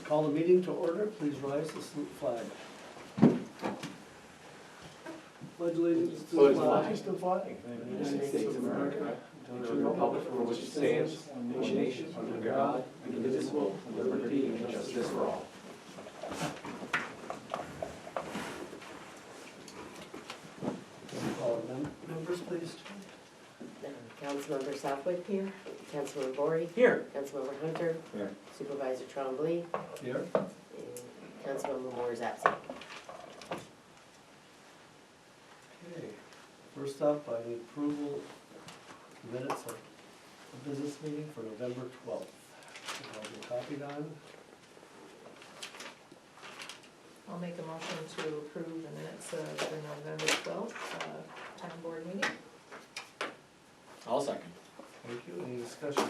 Call the meeting to order, please rise to salute the flag. Pledge allegiance to the flag. To the flag. United States of America, to the republic for which it stands, one nation, under God, indivisible, with liberty and justice for all. Call members, please. Councilmember Southwick here, Councilmember Bory, Here. Councilmember Hunter, Here. Supervisor Trombley, Here. and Councilmember Moore is absent. Okay. First up, I need approval of minutes of the business meeting for November 12th. I'll be copied on. I'll make a motion to approve the minutes of the November 12th town board meeting. I'll second. Thank you. Any discussion?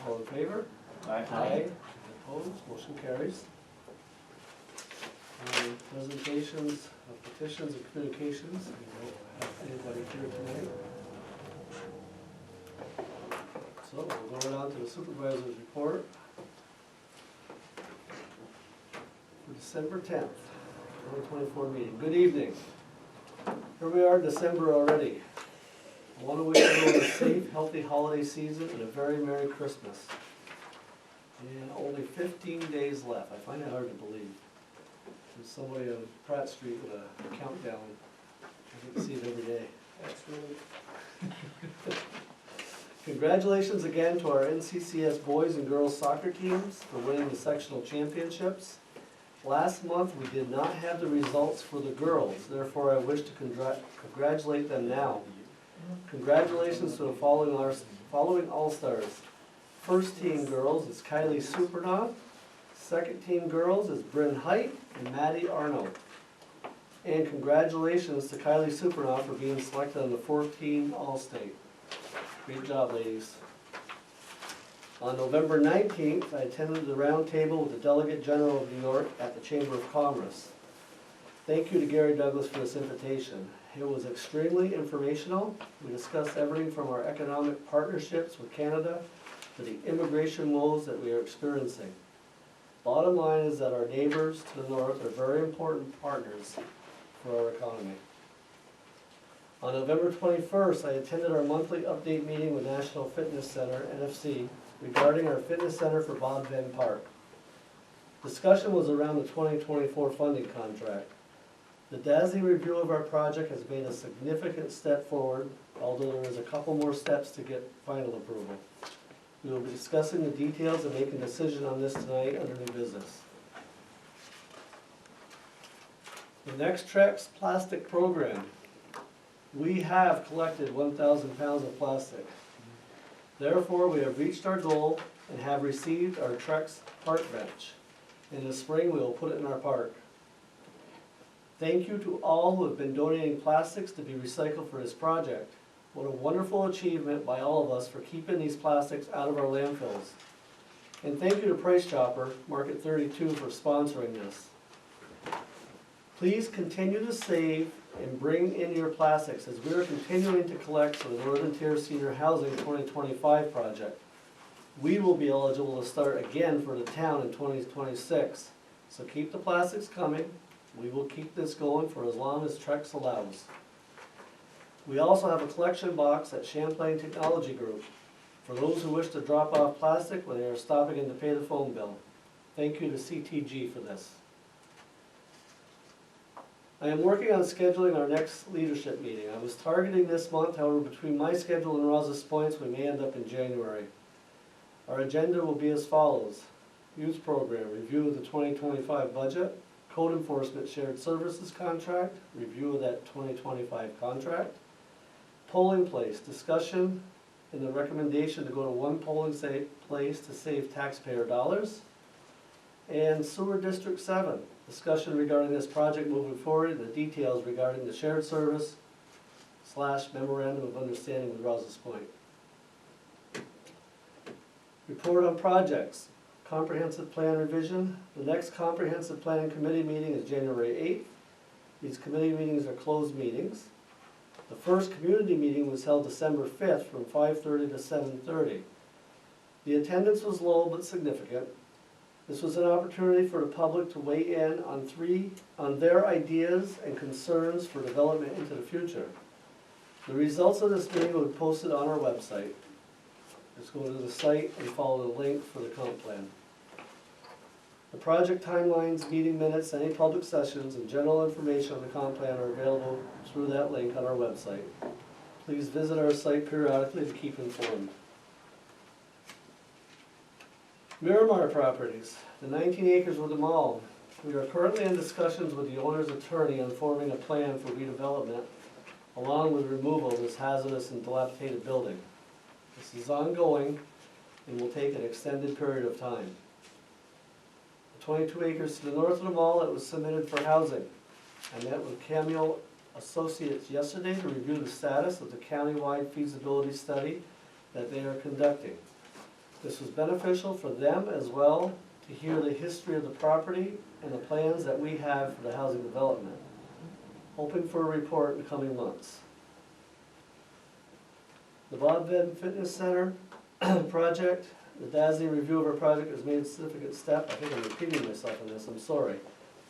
All in favor? Aye. Opposed? Motion carries. Presentations of petitions and communications. We don't have anybody here tonight. So we're going on to the supervisor's report for December 10th, 2024 meeting. Good evening. Here we are in December already. I want to wish everyone a safe, healthy holiday season and a very Merry Christmas. And only 15 days left. I find it hard to believe. There's somebody on Pratt Street with a countdown. I get to see it every day. Absolutely. Congratulations again to our NCCS boys and girls soccer teams for winning the sectional championships. Last month we did not have the results for the girls, therefore I wish to congratulate them now. Congratulations to the following All-Stars. First team girls is Kylie Supernaut. Second team girls is Bryn Height and Maddie Arnold. And congratulations to Kylie Supernaut for being selected on the 14 All-State. Great job, ladies. On November 19th, I attended the round table with the Delegate General of New York at the Chamber of Commerce. Thank you to Gary Douglas for this invitation. It was extremely informational. We discussed everything from our economic partnerships with Canada to the immigration woes that we are experiencing. Bottom line is that our neighbors to the north are very important partners for our economy. On November 21st, I attended our monthly update meeting with National Fitness Center, NFC, regarding our fitness center for Bob Venn Park. Discussion was around the 2024 funding contract. The DASNY review of our project has made a significant step forward, although there is a couple more steps to get final approval. We will be discussing the details and making a decision on this tonight under new business. The Next Trex plastic program. We have collected 1,000 pounds of plastic. Therefore, we have reached our goal and have received our Trex park bench. In the spring, we will put it in our park. Thank you to all who have been donating plastics to be recycled for this project. What a wonderful achievement by all of us for keeping these plastics out of our landfills. And thank you to Price Chopper, Market 32, for sponsoring this. Please continue to save and bring in your plastics as we are continuing to collect for the Northern Tier Senior Housing 2025 project. We will be eligible to start again for the town in 2026. So keep the plastics coming. We will keep this going for as long as Trex allows. We also have a collection box at Champlain Technology Group for those who wish to drop off plastic when they are stopping in to pay the phone bill. Thank you to CTG for this. I am working on scheduling our next leadership meeting. I was targeting this month, however, between my schedule and Rosa's Points, we may end up in January. Our agenda will be as follows. Youth Program, review of the 2025 budget, Code Enforcement Shared Services Contract, review of that 2025 contract, Polling Place, discussion and the recommendation to go to one polling place to save taxpayer dollars, and Sewer District 7, discussion regarding this project moving forward and the details regarding the shared service / memorandum of understanding with Rouse's Point. Report on projects. Comprehensive plan revision. The next comprehensive planning committee meeting is January 8th. These committee meetings are closed meetings. The first community meeting was held December 5th from 5:30 to 7:30. The attendance was low but significant. This was an opportunity for the public to weigh in on their ideas and concerns for development into the future. The results of this meeting will be posted on our website. Just go to the site and follow the link for the comp plan. The project timelines, meeting minutes, any public sessions, and general information on the comp plan are available through that link on our website. Please visit our site periodically to keep informed. Miramar Properties, the 19 acres with the mall. We are currently in discussions with the owner's attorney on forming a plan for redevelopment, along with removal of this hazardous and dilapidated building. This is ongoing and will take an extended period of time. The 22 acres to the north of the mall, it was submitted for housing. I met with Cameo Associates yesterday to review the status of the countywide feasibility study that they are conducting. This was beneficial for them as well to hear the history of the property and the plans that we have for the housing development. Hoping for a report in the coming months. The Bob Venn Fitness Center project, the dazzling review of our project has made a significant step. I think I'm repeating myself on this, I'm sorry.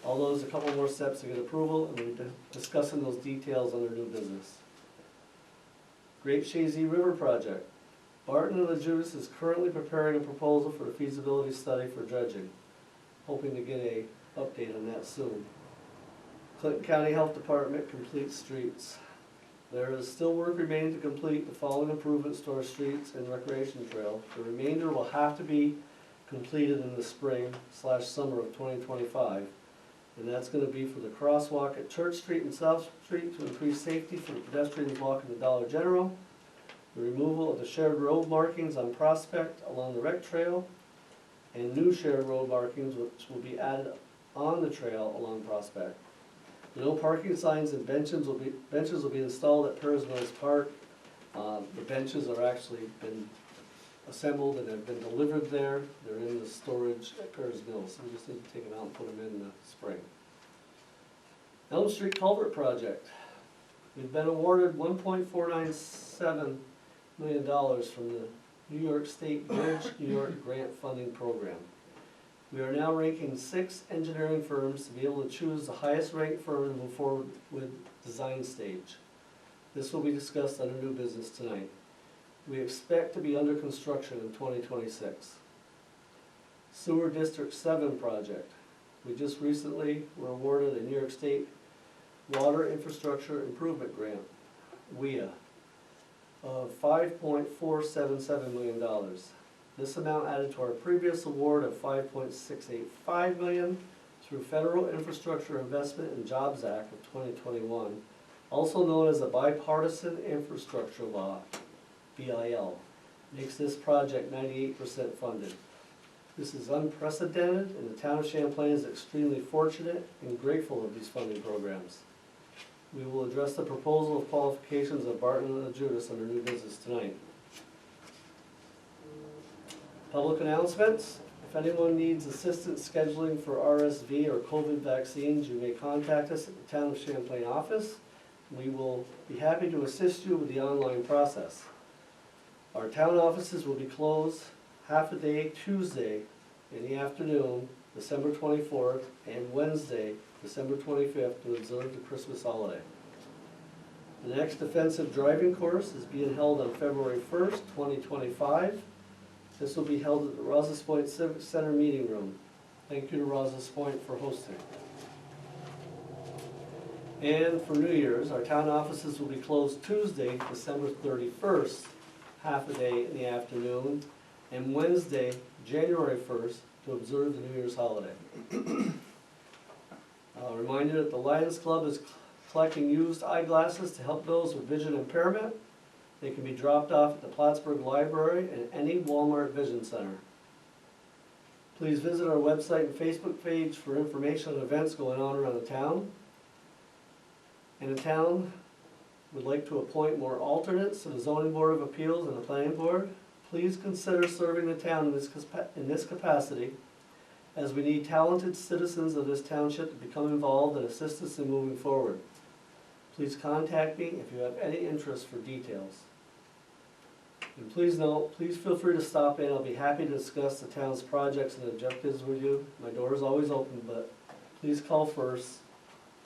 Although there's a couple more steps to get approval, and we'll be discussing those details under new business. Great Shazy River project. Barton and LaJudas is currently preparing a proposal for a feasibility study for dredging. Hoping to get a update on that soon. Clinton County Health Department completes streets. There is still work remaining to complete the following improvements to our streets and recreation trail. The remainder will have to be completed in the spring/summer of 2025. And that's going to be for the crosswalk at Church Street and South Street to increase safety for the pedestrians walking to Dollar General. The removal of the shared road markings on Prospect along the rec trail, and new shared road markings which will be added on the trail along Prospect. No parking signs and benches will be installed at Paris Mills Park. The benches are actually been assembled and have been delivered there. They're in the storage at Paris Mills, so we just need to take them out and put them in the spring. Elm Street Culvert Project. We've been awarded $1.497 million from the New York State Bridge New York Grant Funding Program. We are now ranking 6 engineering firms to be able to choose the highest ranked firm to move forward with design stage. This will be discussed under new business tonight. We expect to be under construction in 2026. Sewer District 7 project. We just recently were awarded a New York State Water Infrastructure Improvement Grant, WIA, of $5.477 million. This amount added to our previous award of $5.685 million through Federal Infrastructure Investment and Jobs Act of 2021, also known as the Bipartisan Infrastructure Law, BIL, makes this project 98% funded. This is unprecedented, and the town of Champlain is extremely fortunate and grateful of these funding programs. We will address the proposal of qualifications of Barton and LaJudas under new business tonight. Public announcements. If anyone needs assistance scheduling for RSV or COVID vaccines, you may contact us at the Town of Champlain office. We will be happy to assist you with the online process. Our town offices will be closed half a day Tuesday in the afternoon, December 24th, and Wednesday, December 25th, to observe the Christmas holiday. The next offensive driving course is being held on February 1st, 2025. This will be held at the Rouse's Point Civic Center meeting room. Thank you to Rouse's Point for hosting. And for New Year's, our town offices will be closed Tuesday, December 31st, half a day in the afternoon, and Wednesday, January 1st, to observe the New Year's holiday. A reminder that the Lions Club is collecting used eyeglasses to help those with vision impairment. They can be dropped off at the Plattsburgh Library and any Walmart Vision Center. Please visit our website and Facebook page for information on events going on around the town. And the town would like to appoint more alternates to the Zoning Board of Appeals and the Planning Board. Please consider serving the town in this capacity, as we need talented citizens of this township to become involved and assist us in moving forward. Please contact me if you have any interest for details. And please note, please feel free to stop in. I'll be happy to discuss the town's projects and objectives with you. My door is always open, but please call first.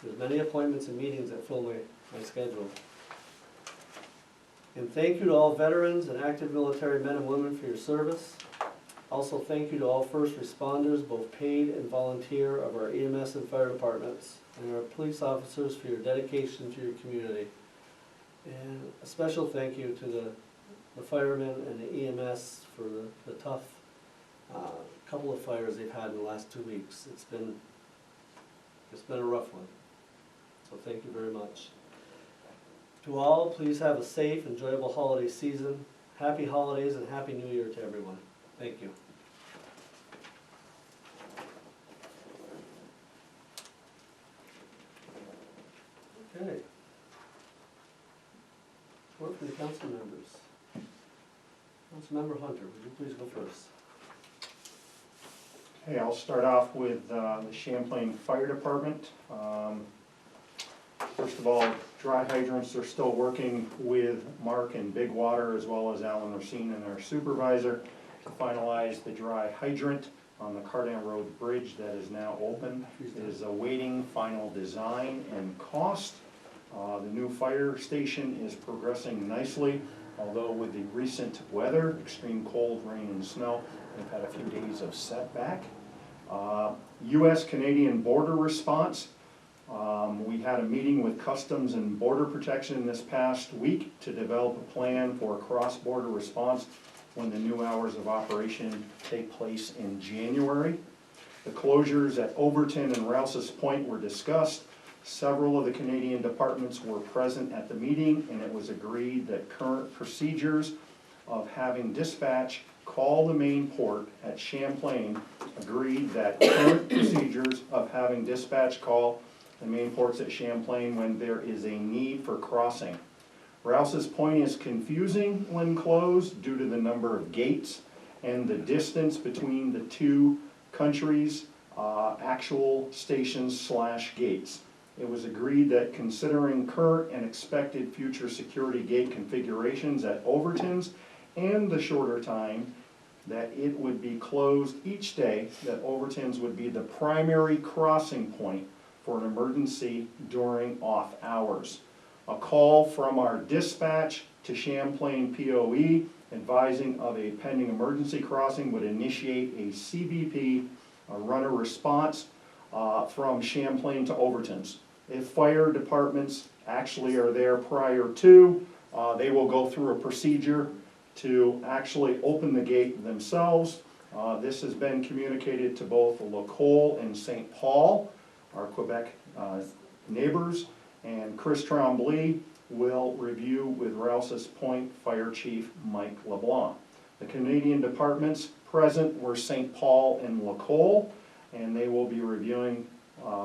There's many appointments and meetings that fill my schedule. And thank you to all veterans and active military men and women for your service. Also, thank you to all first responders, both paid and volunteer, of our EMS and fire departments, and our police officers for your dedication to your community. And a special thank you to the firemen and the EMS for the tough couple of fires they've had in the last 2 weeks. It's been a rough one. So thank you very much. To all, please have a safe, enjoyable holiday season. Happy holidays and Happy New Year to everyone. Thank you. Okay. Report from the council members. Councilmember Hunter, would you please go first? Okay, I'll start off with the Champlain Fire Department. First of all, dry hydrants are still working with Mark and Big Water, as well as Alan Racine and our supervisor, to finalize the dry hydrant on the Cardan Road Bridge that is now open. It is awaiting final design and cost. The new fire station is progressing nicely, although with the recent weather, extreme cold, rain, and snow, they've had a few days of setback. U.S.-Canadian border response. We had a meeting with Customs and Border Protection this past week to develop a plan for cross-border response when the new hours of operation take place in January. The closures at Overton and Rouse's Point were discussed. Several of the Canadian departments were present at the meeting, and it was agreed that current procedures of having dispatch call the main port at Champlain, agreed that current procedures of having dispatch call the main ports at Champlain when there is a need for crossing. Rouse's Point is confusing when closed due to the number of gates and the distance between the two countries' actual stations / gates. It was agreed that considering current and expected future security gate configurations at Overton's and the shorter time, that it would be closed each day, that Overton's would be the primary crossing point for an emergency during off hours. A call from our dispatch to Champlain POE advising of a pending emergency crossing would initiate a CBP, a runner response, from Champlain to Overton's. If fire departments actually are there prior to, they will go through a procedure to actually open the gate themselves. This has been communicated to both Lacole and St. Paul, our Quebec neighbors, and Chris Tremblay will review with Rouse's Point Fire Chief Mike LeBlanc. The Canadian departments present were St. Paul and Lacole, and they will be reviewing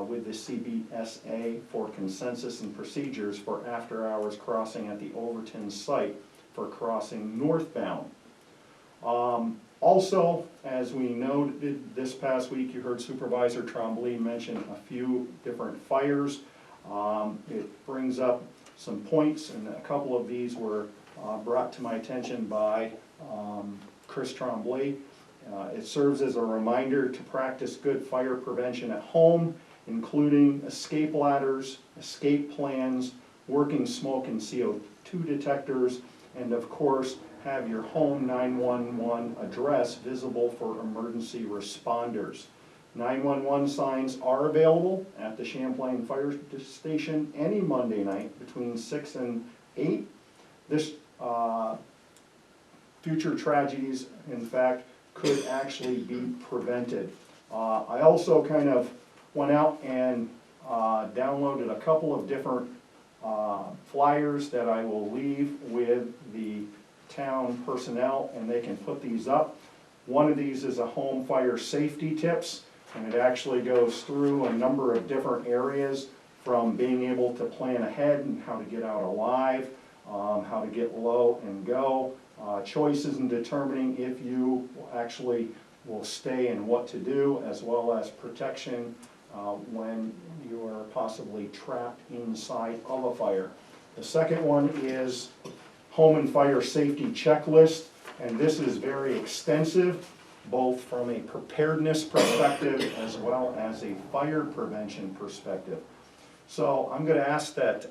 with the CBSA for consensus and procedures for after-hours crossing at the Overton site for crossing northbound. Also, as we noted this past week, you heard Supervisor Tremblay mention a few different fires. It brings up some points, and a couple of these were brought to my attention by Chris Tremblay. It serves as a reminder to practice good fire prevention at home, including escape ladders, escape plans, working smoke and CO2 detectors, and of course, have your home 911 address visible for emergency responders. 911 signs are available at the Champlain Fire Station any Monday night between 6 and 8. This future tragedies, in fact, could actually be prevented. I also kind of went out and downloaded a couple of different flyers that I will leave with the town personnel, and they can put these up. One of these is a home fire safety tips, and it actually goes through a number of different areas, from being able to plan ahead and how to get out alive, how to get low and go, choices in determining if you actually will stay and what to do, as well as protection when you are possibly trapped inside of a fire. The second one is home and fire safety checklist, and this is very extensive, both from a preparedness perspective as well as a fire prevention perspective. So I'm gonna ask that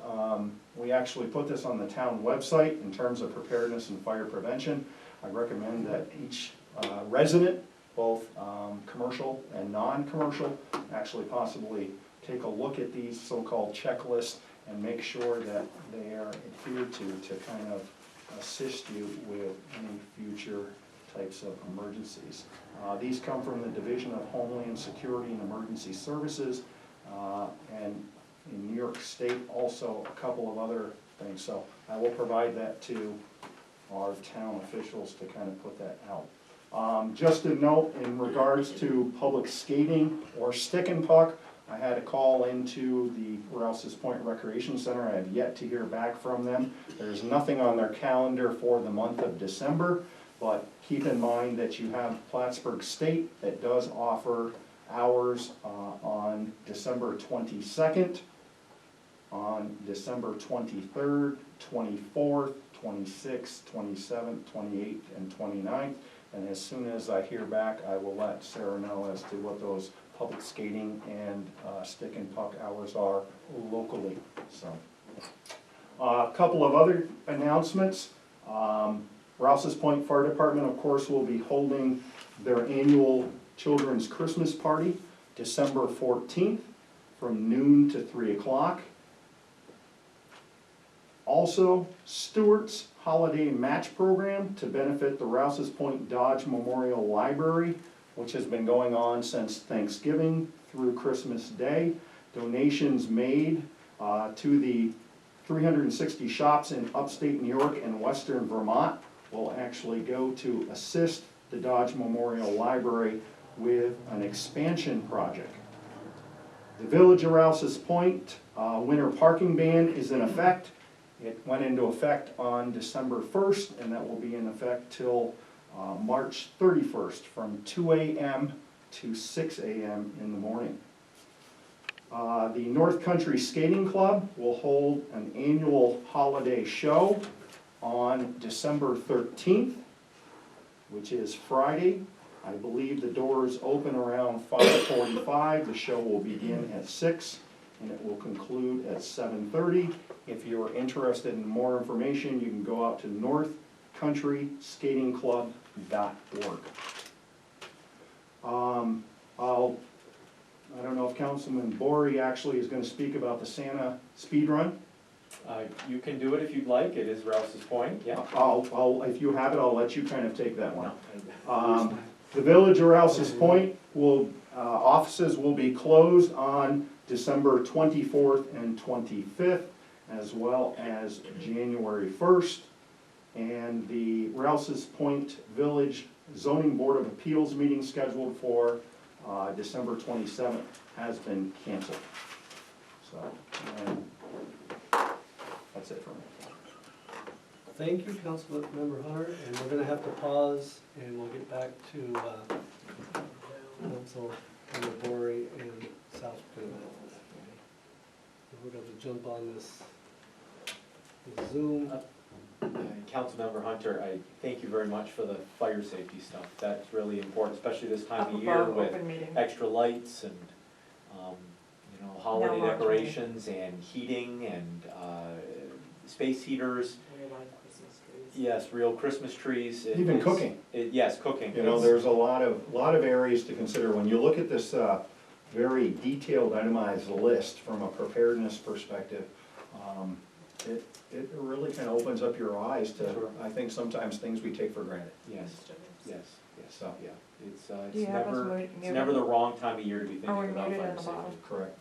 we actually put this on the town website in terms of preparedness and fire prevention. I recommend that each resident, both commercial and non-commercial, actually possibly take a look at these so-called checklists and make sure that they are adhered to kind of assist you with any future types of emergencies. These come from the Division of Homeland Security and Emergency Services, and in New York State also a couple of other things. So I will provide that to our town officials to kind of put that out. Just a note in regards to public skating or stick and puck, I had a call into the Rouse's Point Recreation Center. I have yet to hear back from them. There's nothing on their calendar for the month of December, but keep in mind that you have Plattsburgh State that does offer hours on December 22nd, on December 23rd, 24th, 26th, 27th, 28th, and 29th. And as soon as I hear back, I will let Sarah know as to what those public skating and stick and puck hours are locally. So, a couple of other announcements. Rouse's Point Fire Department, of course, will be holding their annual Children's Christmas Party December 14th from noon to 3 o'clock. Also, Stewart's Holiday Match Program to benefit the Rouse's Point Dodge Memorial Library, which has been going on since Thanksgiving through Christmas Day. Donations made to the 360 shops in upstate New York and western Vermont will actually go to assist the Dodge Memorial Library with an expansion project. The Village of Rouse's Point winter parking ban is in effect. It went into effect on December 1st, and that will be in effect till March 31st from 2 a.m. to 6 a.m. in the morning. The North Country Skating Club will hold an annual holiday show on December 13th, which is Friday. I believe the doors open around 5:45. The show will begin at 6 and it will conclude at 7:30. If you are interested in more information, you can go out to northcountryskatingclub.org. I don't know if Councilman Bory actually is going to speak about the Santa speed run. You can do it if you'd like, it is Rouse's Point, yeah. If you have it, I'll let you kind of take that one. The Village of Rouse's Point offices will be closed on December 24th and 25th, as well as January 1st. And the Rouse's Point Village Zoning Board of Appeals meeting scheduled for December 27th has been canceled. So, and that's it for me. Thank you, Councilmember Hunter, and we're gonna have to pause, and we'll get back to Councilmember Bory and South Dakota. We're gonna jump on this Zoom. Councilmember Hunter, I thank you very much for the fire safety stuff. That's really important, especially this time Up of year above with open meeting. extra lights and, holiday No more decorations and heating and space heaters. Yes, real Christmas trees. Even cooking. Yes, cooking. You know, there's a lot of areas to consider. When you look at this very detailed itemized list from a preparedness perspective, it really kind of opens up your eyes to, Sure. I think, sometimes things we take for granted. Yes, yes, yes, So. yeah. It's Do you have us it's muted? never the wrong time of year to be Are we thinking about muted fire on the safety. bottom? Correct.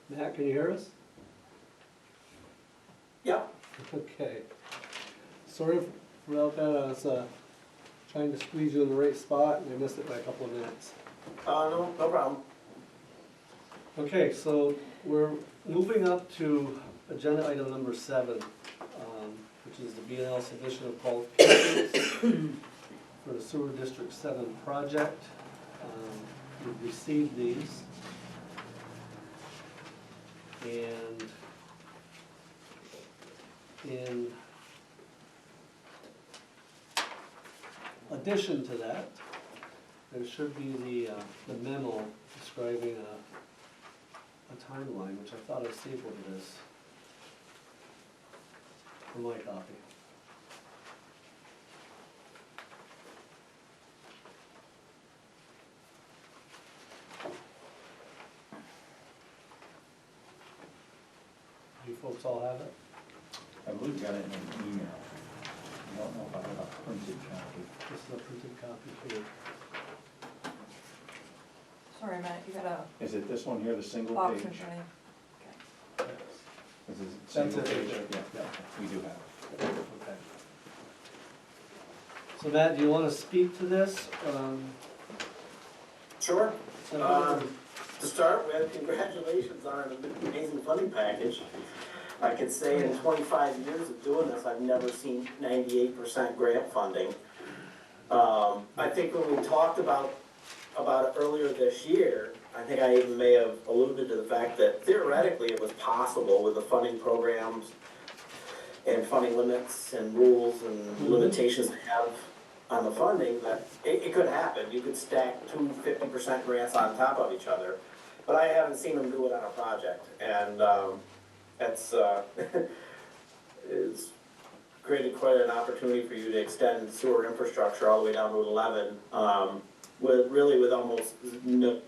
Matt, can you hear us? Yeah. Okay. Sorry about that, I was trying to squeeze you in the right spot, and I missed it by a couple of minutes. No problem. Okay, so we're moving up to agenda item number 7, which is the B&L submission of qualifications for the Sewer District 7 project. We've received these. And in addition to that, there should be the memo describing a timeline, which I thought I stapled to this for my copy. You folks all have it? I believe we got it in an email. I don't know if I have a printed copy. This is a printed copy for you. Sorry, Matt, you got a Is it this one here, the single box page? in front of you. This is That's single it page? right there. Yeah, we do have it. Okay. So Matt, do you want to speak to this? Sure. So- To start with, congratulations on an amazing funding package. I could say in 25 years of doing this, I've never seen 98% grant funding. I think when we talked about it earlier this year, I think I even may have alluded to the fact that theoretically it was possible with the funding programs and funding limits and rules and limitations they have on the funding, that it could happen. You could stack two 50% grants on top of each other, but I haven't seen them do it on a project, and that's it's created quite an opportunity for you to extend sewer infrastructure all the way down Route 11, with almost no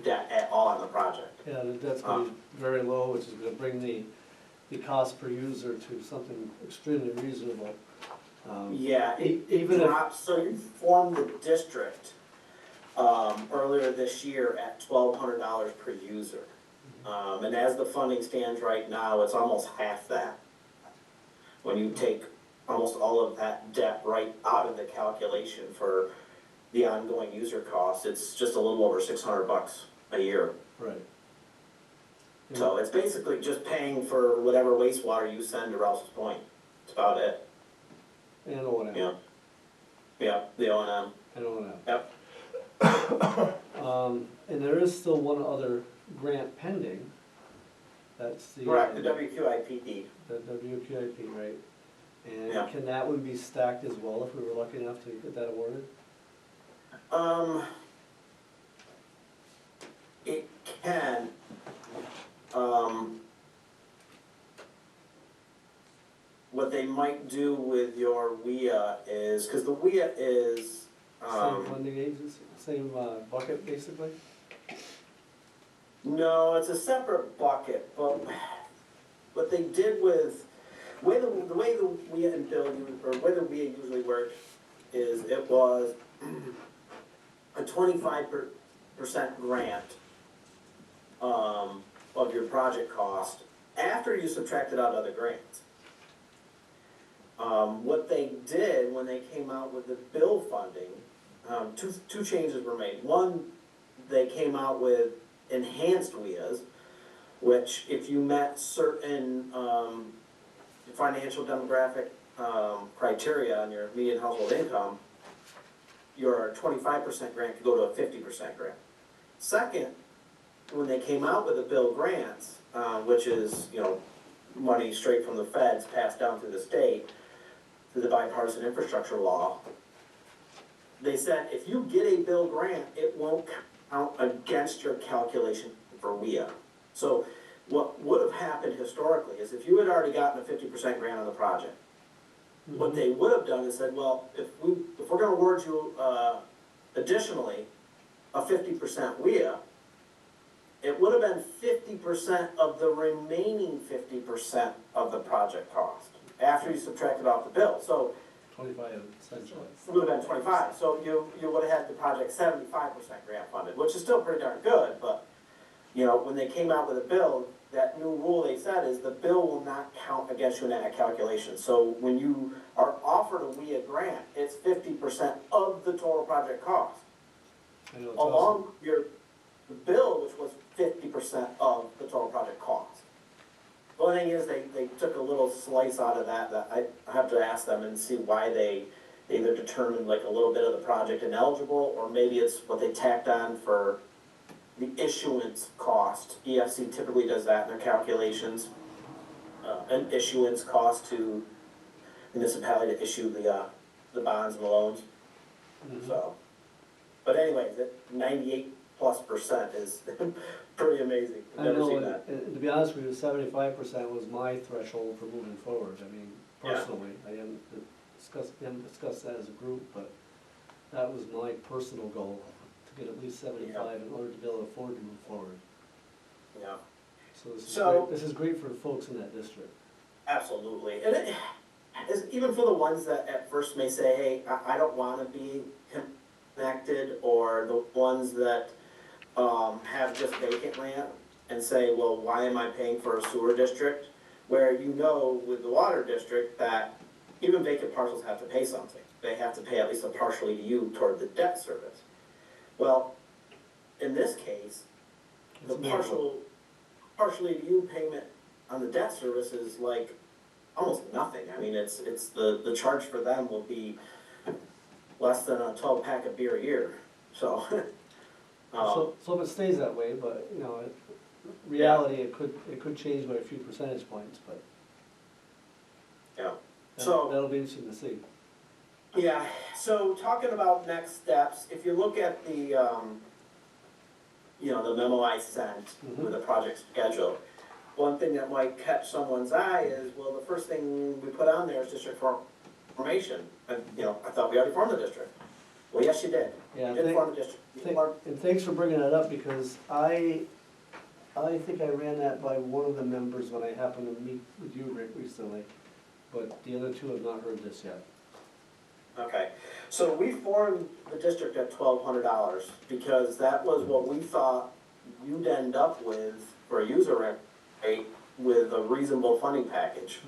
debt at all on the project. Yeah, that's going to be very low, which is going to bring the cost per user to something extremely reasonable. Yeah, even if- dropped, so you formed the district earlier this year at $1,200 per user. And as the funding stands right now, it's almost half that. When you take almost all of that debt right out of the calculation for the ongoing user costs, it's just a little over $600 a year. Right. So it's basically just paying for whatever wastewater you send to Rouse's Point. That's about it. And O&M. Yeah. Yeah, the O&M. And O&M. Yep. And there is still one other grant pending. That's the. Correct, the WQIPD. The WQIP, right? And Yeah. can that one be stacked as well if we were lucky enough to get that awarded? It can. What they might do with your WIA is, because the WIA is, Same funding agency, same bucket, basically? no, it's a separate bucket, but what they did with, the way the WIA and bill, or the way the WIA usually worked is it was a 25% grant of your project cost after you subtracted out other grants. What they did when they came out with the bill funding, two changes were made. One, they came out with enhanced WIAs, which if you met certain financial demographic criteria on your median household income, your 25% grant could go to a 50% grant. Second, when they came out with the bill grants, which is, money straight from the feds passed down through the state, through the bipartisan infrastructure law, they said if you get a bill grant, it won't count against your calculation for WIA. So what would have happened historically is if you had already gotten a 50% grant on the project, what they would have done is said, well, if we're going to award you additionally a 50% WIA, it would have been 50% of the remaining 50% of the project cost after you subtracted off the bill. So 25 essentially. it would have been 25. So you would have had the project 75% grant funded, which is still pretty darn good. But when they came out with a bill, that new rule they said is the bill will not count against you in that calculation. So when you are offered a WIA grant, it's 50% of the total project cost, I know, it's along awesome. with your bill, which was 50% of the total project cost. The only thing is they took a little slice out of that I have to ask them and see why they either determined like a little bit of the project ineligible, or maybe it's what they tacked on for the issuance cost. EFC typically does that in their calculations. An issuance cost to municipality to issue the bonds and the loans, so. But anyway, that 98+% is pretty amazing. I've I never know, seen that. and to be honest with you, 75% was my threshold for moving forward. I mean, Yeah. personally, I didn't discuss that as a group, but that was my personal goal, to get at least 75 in order to be able to afford to move forward. Yeah, So this is So- great, this is great for the folks in that district. absolutely. And it is, even for the ones that at first may say, hey, I don't wanna be connected, or the ones that, have just vacant land and say, well, why am I paying for a sewer district? Where you know with the water district that even vacant parcels have to pay something. They have to pay at least a partial EDU toward the debt service. Well, in this case, the It's minimal. partial EDU payment on the debt service is like almost nothing. I mean, it's the charge for them will be less than a 12-pack of beer a year, so. So if it stays that way, but, you know, reality, it could change by a few percentage points, but Yeah, so. that'll be interesting to see. Yeah, so talking about next steps, if you look at the, the memo I sent with the project schedule, one thing that might catch someone's eye is, well, the first thing we put on there is district formation. And, I thought we already formed the district. Well, yes, you did. Yeah, You did form the district. And thanks for bringing that up, because I think I ran that by one of the members when I happened to meet with you, Rick, recently, but the other two have not heard this yet. Okay, so we formed the district at $1,200 because that was what we thought you'd end up with for a user rate with a reasonable funding package.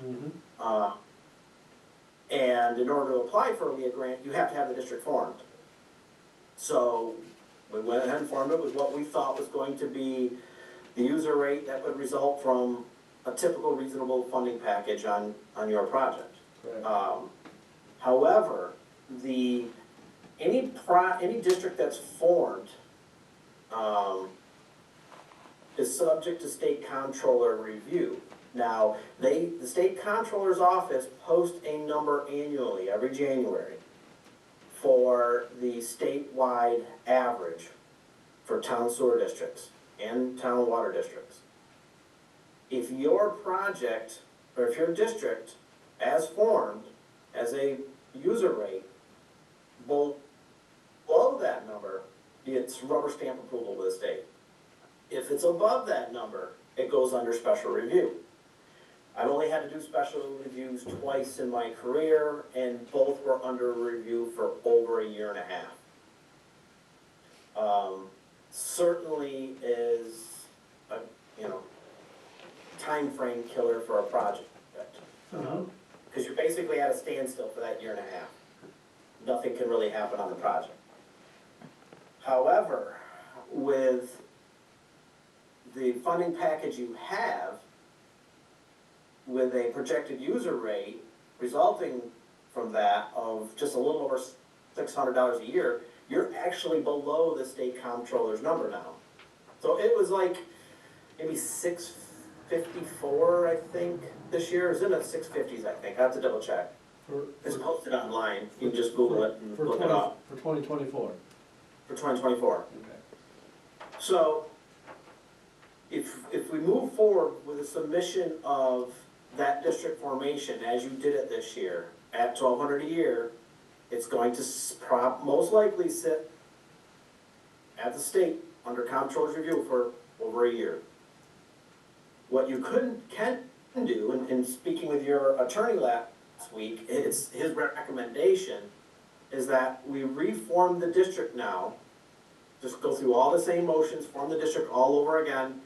And in order to apply for a LEA grant, you have to have the district formed. So we went ahead and formed it with what we thought was going to be the user rate that would result from a typical reasonable funding package on your project. Correct. However, any district that's formed, is subject to state comptroller review. Now, the state comptroller's office posts a number annually, every January, for the statewide average for town sewer districts and town water districts. If your project, or if your district, as formed, as a user rate, below that number, it's rubber stamp approval with the state. If it's above that number, it goes under special review. I've only had to do special reviews twice in my career, and both were under review for over a year and a half. Certainly is a, time frame killer for a project. Because you're basically at a standstill for that year and a half. Nothing can really happen on the project. However, with the funding package you have, with a projected user rate resulting from that of just a little over $600 a year, you're actually below the state comptroller's number now. So it was like maybe 654, I think, this year. It's in the 650s, I think. I have to double check. It's posted online. You can just Google it and look it up. For 2024. For 2024. Okay. So, if we move forward with a submission of that district formation, as you did it this year, at $1,200 a year, it's going to most likely sit at the state under comptroller's review for over a year. What you can do, in speaking with your attorney last week, it's his recommendation is that we reform the district now, just go through all the same motions, form the district all over again,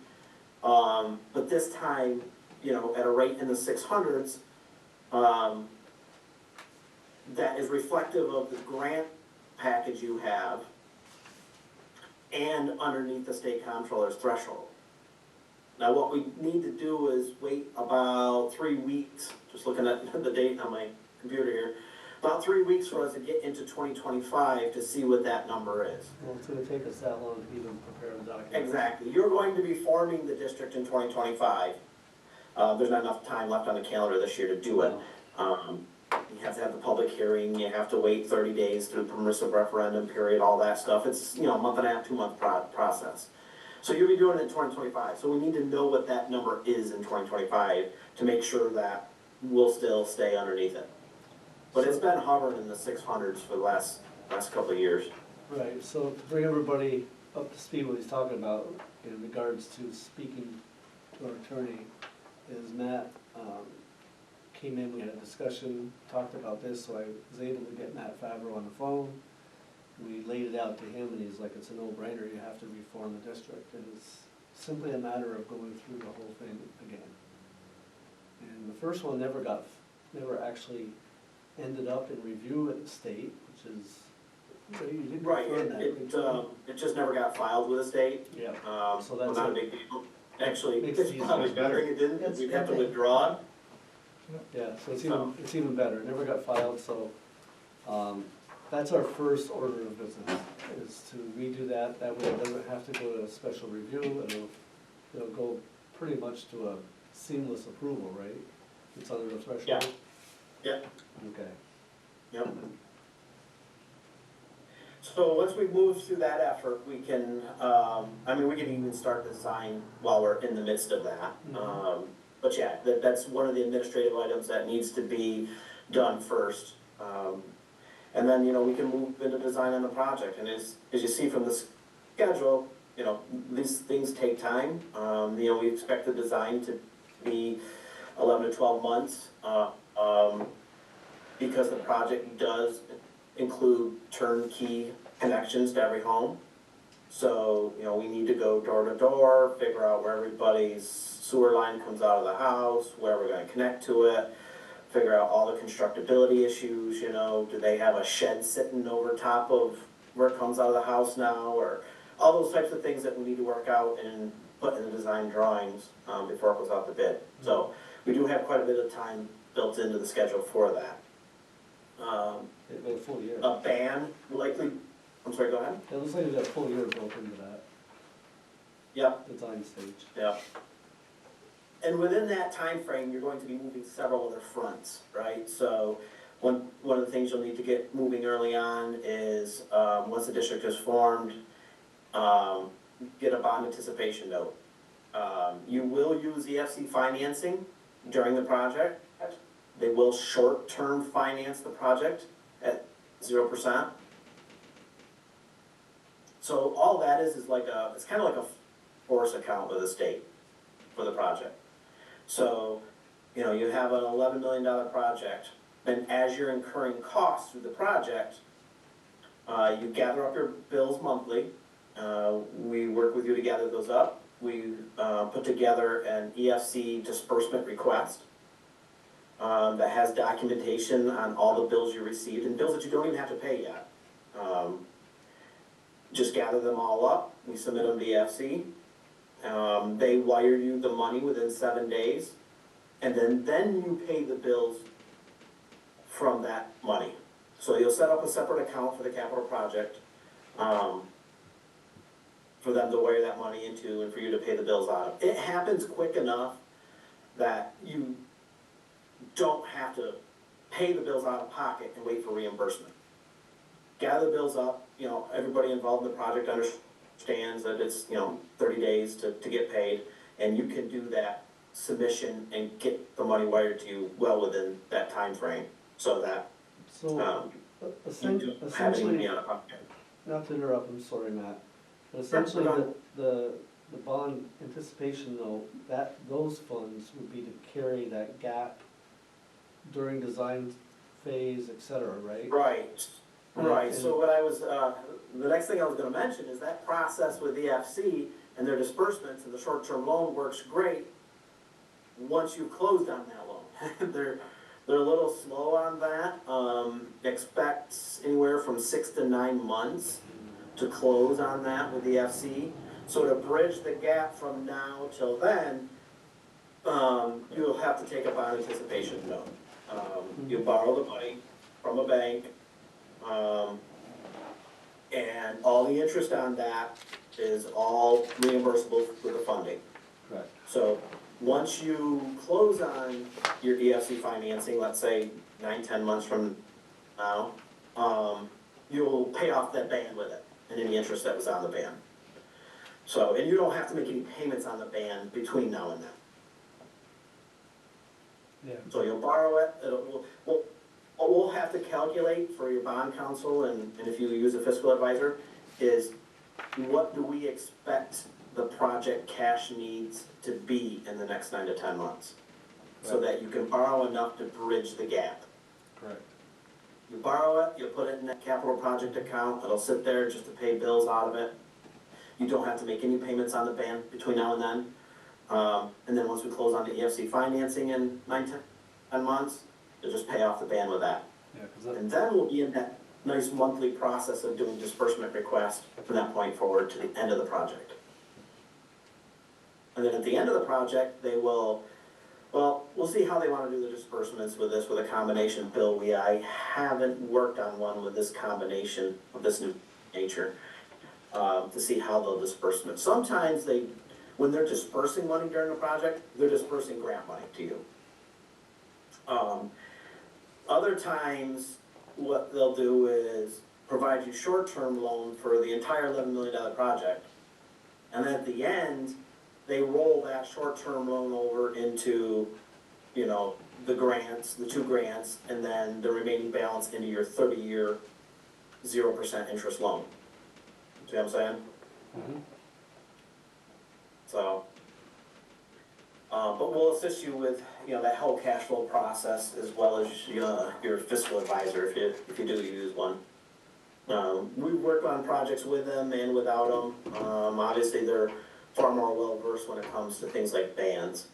but this time, at a rate in the 600s, that is reflective of the grant package you have and underneath the state comptroller's threshold. Now, what we need to do is wait about 3 weeks, just looking at the date on my computer here, about 3 weeks for us to get into 2025 to see what that number is. Well, it's gonna take us that long to even prepare the document. Exactly. You're going to be forming the district in 2025. There's not enough time left on the calendar this year to do it. You have to have the public hearing, you have to wait 30 days through the permissive referendum period, all that stuff. It's, a month and a half, 2 month process. So you'll be doing it in 2025. So we need to know what that number is in 2025 to make sure that we'll still stay underneath it. But it's been hovering in the 600s for the last couple of years. Right, so to bring everybody up to speed what he's talking about in regards to speaking to our attorney, is Matt, came in, we had a discussion, talked about this, so I was able to get Matt Favreau on the phone. We laid it out to him and he's like, it's a no-brainer, you have to reform the district, and it's simply a matter of going through the whole thing again. And the first one never actually ended up in review at the state, which is, so you did Right, confirm that. it just never got filed with the state. Yeah, So Well, that's not a it. big deal. Actually, Makes it it's easier. probably better it didn't, because we'd have to withdraw it. Yeah, so it's even better, it never got filed, so, that's our first order of business, is to redo that, that way it doesn't have to go to a special review, and it'll go pretty much to a seamless approval, right? It's under the threshold? Yeah. Yeah. Okay. Yep. So once we move through that effort, we can, we can even start design while we're in the midst of that. Mhm. But yeah, that's one of the administrative items that needs to be done first. And then, we can move into design on the project, and as you see from the schedule, these things take time. We expect the design to be 11 to 12 months, because the project does include turnkey connections to every home. So, we need to go door to door, figure out where everybody's sewer line comes out of the house, where we're gonna connect to it, figure out all the constructability issues, do they have a shed sitting over top of where it comes out of the house now, or all those types of things that we need to work out and put in the design drawings, before it goes out to bid. So, we do have quite a bit of time built into the schedule for that. It'll be a full year. A ban likely, I'm sorry, go ahead. It looks like there's a full year built into that Yep, design stage. yep. And within that time frame, you're going to be moving several other fronts, right? So one of the things you'll need to get moving early on is, once the district is formed, get a bond anticipation note. You will use EFC financing during the project. They will short-term finance the project at 0%. So all that is like it's kind of like a force account with the state for the project. So, you have an $11 million project, and as you're incurring costs through the project, you gather up your bills monthly. We work with you to gather those up. We put together an EFC disbursement request that has documentation on all the bills you received, and bills that you don't even have to pay yet. Just gather them all up, we submit them to EFC. They wire you the money within 7 days, and then you pay the bills from that money. So you'll set up a separate account for the capital project, for them to wire that money into and for you to pay the bills out of. It happens quick enough that you don't have to pay the bills out of pocket and wait for reimbursement. Gather the bills up, everybody involved in the project understands that it's, 30 days to get paid, and you can do that submission and get the money wired to you well within that time frame, so that, So, you don't have essentially, any out of pocket. not to interrupt, I'm sorry, Matt, but essentially, the bond anticipation note, those funds would be to carry that gap during design phase, et cetera, right? Right, so what the next thing I was gonna mention is that process with EFC and their disbursements and the short-term loan works great once you've closed on that loan. They're a little slow on that, expect anywhere from 6 to 9 months to close on that with EFC. So to bridge the gap from now till then, you'll have to take a bond anticipation note. You'll borrow the money, from a bank. And all the interest on that is all reimbursable with the funding. Correct. So, once you close on your EFC financing, let's say 9-10 months from now, you'll pay off that band with it, and any interest that was on the band. So, and you don't have to make any payments on the band between now and then. Yeah. So you'll borrow it, we'll have to calculate for your bond counsel, and if you use a fiscal advisor, is what do we expect the project cash needs to be in the next 9 to 10 months? So that you can borrow enough to bridge the gap. Correct. You borrow it, you put it in that capital project account, it'll sit there just to pay bills out of it. You don't have to make any payments on the band between now and then. And then once we close on the EFC financing in 9-10 months, you'll just pay off the band with that. Yeah, 'cause that, And then we'll be in that nice monthly process of doing disbursement requests from that point forward to the end of the project. And then at the end of the project, they will, well, we'll see how they wanna do the disbursements with this, with a combination bill. I haven't worked on one with this combination of this new nature, to see how they'll disperse it. Sometimes when they're dispersing money during a project, they're dispersing grant money to you. Other times, what they'll do is provide you short-term loan for the entire $11 million project. And then at the end, they roll that short-term loan over into, the grants, the 2 grants, and then the remaining balance into your 30-year 0% interest loan. See what I'm saying? mhm. So, but we'll assist you with, that whole cash flow process as well as, your fiscal advisor if you do use one. We work on projects with them and without them. Obviously, they're far more well-versed when it comes to things like bands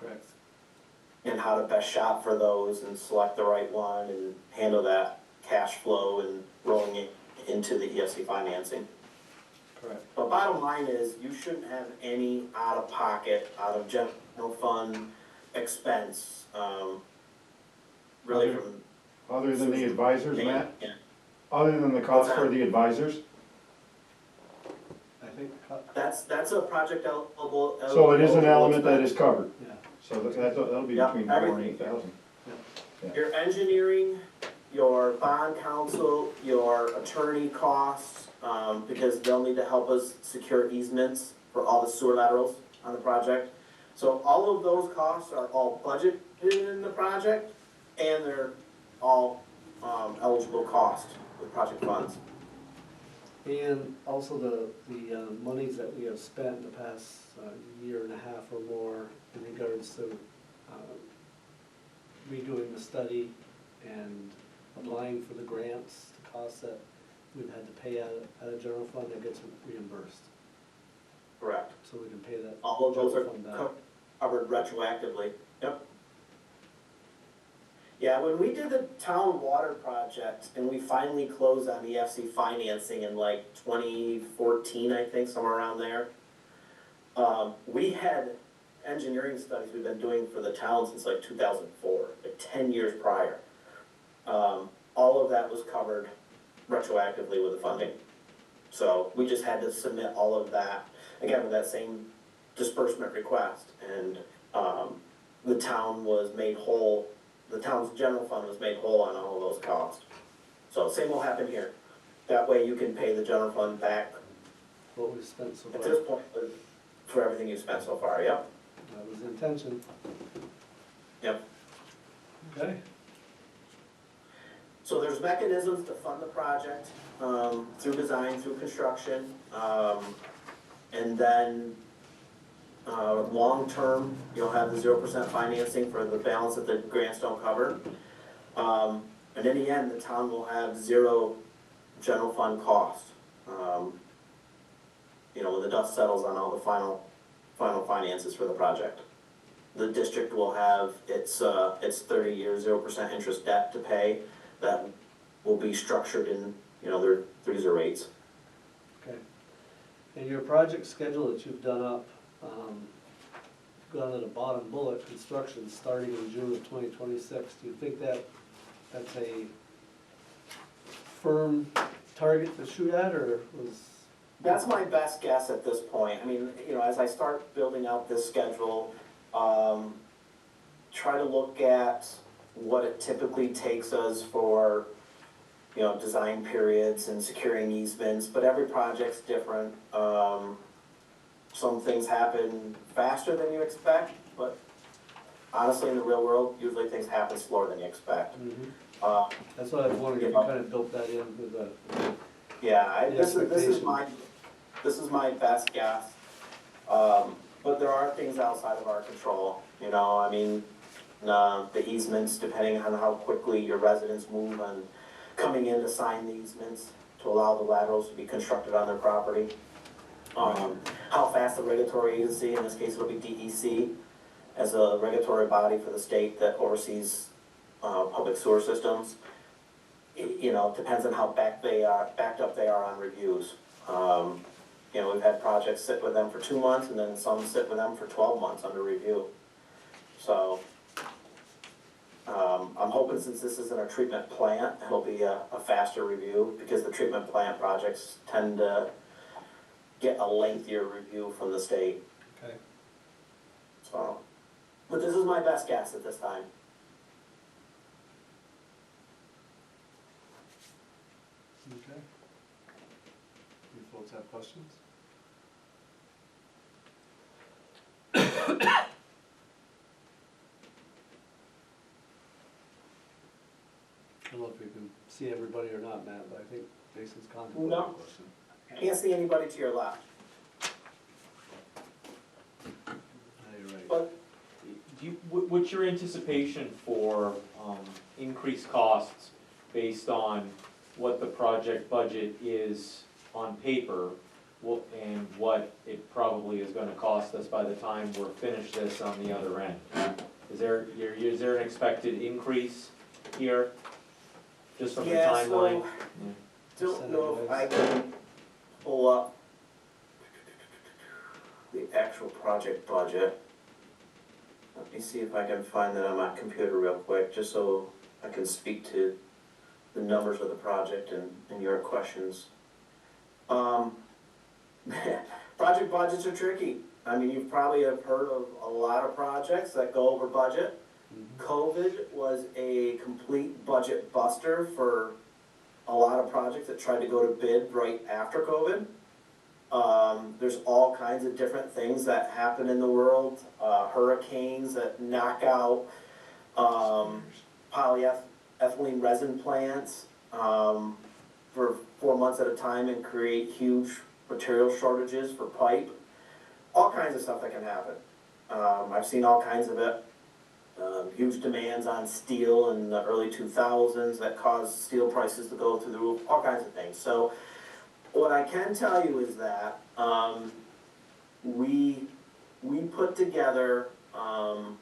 Correct. and how to best shop for those and select the right one and handle that cash flow and rolling it into the EFC financing. Correct. But bottom line is, you shouldn't have any out-of-pocket, out-of-general fund expense, really from. Other than the advisors, Matt? Yeah. Other than the cost for the advisors? I think, That's a project eligible. So it is an element that expense. is covered, yeah, so that'll be Yeah, between 4 and everything. 8,000. Your engineering, your bond counsel, your attorney costs, because they'll need to help us secure easements for all the sewer laterals on the project. So all of those costs are all budgeted in the project, and they're all eligible cost with project funds. and also the monies that we have spent in the past year and a half or more in regards to redoing the study and applying for the grants, the costs that we've had to pay out of general fund, that gets reimbursed, Correct. so we can pay that All of those are general fund back. covered retroactively, yep. Yeah, when we did the town water project and we finally closed on the EFC financing in like 2014, I think, somewhere around there. We had engineering studies we've been doing for the town since like 2004, like 10 years prior. All of that was covered retroactively with the funding. So we just had to submit all of that, again, with that same disbursement request. And the town was made whole, the town's general fund was made whole on all of those costs. So same will happen here. That way you can pay the general fund back What we've spent so at far, this point for everything you've spent so far, yep, that was the intention. yep. Okay. So there's mechanisms to fund the project, through design, through construction, and then, long-term, you'll have the 0% financing for the balance that the grants don't cover. And in the end, the town will have 0 general fund cost, when the dust settles on all the final finances for the project. The district will have its 30-year 0% interest debt to pay that will be structured in, their freezer rates. Okay. And your project schedule that you've done up, gone to the bottom bullet, construction starting in June of 2026, do you think that that's a firm target to shoot at, or was? That's my best guess at this point. I mean, you know, as I start building out this schedule, try to look at what it typically takes us for, you know, design periods and securing easements, but every project's different. Some things happen faster than you expect, but honestly, in the real world, usually things happen slower than you expect. That's what I was wondering, if you kind of built that in with the. Yeah, The this is expectation. this is my best guess. But there are things outside of our control, you know, I mean, the easements, depending on how quickly your residents move and coming in to sign the easements to allow the laterals to be constructed on their property. How fast the regulatory agency, in this case it'll be DEC, as a regulatory body for the state that oversees public sewer systems. You know, it depends on how backed up they are on reviews. You know, we've had projects sit with them for 2 months, and then some sit with them for 12 months under review. So, I'm hoping since this isn't a treatment plant, it'll be a faster review, because the treatment plant projects tend to get a lengthier review from the state. Okay. So, but this is my best guess at this time. Okay. You folks have questions? I don't know if you can see everybody or not, Matt, but I think Jason's contemplating a No. question. Can't see anybody to your left, No, you're right. but What's your anticipation for, increased costs based on what the project budget is on paper? And what it probably is gonna cost us by the time we're finished this on the other end? Is there an expected increase here, just from the yeah, timeline? so, don't know if I can pull up the actual project budget. Let me see if I can find that on my computer real quick, just so I can speak to the numbers of the project and your questions. Project budgets are tricky. I mean, you probably have heard of a lot of projects that go over budget. COVID was a complete budget buster for a lot of projects that tried to go to bid right after COVID. There's all kinds of different things that happen in the world, hurricanes that knock out polyethylene resin plants for 4 months at a time and create huge material shortages for pipe. All kinds of stuff that can happen. I've seen all kinds of it. Huge demands on steel in the early 2000s that caused steel prices to go through the roof, all kinds of things. So what I can tell you is that we put together the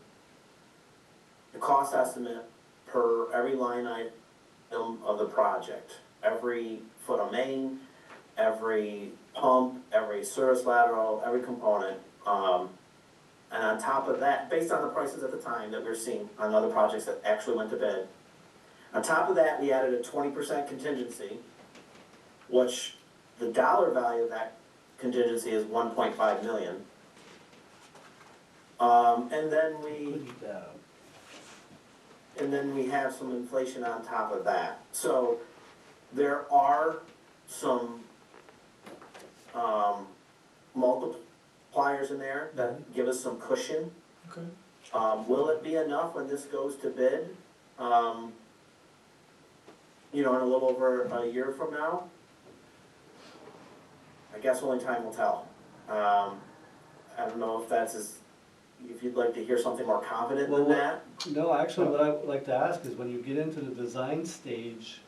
cost estimate per every line item of the project. Every foot of main, every pump, every service lateral, every component. And on top of that, based on the prices at the time that we're seeing on other projects that actually went to bid, on top of that, we added a 20% contingency, which the dollar value of that contingency is 1.5 million. And then we have some inflation on top of that. So there are some multipliers in there that give us some cushion. Okay. Will it be enough when this goes to bid? You know, in a little over a year from now? I guess only time will tell. I don't know if if you'd like to hear something more confident than that. No, actually, what I would like to ask is, when you get into the design stage,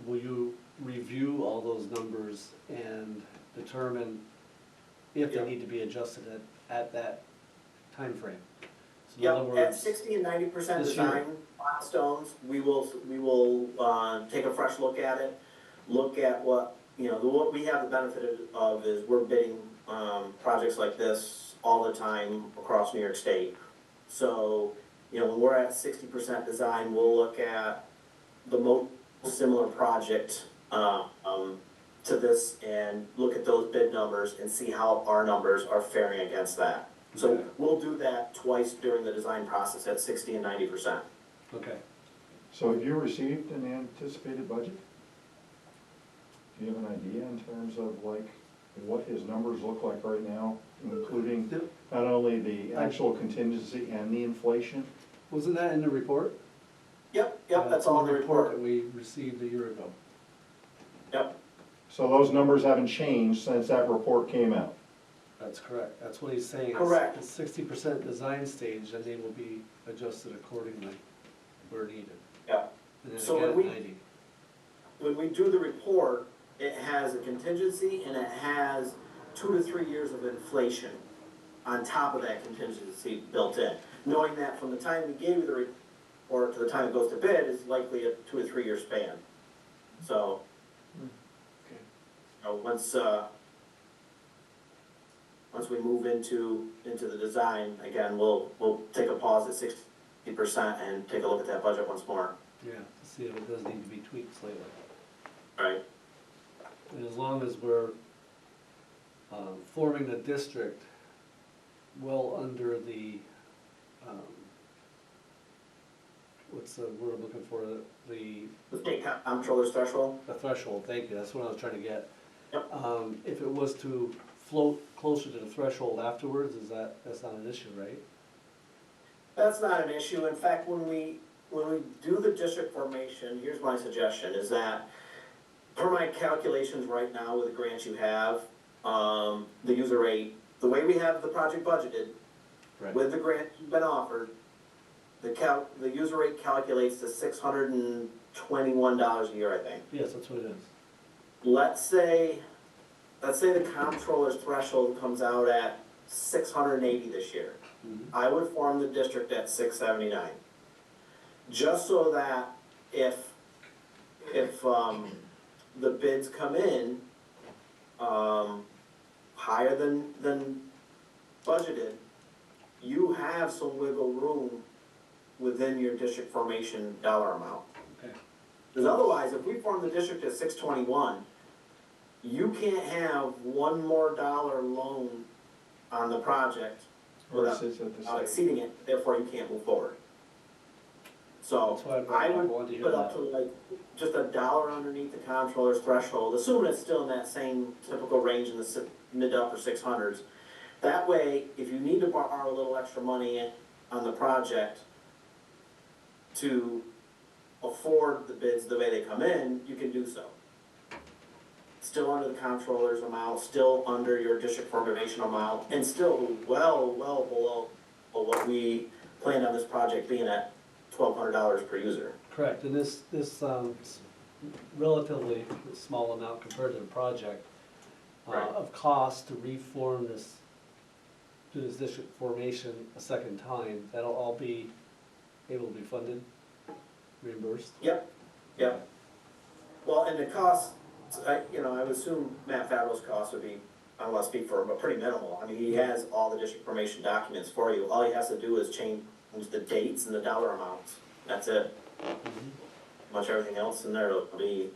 will you review all those numbers and determine if they Yeah. need to be adjusted at that time frame? So in Yep, other at words, 60 and 90% this year. design milestones, we will take a fresh look at it, look at what, you know, what we have the benefit of is we're bidding projects like this all the time across New York State. So, you know, when we're at 60% design, we'll look at the most similar project, to this and look at those bid numbers and see how our numbers are faring against that. So Okay. we'll do that twice during the design process at 60 and 90%. Okay. So have you received an anticipated budget? Do you have an idea in terms of like what his numbers look like right now, including Yep. not only the actual contingency and the inflation? Wasn't that in the report? Yep, that's all in the report. That we received a year ago. Yep, So those numbers haven't changed since that report came out? That's correct, that's what he's saying. Correct. It's 60% design stage, and they will be adjusted accordingly where needed. yeah. And then So again, when 90. When we do the report, it has a contingency and it has 2 to 3 years of inflation on top of that contingency built in. Knowing that from the time we gave you the report to the time it goes to bid is likely a 2 to 3 year span. So, once we move into the design, again, we'll take a pause at 60% and take a look at that budget once more. Yeah, to see if it does need to be tweaked slightly. Right. And as long as we're forming the district well under the, what's the word I'm looking for, The state comptroller's threshold? the threshold, thank you, that's what I was trying to get. Yep. If it was to float closer to the threshold afterwards, that's not an issue, right? That's not an issue. In fact, when we do the district formation, here's my suggestion, is that per my calculations right now with the grants you have, the user rate, the way we have the project budgeted, Right. with the grant you've been offered, the user rate calculates to $621 a year, I think. Yes, that's what it is. Let's say the comptroller's threshold comes out at 680 this year. I would form the district at 679. Just so that if the bids come in, higher than budgeted, you have some wiggle room within your district formation dollar amount. Okay. Because otherwise, if we form the district at 621, you can't have one more dollar loan on the project Or without sits at the without same? exceeding it, therefore you can't move forward. So That's why I brought I it up. I would wanted to hear put up that. to like just a dollar underneath the comptroller's threshold, assuming it's still in that same typical range in the mid to upper 600s. That way, if you need to borrow a little extra money on the project to afford the bids the way they come in, you can do so. Still under the comptroller's amount, still under your district formation amount, and still well below what we planned on this project being at $1,200 per user. Correct, and this relatively small amount compared to the project Right. of cost to reform this, do this district formation a second time, that'll all be able to be funded, reimbursed? Yep. Well, and the costs, I would assume Matt Favreau's costs would be, I don't want to speak for him, but pretty minimal. I mean, he has all the district formation documents for you. All he has to do is change the dates and the dollar amounts. That's it. Much everything else in there will be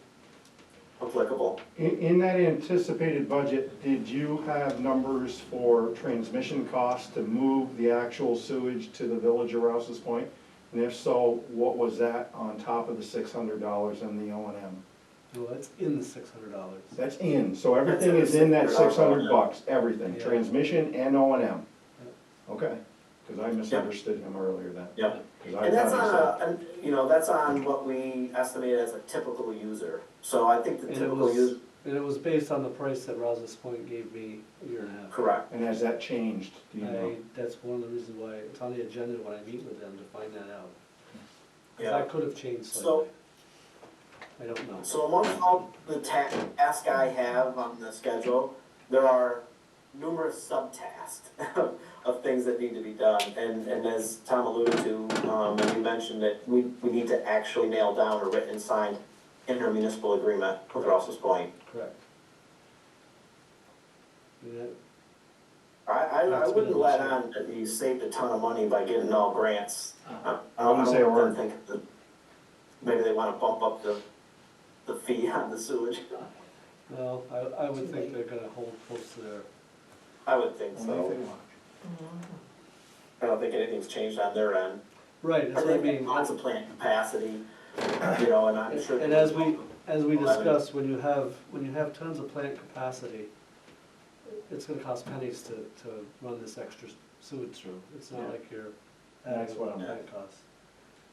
applicable. In that anticipated budget, did you have numbers for transmission costs to move the actual sewage to the village of Rouse's Point? And if so, what was that on top of the $600 and the O&M? No, that's in the $600. That's in, so everything is in that That's in the $600, everything, Yeah. transmission and O&M? Okay, because I misunderstood him earlier then. Yep. 'Cause I And that's thought he said, that's on what we estimate as a typical user. So I think the And it typical was, user, and it was based on the price that Rouse's Point gave me a year and a half. correct. and has that changed, do you know? That's one of the reasons why it's on the agenda when I meet with them to find that out. 'Cause Yeah. that could have changed So, slightly. I don't know. So amongst all the tasks I have on the schedule, there are numerous subtasks of things that need to be done. And as Tom alluded to, and you mentioned that we need to actually nail down a written signed intermunicipal agreement with Rouse's Point. Correct. And that- I That's wouldn't been let an on that you saved a ton of money by getting all grants. I wouldn't say a word. think that maybe they wanna bump up the fee on the sewage. No, I would think they're gonna hold close to their, I would think Only if so. they want. I don't think anything's changed on their end. right, that's what I They mean. have lots of plant capacity, you know, and I'm sure. And as we discussed, when you have tons of plant capacity, it's gonna cost pennies to run this extra sewage through. It's not Yeah. like you're That's adding what I'm- plant costs.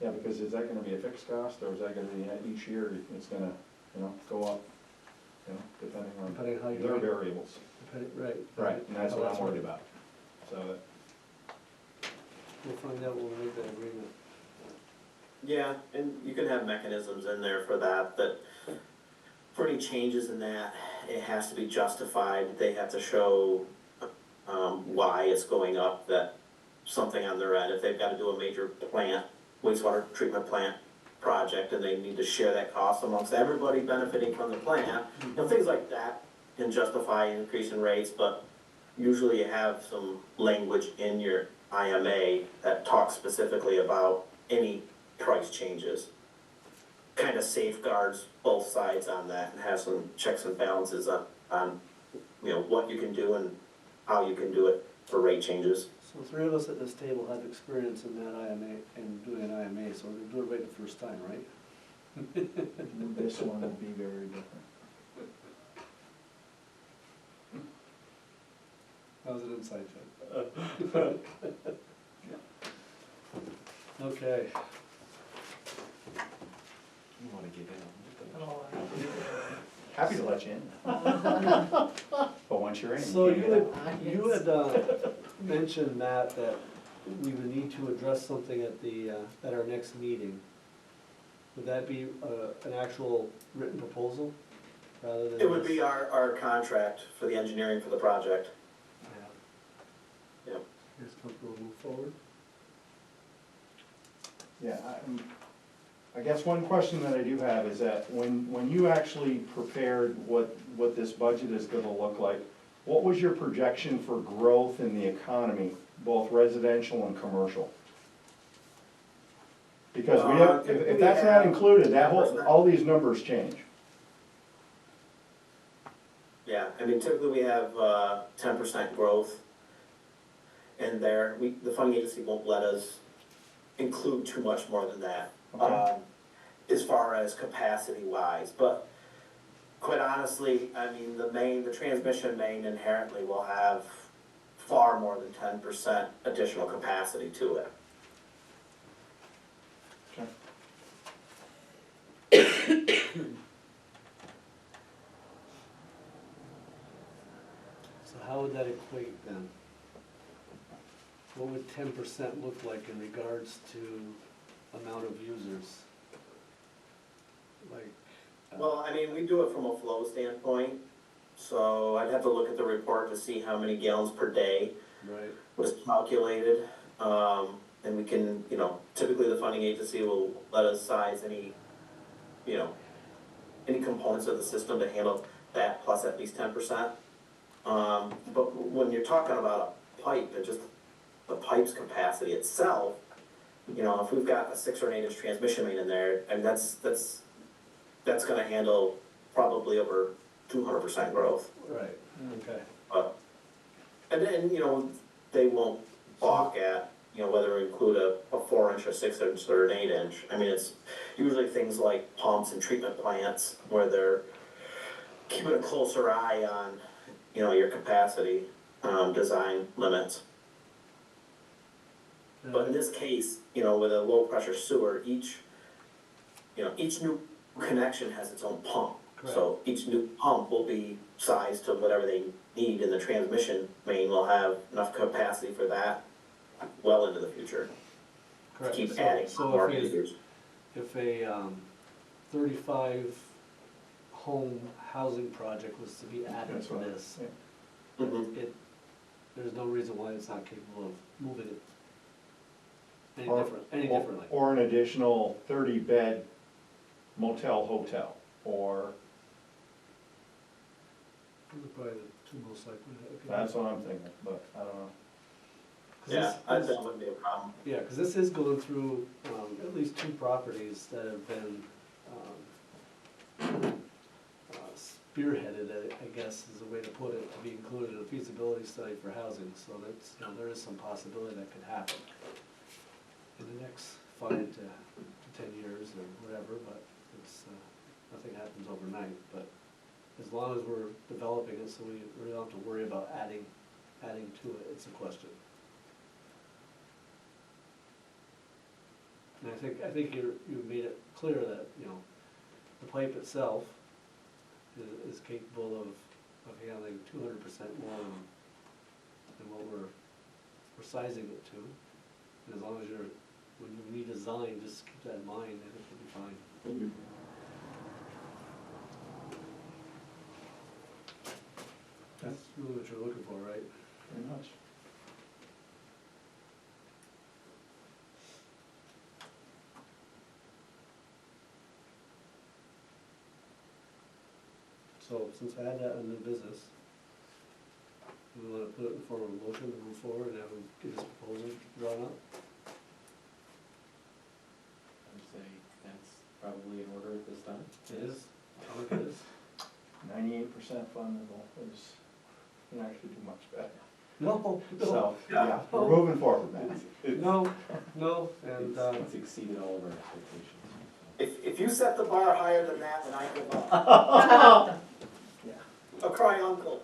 Yeah, because is that gonna be a fixed cost, or is that gonna be each year, it's gonna, go up, depending Depending how on you. their variables? Right. Right, and that's How what I'm worried about, so. We'll find out when we make that agreement. Yeah, and you can have mechanisms in there for that, for any changes in that, it has to be justified, they have to show, why it's going up, that something on their end, if they've gotta do a major plant, wastewater treatment plant project, and they need to share that cost amongst everybody benefiting from the plant, things like that can justify increasing rates, but usually you have some language in your IMA that talks specifically about any price changes. Kind of safeguards both sides on that and has some checks and balances on what you can do and how you can do it for rate changes. So three of us at this table have experience in that IMA, and doing an IMA, so we're gonna do it right the first time, right? This one will be very different. That was an inside joke. Okay, You wanna get in on Oh, Happy to let you in. But once you're in, so you can't you get out. had mentioned, Matt, that we would need to address something at our next meeting. Would that be an actual written proposal, rather than? It would this? be our contract for the engineering for the project. Yeah. Yep. You guys comfortable to move forward? Yeah, I guess one question that I do have is that when you actually prepared what this budget is gonna look like, what was your projection for growth in the economy, both residential and commercial? Because we have, if that's not included, all these numbers change. Yeah, I mean, typically we have 10% growth in there. The funding agency won't let us include too much more than that, Okay. as far as capacity wise. But quite honestly, I mean, the transmission main inherently will have far more than 10% additional capacity to it. Okay. So how would that equate then? What would 10% look like in regards to amount of users? Like, Well, I mean, we do it from a flow standpoint, so I'd have to look at the report to see how many gallons per day right, was calculated. And we can, typically the funding agency will let us size any components of the system to handle that plus at least 10%. But when you're talking about a pipe and just the pipe's capacity itself, if we've got a 6 or an 8 inch transmission main in there, I mean, that's gonna handle probably over 200% growth. right, okay. And then, they won't balk at, whether we include a 4 inch, a 6 inch, or an 8 inch. I mean, it's usually things like pumps and treatment plants where they're keeping a closer eye on, your capacity, design limits. But in this case, with a low pressure sewer, each new connection has its own pump. So each new pump will be sized to whatever they need, and the transmission main will have enough capacity for that well into the future. Correct. Keep So- adding so more if a- users. If a 35 home housing project was to be added That's to what I- this, yeah. there's no reason why it's not capable of moving it any Or- differently. Or an additional 30-bed motel, hotel, or, Those are probably the two most likely. Okay. that's what I'm thinking, but I don't know. Yeah, that wouldn't be a problem. Yeah, because this is going through at least two properties that have been spearheaded, I guess is a way to put it, to be included in a feasibility study for housing. So that's, there is some possibility that could happen in the next 5 to 10 years or whatever, but it's, nothing happens overnight. But as long as we're developing it, so we really don't have to worry about adding to it, it's a question. And I think you've made it clear that, the pipe itself is capable of handling 200% more than what we're sizing it to. And as long as when you redesign, just keep that in mind, I think you'll be fine. That's really what you're looking for, right? Very much. So since I had that in new business, we want to put it in form of a motion to move forward and have him get his proposal drawn up. I would say that's probably in order at this time. It is, I think it is. 98% fundable is, can actually do much better. No, So, yeah, we're moving forward, man. no, and, It's exceeded all of our expectations. If you set the bar higher than that, then I give up. Yeah. A cry uncle.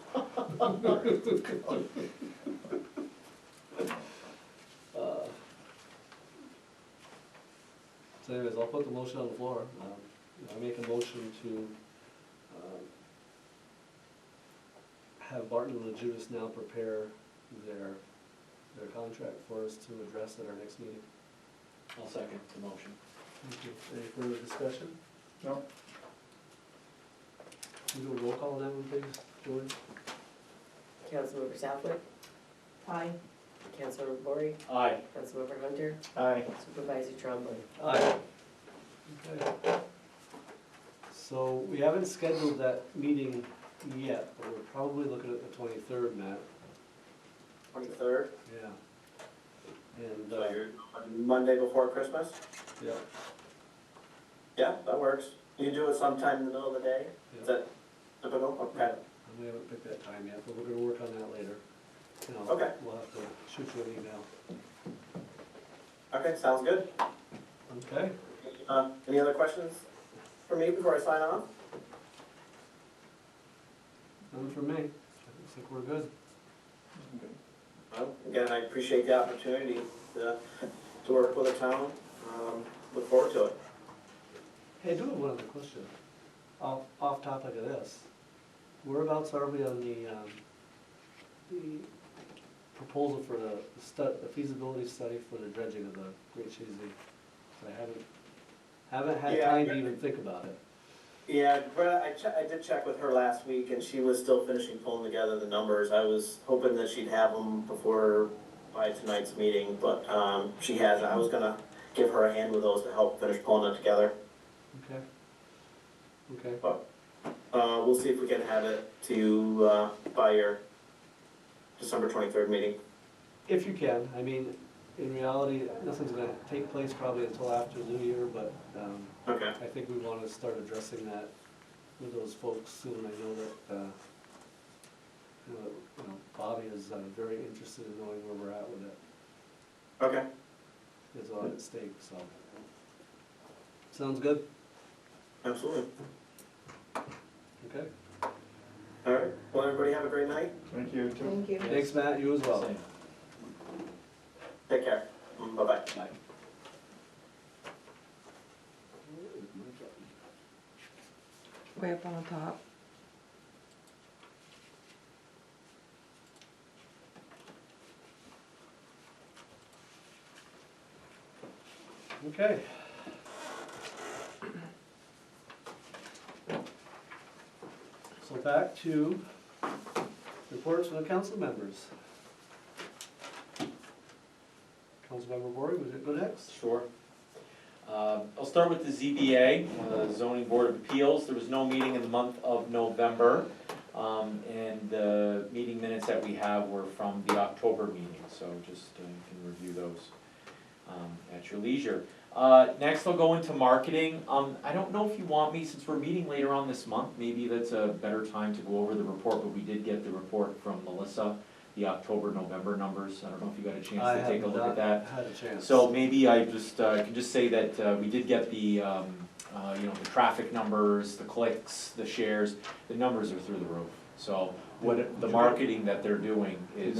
So anyways, I'll put the motion on the floor. I make a motion to have Barton and Judas now prepare their contract for us to address at our next meeting. I'll second the motion. Thank you. Any further discussion? No? Can you do a roll call on that one, please, George? Councilmember Southwick, Aye. Councilmember Bory, Aye. Councilmember Hunter, Aye. Supervisor Trombley. Aye. Okay. So we haven't scheduled that meeting yet, but we're probably looking at the 23rd, Matt. 23rd, Yeah. And, so you're Monday before Christmas? yeah, Yeah, that works. You do it sometime in the middle of the day? yeah. Is that typical? Okay. And we haven't picked that time yet, but we're gonna work on that later. Okay. We'll have to shoot you an email. Okay, sounds good. Okay? Any other questions for me before I sign off? Nothing from me. I think we're good. Well, again, I appreciate the opportunity to work with the town. Look forward to it. Hey, I do have one other question. Off topic of this. Whereabouts are we on the proposal for the feasibility study for the dredging of the Great Chazy? I haven't had Yeah. time to even think about it. Yeah, Brett, I did check with her last week, and she was still finishing pulling together the numbers. I was hoping that she'd have them by tonight's meeting, but she hasn't. I was gonna give her a hand with those to help finish pulling it together. Okay. Okay. But we'll see if we can have it to you by your December 23rd meeting. If you can, I mean, in reality, nothing's gonna take place probably until after New Year, but, Okay. I think we wanna start addressing that with those folks soon. I know that, Bobby is very interested in knowing where we're at with it. Okay. There's a lot at stake, so. Sounds good? Absolutely. Okay. All right. Well, everybody have a great night. Thank you, too. Thank you. Thanks, Matt, you as well. Same. Take care. Bye-bye. Bye. Way up on the top. Okay. So back to reports from the council members. Councilmember Bory, would you go next? Sure. I'll start with the ZBA, Zoning Board of Appeals. There was no meeting in the month of November. And the meeting minutes that we have were from the October meeting, so just you can review those at your leisure. Next I'll go into marketing. I don't know if you want me, since we're meeting later on this month, maybe that's a better time to go over the report, but we did get the report from Melissa, the October, November numbers. I don't know if you got a chance I to take a have look at not that. had a chance. So maybe I just can just say that we did get the the traffic numbers, the clicks, the shares, the numbers are through the roof. So what the marketing that they're doing is,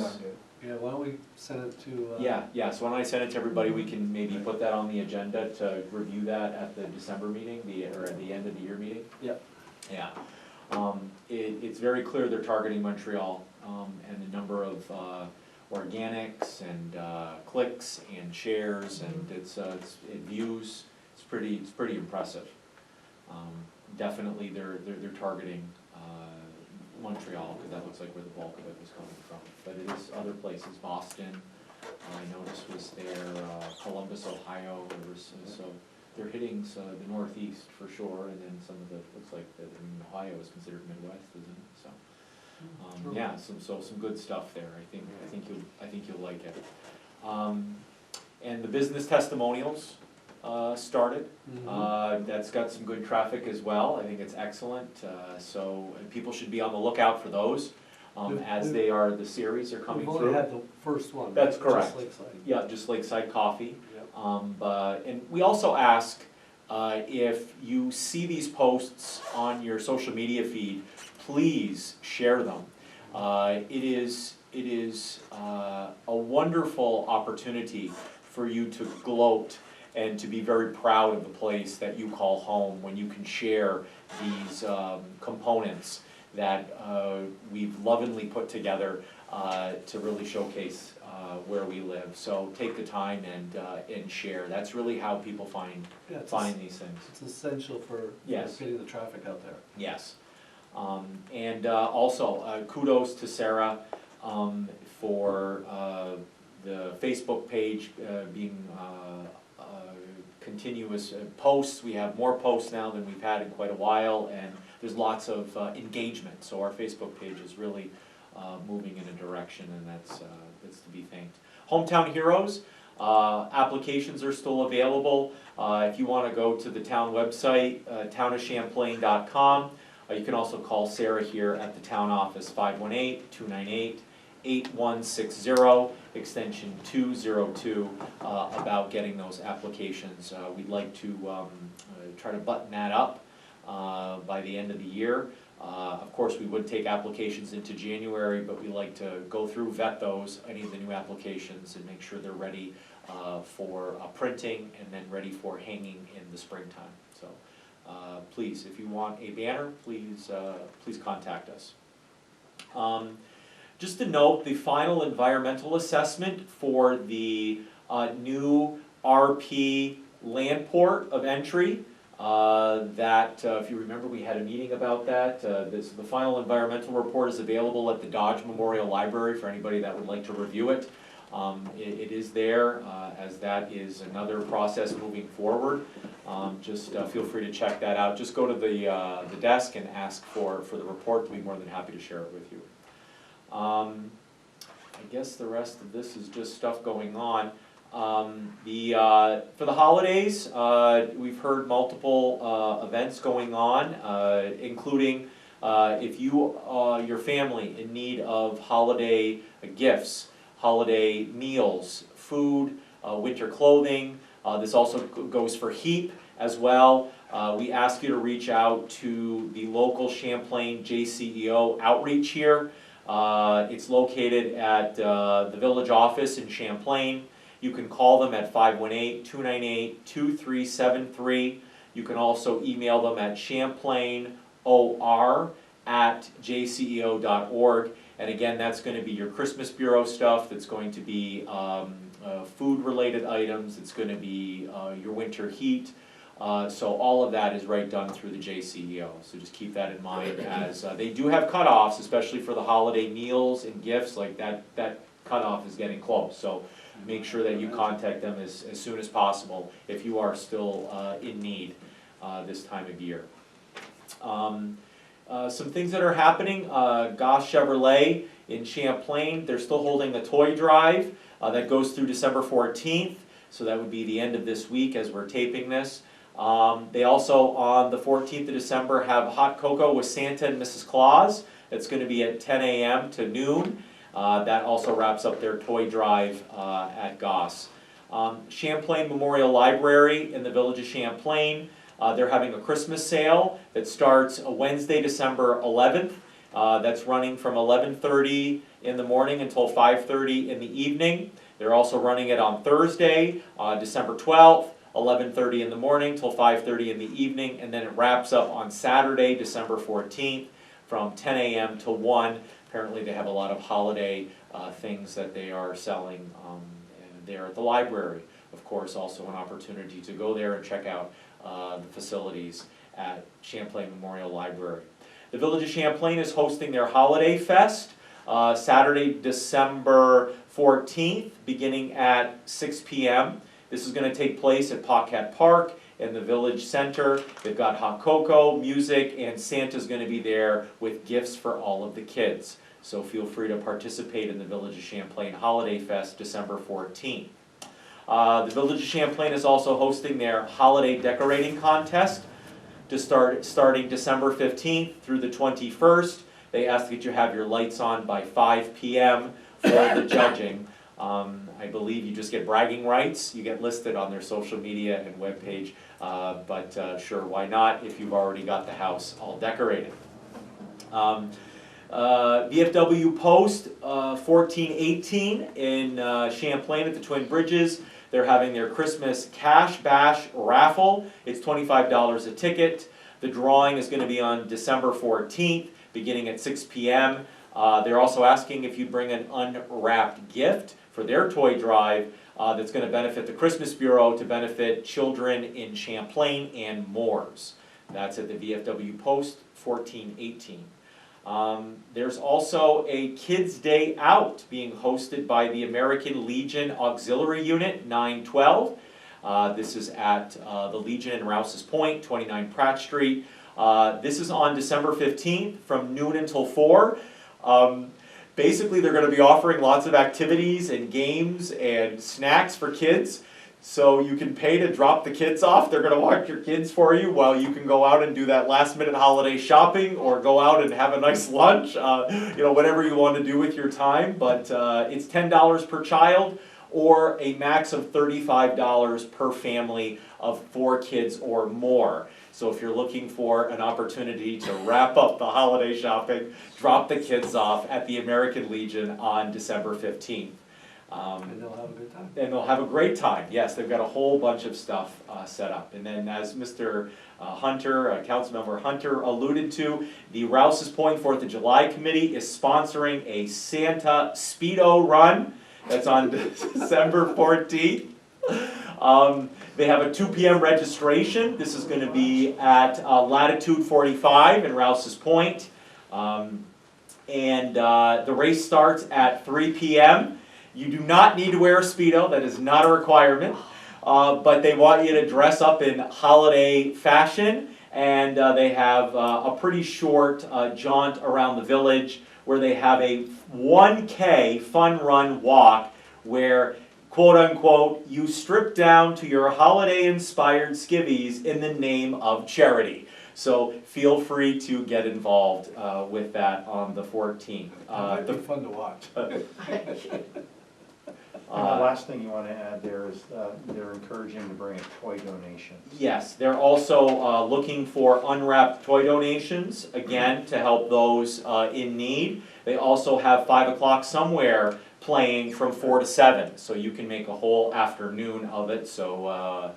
Yeah, why don't we send it to? yeah, so when I send it to everybody, we can maybe put that on the agenda to review that at the December meeting, or at the end of the year meeting. Yep. Yeah, it's very clear they're targeting Montreal, and the number of organics and clicks and shares and it views, it's pretty impressive. Definitely they're targeting Montreal, because that looks like where the bulk of it was coming from. But it is other places, Boston, I noticed was there, Columbus, Ohio, so they're hitting the Northeast for sure, and then some of the, looks like Ohio is considered Midwest, isn't it? So, True. yeah, some good stuff there. I think you'll like it. And the business testimonials started. That's got some good traffic as well. I think it's excellent. So people should be on the lookout for those as the series are coming We've through. only had the first one. That's just correct. Lakeside. Yeah, just Lakeside Coffee. Yep. And we also ask if you see these posts on your social media feed, please share them. It is a wonderful opportunity for you to gloat and to be very proud of the place that you call home when you can share these components that we've lovingly put together to really showcase where we live. So take the time and share. That's really how people find these things. It's essential for Yes. getting the traffic out there. Yes. And also kudos to Sarah for the Facebook page being continuous posts. We have more posts now than we've had in quite a while, and there's lots of engagement. So our Facebook page is really moving in a direction, and that's to be thanked. Hometown Heroes, applications are still available. If you want to go to the town website, townofchamplain.com. You can also call Sarah here at the town office, 518-298-8160, extension 202, about getting those applications. We'd like to try to button that up by the end of the year. Of course, we would take applications into January, but we like to go through, vet those, any of the new applications, and make sure they're ready for printing and then ready for hanging in the springtime. So please, if you want a banner, please contact us. Just to note, the final environmental assessment for the new RP land port of entry, if you remember, we had a meeting about that. The final environmental report is available at the Dodge Memorial Library for anybody that would like to review it. It is there, as that is another process moving forward. Just feel free to check that out. Just go to the desk and ask for the report. We'll be more than happy to share it with you. I guess the rest of this is just stuff going on. For the holidays, we've heard multiple events going on, including if you, your family in need of holiday gifts, holiday meals, food, winter clothing. This also goes for HEAP as well. We ask you to reach out to the local Champlain JCEO outreach here. It's located at the village office in Champlain. You can call them at 518-298-2373. You can also email them at champlainor@jceo.org. And again, that's going to be your Christmas Bureau stuff. That's going to be food-related items. It's going to be your winter heat. So all of that is right done through the JCEO. So just keep that in mind, as they do have cutoffs, especially for the holiday meals and gifts. Like that cutoff is getting close. So make sure that you contact them as soon as possible if you are still in need this time of year. Some things that are happening, Goss Chevrolet in Champlain, they're still holding a toy drive that goes through December 14th, so that would be the end of this week as we're taping this. They also, on the 14th of December, have hot cocoa with Santa and Mrs. Claus. It's going to be at 10 a.m. to noon. That also wraps up their toy drive at Goss. Champlain Memorial Library in the village of Champlain, they're having a Christmas sale that starts Wednesday, December 11th. That's running from 11:30 in the morning until 5:30 in the evening. They're also running it on Thursday, December 12th, 11:30 in the morning till 5:30 in the evening, and then it wraps up on Saturday, December 14th, from 10 a.m. to 1. Apparently they have a lot of holiday things that they are selling there at the library. Of course, also an opportunity to go there and check out the facilities at Champlain Memorial Library. The Village of Champlain is hosting their Holiday Fest Saturday, December 14th, beginning at 6 p.m. This is going to take place at Paquette Park in the Village Center. They've got hot cocoa, music, and Santa's going to be there with gifts for all of the kids. So feel free to participate in the Village of Champlain Holiday Fest December 14th. The Village of Champlain is also hosting their Holiday Decorating Contest starting December 15th through the 21st. They ask that you have your lights on by 5 p.m. for the judging. I believe you just get bragging rights. You get listed on their social media and webpage, but sure, why not if you've already got the house all decorated. VFW Post 1418 in Champlain at the Twin Bridges. They're having their Christmas Cash Bash raffle. It's $25 a ticket. The drawing is going to be on December 14th, beginning at 6 p.m. They're also asking if you bring an unwrapped gift for their toy drive that's going to benefit the Christmas Bureau to benefit children in Champlain and Moores. That's at the VFW Post 1418. There's also a Kids Day Out being hosted by the American Legion Auxiliary Unit 912. This is at the Legion in Rouse's Point, 29 Pratt Street. This is on December 15th from noon until 4. Basically, they're going to be offering lots of activities and games and snacks for kids. So you can pay to drop the kids off. They're going to walk your kids for you while you can go out and do that last minute holiday shopping or go out and have a nice lunch, whatever you want to do with your time. But it's $10 per child or a max of $35 per family of 4 kids or more. So if you're looking for an opportunity to wrap up the holiday shopping, drop the kids off at the American Legion on December 15th. And they'll have a good time. And they'll have a great time. Yes, they've got a whole bunch of stuff set up. And then as Mr. Hunter, Councilmember Hunter alluded to, the Rouse's Point 4th of July Committee is sponsoring a Santa Speedo run. That's on December 14th. They have a 2 p.m. registration. This is going to be at Latitude 45 in Rouse's Point. The race starts at 3 p.m. You do not need to wear a Speedo. That is not a requirement. But they want you to dress up in holiday fashion. And they have a pretty short jaunt around the village where they have a 1K fun run walk where, quote unquote, you strip down to your holiday inspired skivvies in the name of charity. So feel free to get involved with that on the 14th. Might be fun to watch. And the last thing you want to add there is they're encouraging to bring a toy donation. Yes, they're also looking for unwrapped toy donations, again, to help those in need. They also have 5 o'clock somewhere playing from 4 to 7, so you can make a whole afternoon of it. So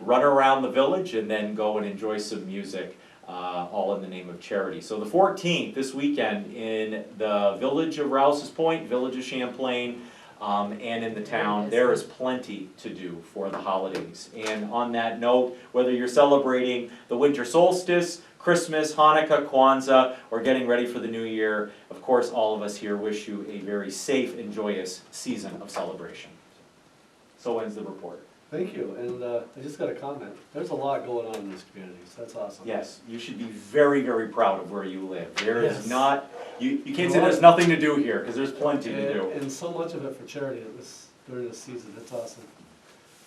run around the village and then go and enjoy some music, all in the name of charity. So the 14th, this weekend, in the village of Rouse's Point, village of Champlain, and in the town, there is plenty to do for the holidays. And on that note, whether you're celebrating the winter solstice, Christmas, Hanukkah, Kwanzaa, or getting ready for the new year, of course, all of us here wish you a very safe and joyous season of celebration. So ends the report. Thank you, and I just got a comment. There's a lot going on in this community, so that's awesome. Yes, you should be very, very proud of where you live. There Yes. is not, you can't say there's nothing to do here, because there's plenty to do. And so much of it for charity during this season, that's awesome.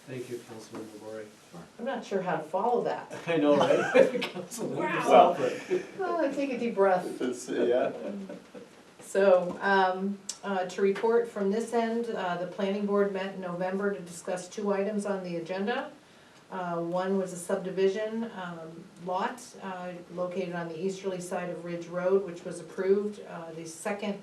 Thank you, Councilmember Bory. I'm not sure how to follow that. I know, right? Councilmember Wow. Southwick. Take a deep breath. Yeah. So, to report from this end, the planning board met in November to discuss 2 items on the agenda. One was a subdivision lot located on the easterly side of Ridge Road, which was approved. The second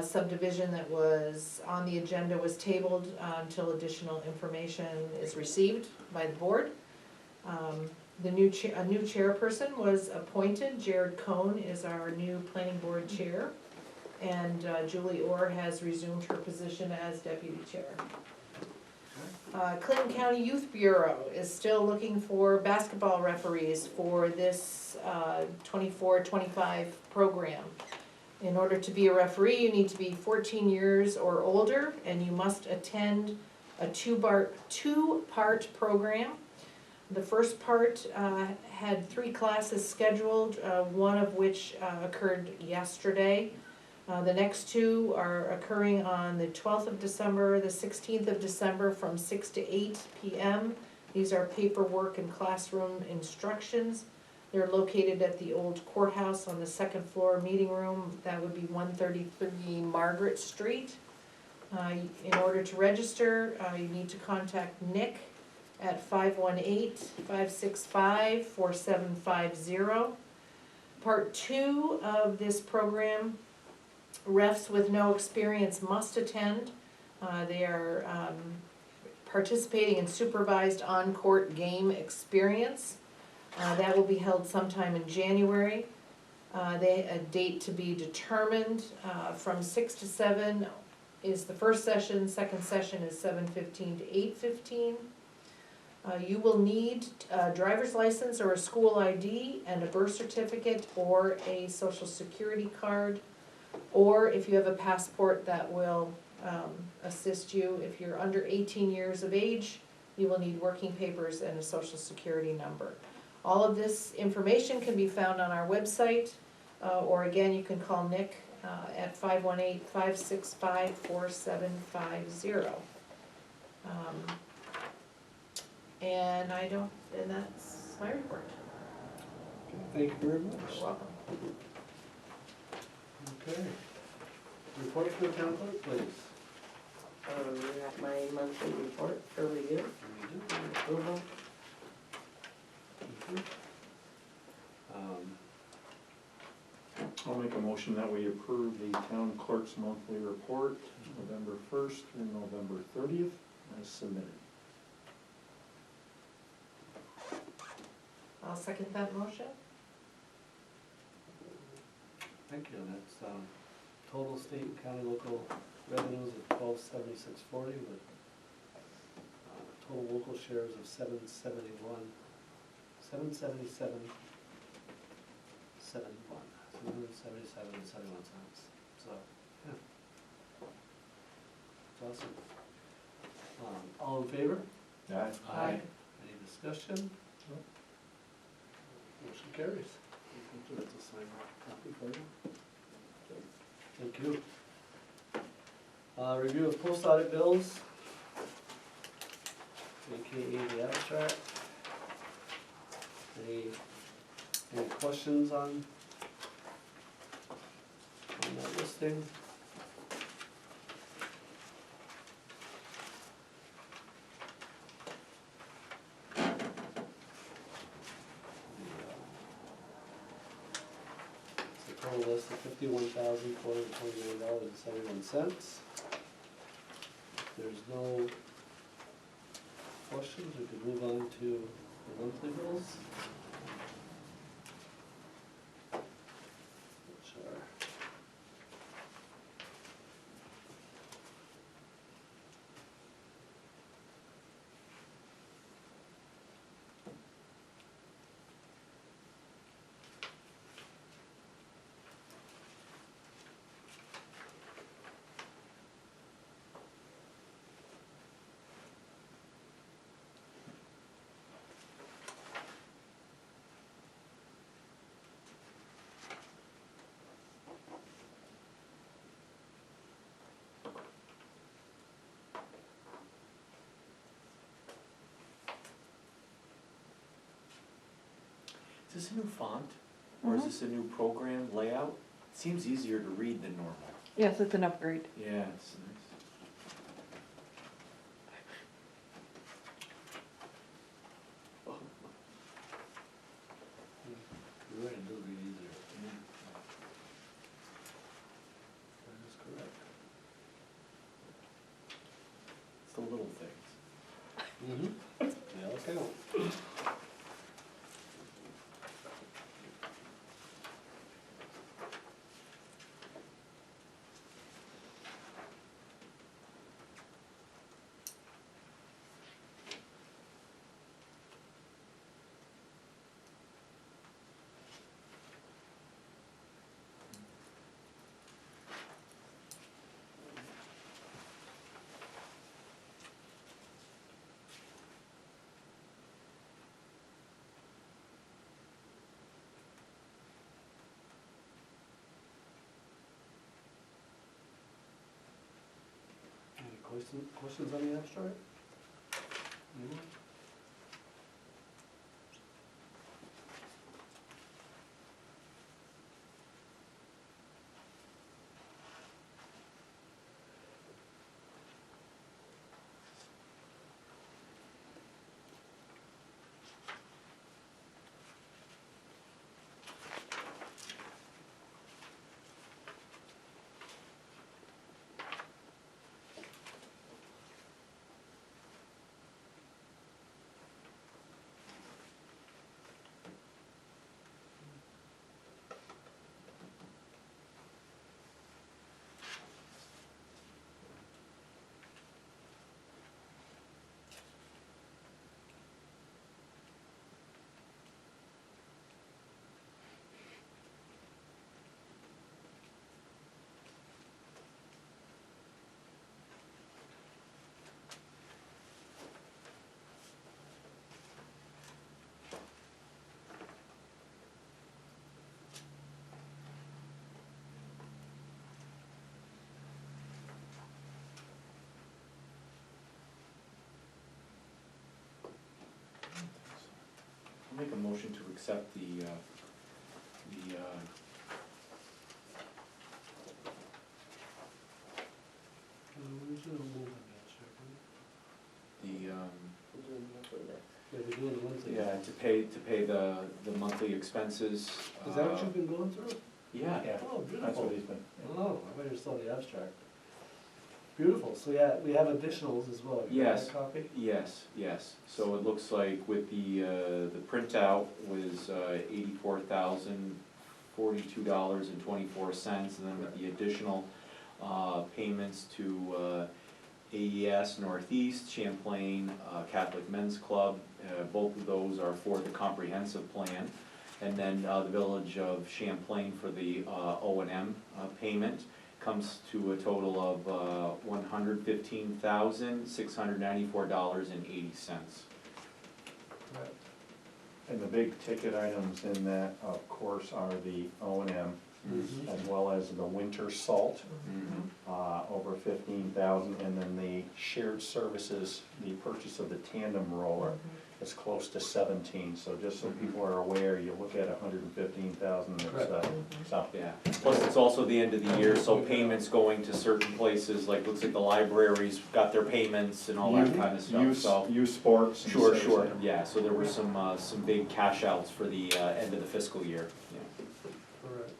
subdivision that was on the agenda was tabled until additional information is received by the board. A new chairperson was appointed. Jared Cohn is our new planning board chair. And Julie Orr has resumed her position as deputy chair. Clinton County Youth Bureau is still looking for basketball referees for this 24-25 program. In order to be a referee, you need to be 14 years or older, and you must attend a two-part program. The first part had 3 classes scheduled, one of which occurred yesterday. The next 2 are occurring on the 12th of December, the 16th of December from 6 to 8 p.m. These are paperwork and classroom instructions. They're located at the old courthouse on the 2nd floor meeting room. That would be 133 Margaret Street. In order to register, you need to contact Nick at 518-565-4750. Part 2 of this program, refs with no experience must attend. They are participating in supervised on-court game experience. That will be held sometime in January. A date to be determined. From 6 to 7 is the first session, second session is 7:15 to 8:15. You will need a driver's license or a school ID and a birth certificate or a social security card. Or if you have a passport, that will assist you. If you're under 18 years of age, you will need working papers and a social security number. All of this information can be found on our website, or again, you can call Nick at 518-565-4750. And that's my report. Thank you very much. You're welcome. Okay. Report from the town clerk, please. You have my monthly report for review and approval. I'll make a motion that we approve the town clerk's monthly report, November 1st through November 30th, as submitted. I'll second that motion. Thank you, that's total state and county local revenues of $1276.40 with total local shares of $777.71. $777.71. So, yeah. It's awesome. All in favor? Aye. Any discussion? Motion carries. That's a signed copy for you. Thank you. Review of post audit bills, AKA the abstract. Any questions on that listing? Total list of $51,429.71. There's no questions, we could move on to the monthly bills. Which are this a new font, or is Mhm. this a new program layout? It seems easier to read than normal. Yes, it's an upgrade. Yeah, it's nice. You're right, it does read easier. That is correct. It's the little things. Mm-hmm. They all count. Any questions on the abstract? Anyone? I'll make a motion to accept the Original movement abstract, right? Yeah, we're doing the monthly. yeah, to pay the monthly expenses. Is that what you've been going through? Yeah. Yeah, Oh, that's beautiful. what he's been. Oh, I might have saw the abstract. Beautiful, so yeah, we have additionals as well. You got Yes. that copy? Yes, so it looks like with the printout was $84,042.24, and then with the additional payments to AES Northeast, Champlain Catholic Men's Club, both of those are for the comprehensive plan. And then the Village of Champlain for the O&M payment comes to a total of $115,694.80. Right. And the big ticket items in that, of course, are the O and M, Mhm. as well as the winter salt, Mhm. over 15,000, and then the shared services, the purchase of the tandem roller is close to 17, so just so people are aware, you look at 115,000, so. Yeah, plus it's also the end of the year, so payments going to certain places, like, looks like the libraries got their payments and all that kind of stuff, so. Youth sports. and Sure, so- sure, yeah, so there were some big cash outs for the end of the fiscal year, yeah. Correct.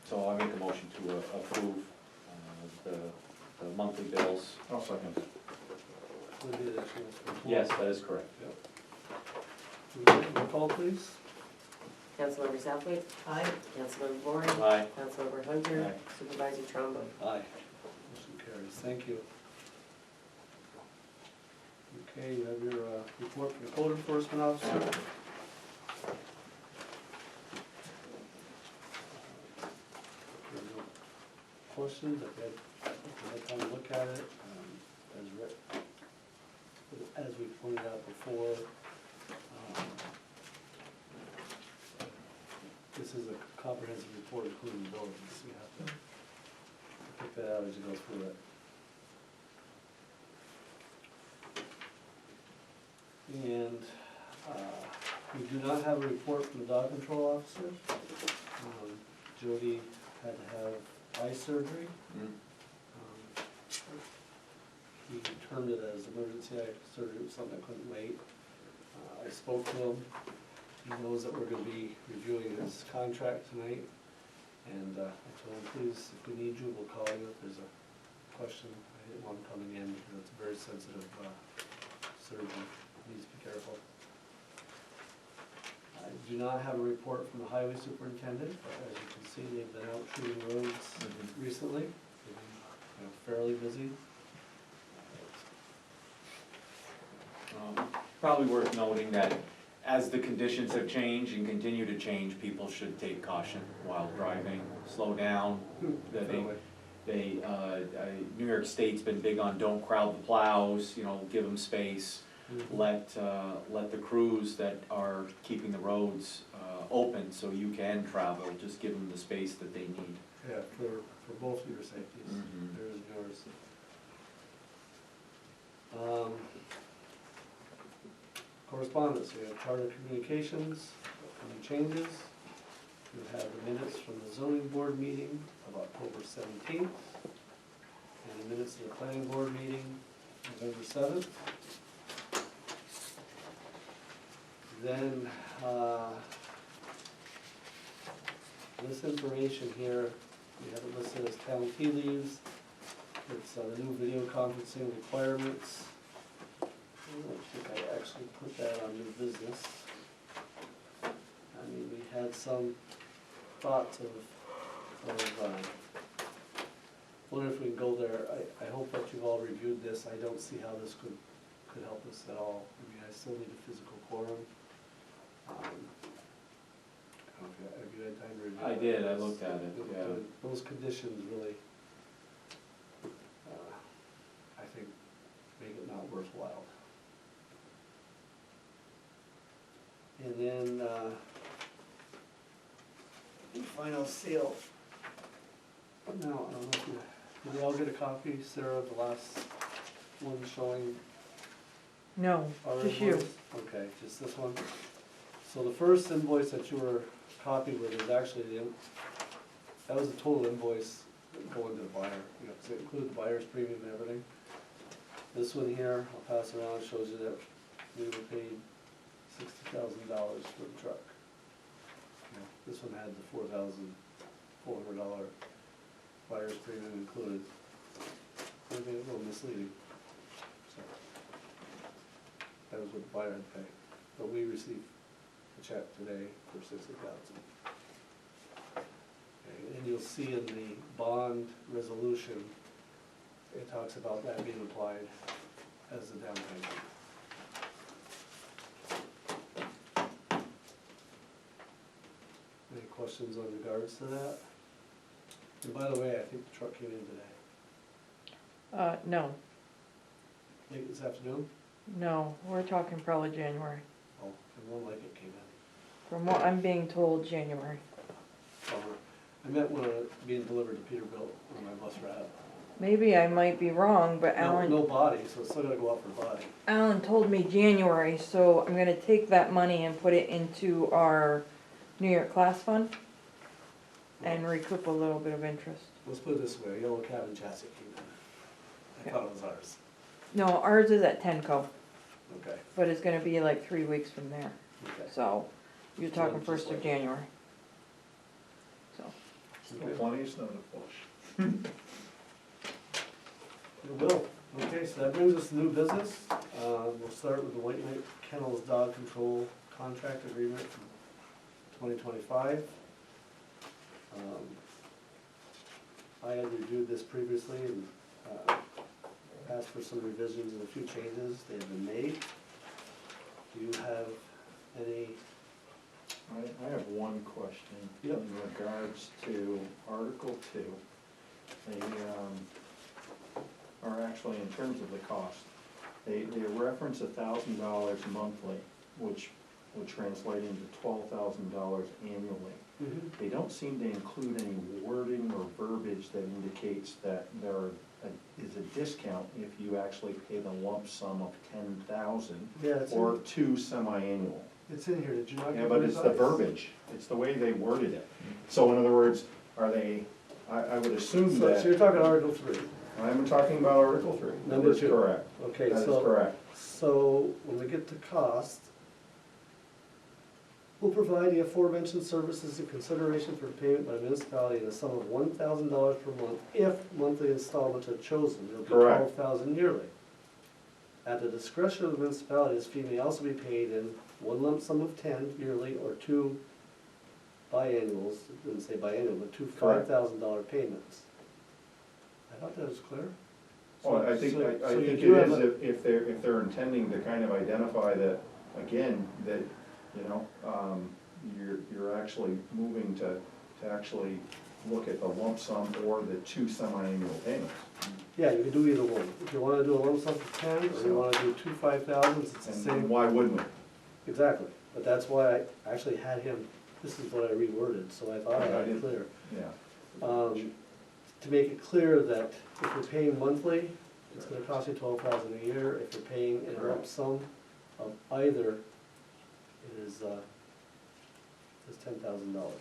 So I make a motion to approve the monthly bills. I'll second. With the additionals for four. Yes, that is correct. Roll call, please. Councilmember Southwick, Aye. Councilmember Boring, Aye. Councilmember Hunter, Aye. Supervisor Trumbo. Aye. Motion carries, thank you. Okay, you have your report from the code enforcement officer. There are no questions, I've had time to look at it, as we pointed out before. This is a comprehensive report including buildings, so you have to pick that out as you go through it. And we do not have a report from the dog control officer. Jody had to have eye surgery. He termed it as emergency eye surgery, it was something that couldn't wait. I spoke to him. He knows that we're gonna be reviewing his contract tonight. And I told him, please, if we need you, we'll call you if there's a question. I didn't want him coming in because it's a very sensitive surgery. Needs to be careful. I do not have a report from the highway superintendent, but as you can see, they've been out treating roads recently. They've been fairly busy. Probably worth noting that as the conditions have changed and continue to change, people should take caution while driving, slow down. New York State's been big on don't crowd the plows, you know, give them space. Let the crews that are keeping the roads open so you can travel, just give them the space that they need. Yeah, for both of your safeties, theirs and yours. Correspondence, we have Charter Communications, upcoming changes. We have the minutes from the zoning board meeting of October 17th, and the minutes of the planning board meeting, November 7th. Then, this information here, we have it listed as town tea leaves. It's the new video conferencing requirements. I don't think I actually put that on new business. I mean, we had some thoughts of wonder if we can go there. I hope that you've all reviewed this. I don't see how this could help us at all. I mean, I still need a physical quorum. I don't know if you had time to review it. I did, I looked at it, yeah. Those conditions really, I think, make it not worthwhile. And then, final sale. Now, I don't know if did we all get a copy, Sarah, of the last one showing No, our just you. invoice? Okay, just this one. So the first invoice that you were copied with is actually that was the total invoice going to the buyer. You know, 'cause it included the buyer's premium and everything. This one here, I'll pass around, shows you that we were paid $60,000 for the truck. You know, this one had the $4,400 buyer's premium included. Maybe a little misleading. So, that was what the buyer had to pay. But we received a check today for $60,000. Okay, and you'll see in the bond resolution, it talks about that being applied as the down payment. Any questions on regards to that? And by the way, I think the truck came in today. No, Late this afternoon? no, we're talking probably January. Oh, it won't like it came in. From what I'm being told, January. I meant when it being delivered to Peterbilt on my bus route. Maybe I might be wrong, but No body, so it's still gotta go out for body. Alan told me January, so I'm gonna take that money and put it into our New York class fund and recoup a little bit of interest. Let's put it this way, a yellow cabin chassis came in. I thought it was ours. No, ours is at Tenco, Okay, but it's gonna be like 3 weeks from there, okay. so you're talking 1st of January. So, Okay. Plenty of snow to push. We will. Okay, so that brings us to new business. We'll start with the White Knight Kennels Dog Control Contract Agreement from 2025. I had reviewed this previously and asked for some revisions and a few changes. They have been made. Do you have any? I have one question Yep. in regards to Article 2. They are actually, in terms of the cost, they reference $1,000 monthly, which would translate into $12,000 annually. They don't seem to include any wording or verbiage that indicates that there are is a discount if you actually pay the lump sum of 10,000 Yeah, it's or in, 2 semi-annual. it's in here, did you not Yeah, get but the it's the results? verbiage, it's the way they worded it. So in other words, are they, I would assume So that, you're talking Article 3. I'm talking about Article 3. Number That is 2. correct. Okay, That is so, correct. so when we get to cost, will provide the aforementioned services in consideration for payment by municipality in a sum of $1,000 per month if monthly installments are chosen. It'll be Correct. $12,000 yearly. At the discretion of the municipality, this fee may also be paid in one lump sum of 10 yearly or 2 biannuals, it didn't say biannual, but 2 Correct. $5,000 payments. I thought that was clear. Oh, I think, So- I so you think do it have is a- if they're intending to kind of identify that, again, that, you know, you're actually moving to actually look at the lump sum or the 2 semi-annual payments. Yeah, you can do either one. If you wanna do a lump sum for 10, or you wanna do 2 5,000s, it's the And same. why wouldn't we? Exactly, but that's why I actually had him, this is what I reworded, so I thought I had it clear. Yeah. To make it clear that if you're paying monthly, it's gonna cost you 12,000 a year. If you're paying in a lump sum of either, it is, it's $10,000.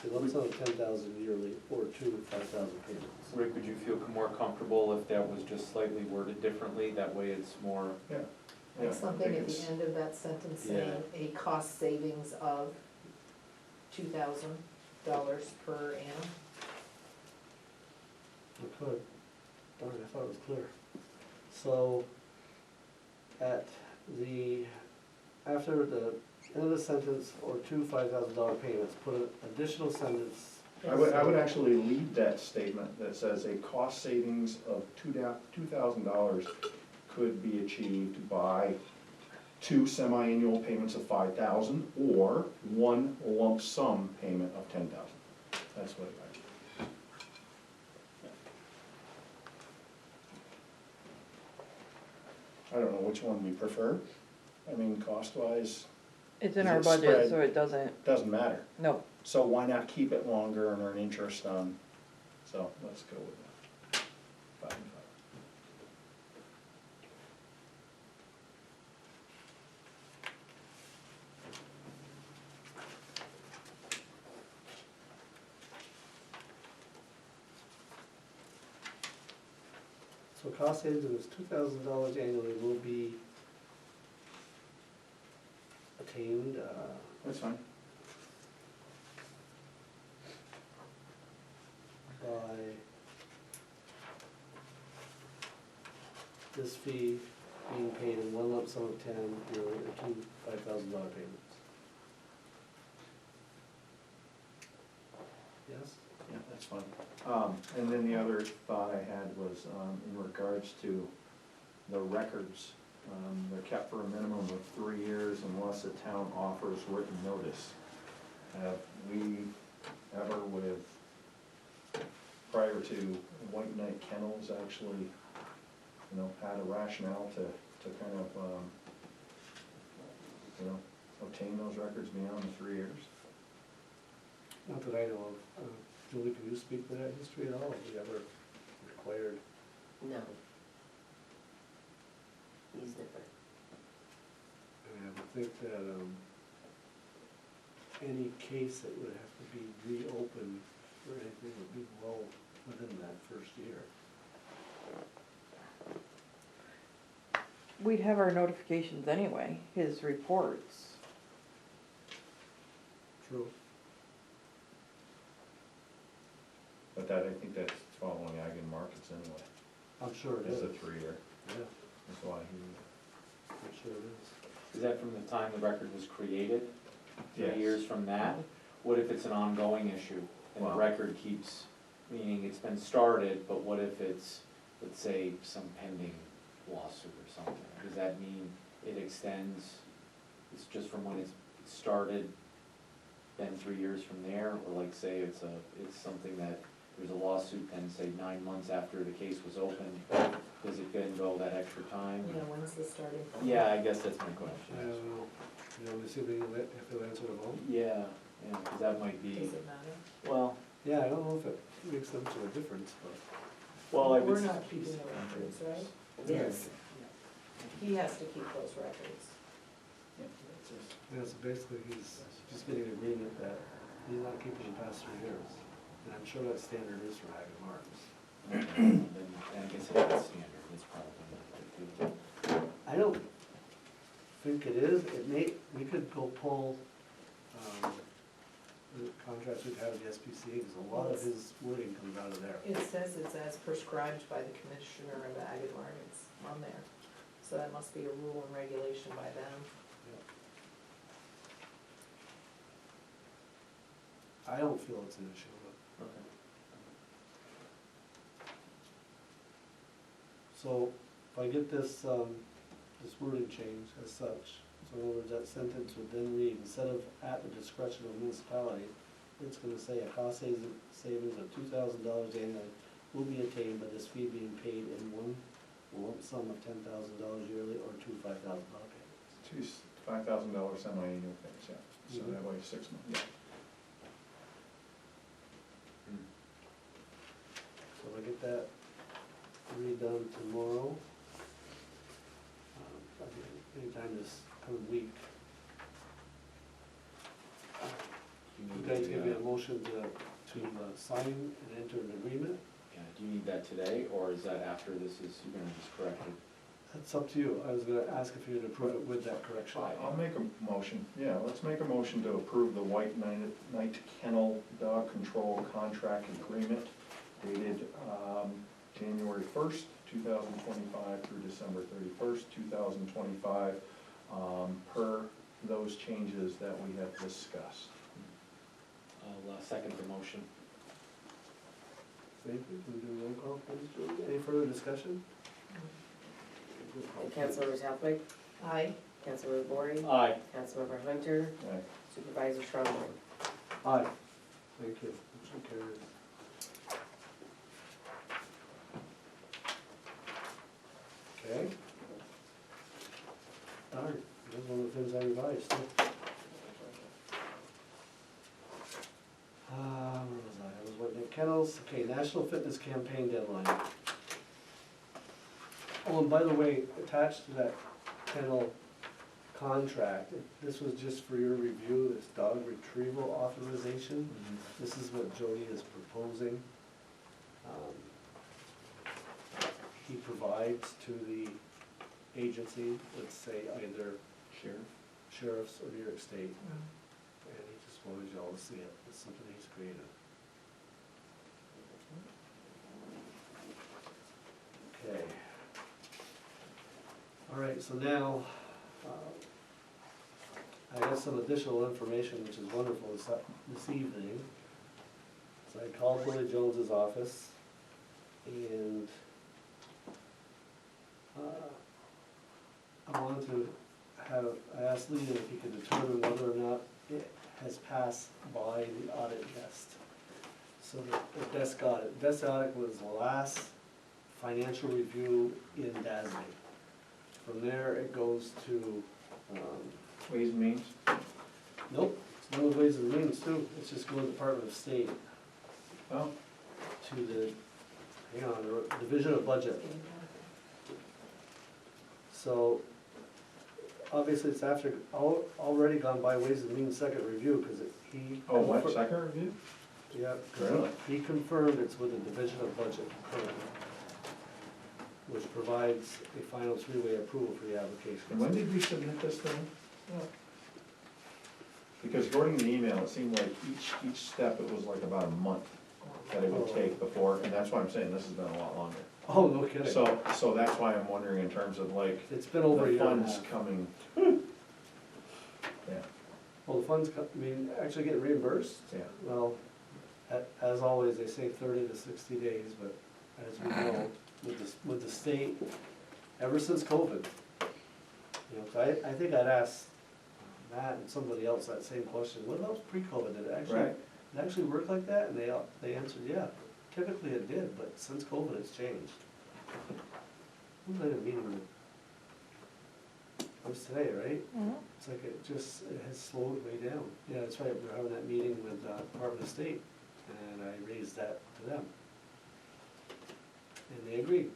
The lump sum of 10,000 yearly or 2 5,000 payments. Rick, would you feel more comfortable if that was just slightly worded differently? That way it's more, Yeah. Like Yeah, I something think at the it's- end of that sentence saying a cost savings of $2,000 per annum. I could. Darn, I thought it was clear. So, at the, after the end of the sentence, or 2 $5,000 payments, put an additional sentence. I would actually leave that statement that says a cost savings of $2,000 could be achieved by 2 semi-annual payments of 5,000 or 1 lump sum payment of 10,000. That's what I don't know which one we prefer. I mean, cost-wise, It's in Is our it budget, spread? so it doesn't, doesn't matter. no. So why not keep it longer and earn interest on, so let's go with that. 5 and 5. So cost savings of $2,000 annually will be attained, That's fine. by this fee being paid in one lump sum of 10 yearly or 2 $5,000 payments. Yes? Yeah, that's fine. And then the other thought I had was, in regards to the records. They're kept for a minimum of 3 years unless the town offers written notice. Have we ever with, prior to White Knight Kennels, actually, you know, had a rationale to kind of, you know, obtain those records beyond the 3 years? Not that I know of. Julie, can you speak to that history at all? Have we ever required? No. He's different. I would think that, any case that would have to be reopened or anything would be well within that first year. We'd have our notifications anyway, his reports. True. But that, I think that's following ag and markets anyway. I'm sure it It's is. a 3-year, Yeah, that's why he. I'm sure it is. is that from the time the record was created? Yes. 3 years from that? What if it's an ongoing issue and the Wow. record keeps, meaning it's been started, but what if it's, let's say, some pending lawsuit or something? Does that mean it extends, it's just from when it's started, then 3 years from there? Or like say it's something that, there's a lawsuit and say 9 months after the case was opened, does it then go that extra time? You know, when's the starting point? Yeah, I guess that's my I question. don't know. You want me to see if they'll answer the phone? Yeah, yeah, because that might be, Does it matter? well, Yeah, I don't know if it makes much of a difference, but. Well, I We're would, not keeping the records, right? Yes. He has to keep those records. Yeah, so basically, he's just getting an agreement that he's not keeping them past 3 years. And I'm sure that standard is for ag and marks. Then I guess it's standard, it's probably not. I don't think it is, it may, we could go pull, the contracts we've had with the SPCA, because a lot of his wording comes out of there. It says it's as prescribed by the Commissioner of Ag and Mark, it's on there. So that must be a rule and regulation by them. I don't feel it's an issue, but. okay. So, if I get this, this wording change as such, so in other words, that sentence would then read, instead of at the discretion of municipality, it's gonna say a cost savings of $2,000 annually will be attained by this fee being paid in one lump sum of $10,000 yearly or two $5,000 payments. Two $5,000 semi-annual payments, yeah, so that way 6 months, yeah. So if I get that redone tomorrow, I mean, anytime this coming week. You guys give me a motion to sign and enter an agreement? Yeah, do you need that today, or is that after this is, you're gonna just correct it? That's up to you. I was gonna ask if you'd approve it with that correction. I'll make a motion, yeah, let's make a motion to approve the White Knight Kennel Dog Control Contract Agreement dated January 1st, 2025 through December 31st, 2025, per those changes that we have discussed. I'll second the motion. Thank you. Can we do a roll call, please, Julie? Any further discussion? Councilmember Southwick, Aye. Councilmember Bory, Aye. Councilmember Hunter, Right. Supervisor Strongly. Aye. Thank you. Motion carries. Okay. Darn, that's one of the things I revised, too. Where was I? I was working at Kennels. Okay, National Fitness Campaign deadline. Oh, and by the way, attached to that kennel contract, this was just for your review, this dog retrieval authorization. This is what Jody is proposing. He provides to the agency, let's say either sheriff's or New York State, and he just wanted y'all to see it. It's something he's created. Okay. All right, so now, I got some additional information, which is wonderful this evening. So I called Billy Jones's office, and I asked Lee if he could determine whether or not it has passed by the audit desk. So the desk audit, desk audit was the last financial review in DASME. From there, it goes to, Ways and Means? nope, it's one of the Ways and Means too. It's just going to the Department of State, Oh, to the, hang on, the Division of Budget. So, obviously, it's already gone by Ways and Means second review, because he. oh, what, second review? Yeah. 'cause Really? He confirmed it's with the Division of Budget currently, which provides a final three-way approval for the application. And when did we submit this thing? Because according to the email, it seemed like each step, it was like about a month that it would take before, and that's why I'm saying this has been a lot longer. Oh, no kidding. So that's why I'm wondering in terms of like, It's been over a the year and a funds half. coming. Yeah, Well, the funds, actually get reimbursed? yeah. Well, as always, they say 30 to 60 days, but as we know, with the state, ever since COVID, you know, 'cause I think I'd asked Matt and somebody else that same question, what about pre-COVID, did it actually work like that? And they answered, yeah, typically it did, but since COVID, it's changed. We had a meeting with, it was today, right? It's like it has slowed way down. Yeah, that's right, we're having that meeting with Department of State, and I raised that to them. And they agreed.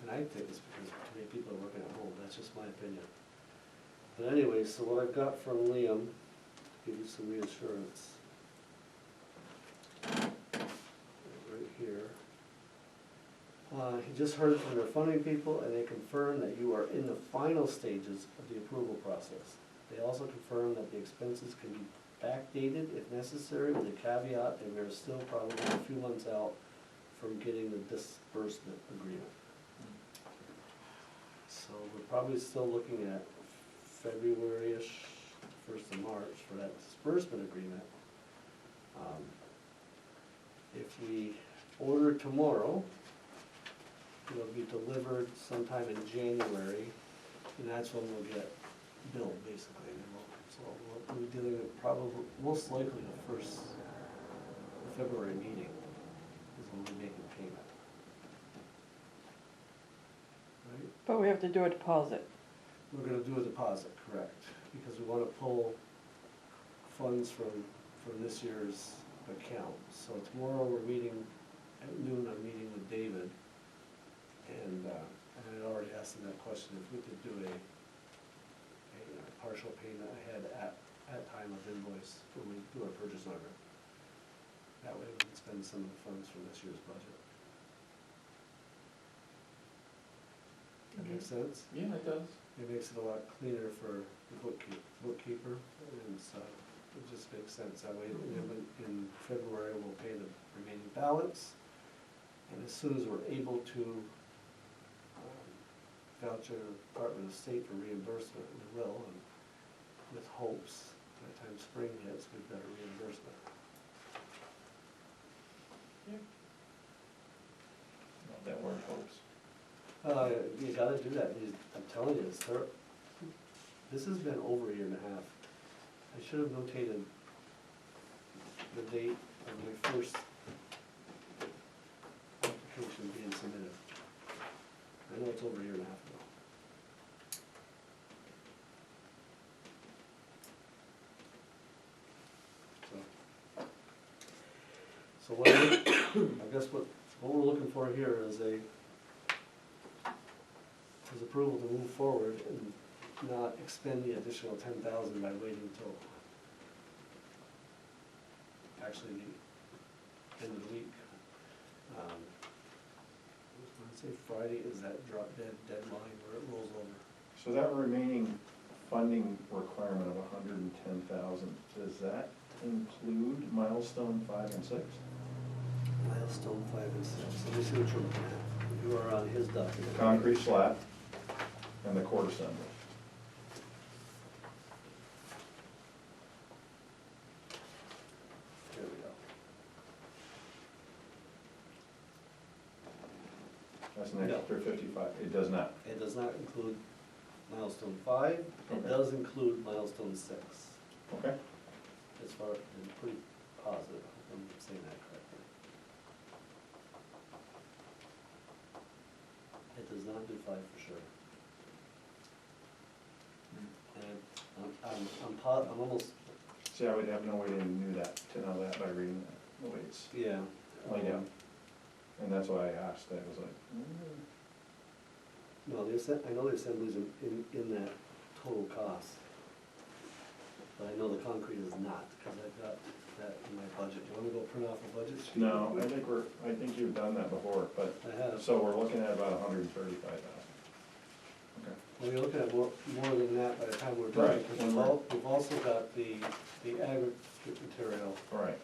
And I think it's because too many people are working at home, that's just my opinion. But anyway, so what I've got from Liam, to give you some reassurance. Right here. He just heard from their funding people and they confirmed that you are in the final stages of the approval process. They also confirmed that the expenses can be backdated if necessary, with the caveat that we are still probably a few months out from getting the disbursement agreement. So we're probably still looking at February-ish, 1st of March for that disbursement agreement. If we order tomorrow, it'll be delivered sometime in January, and that's when we'll get billed, basically. And so we'll be dealing with probably, most likely the first February meeting is when we make the payment. Right? But we have to do a deposit. We're gonna do a deposit, correct, because we wanna pull funds from this year's account. So tomorrow we're meeting, at noon I'm meeting with David, and I already asked him that question, if we could do a partial payment ahead at time of invoice when we do our purchase order. That way we can spend some of the funds from this year's budget. That makes sense? Yeah, it does. It makes it a lot cleaner for the bookkeeper, and so it just makes sense. That way, in February, we'll pay the remaining balance, and as soon as we're able to voucher the Department of State for reimbursement, we will, and with hopes, by the time spring hits, we've got a reimbursement. That word hopes. You gotta do that. I'm telling you, this has been over a year and a half. I should have notated the date of my first application being submitted. I know it's over a year and a half ago. So what, I guess what we're looking for here is approval to move forward and not expend the additional 10,000 by waiting till actually the end of the week. I was gonna say Friday is that drop dead deadline where it rolls over. So that remaining funding requirement of 110,000, does that include milestone 5 and 6? Milestone 5 and 6, let me see what you're looking at. You are on his document. Concrete slab and the core assembly. There we go. That's an No. extra 55, it does not. It does not include milestone 5, it Okay. does include milestone 6. Okay. As far, I'm pretty positive, if I'm saying that correctly. It does not do 5 for sure. And I'm almost, See, I would have no way to knew that, to know that by reading that, the way it's yeah. laid out. And that's why I asked, I was like, No, I know the assembly's in that total cost. But I know the concrete is not, because I've got that in my budget. Do you want me to go print off a budget sheet? No, I think you've done that before, but, I have. so we're looking at about 135,000. Okay. Well, you're looking at more than that by the time we're done, Right. because we've also got the aggregate material. All right.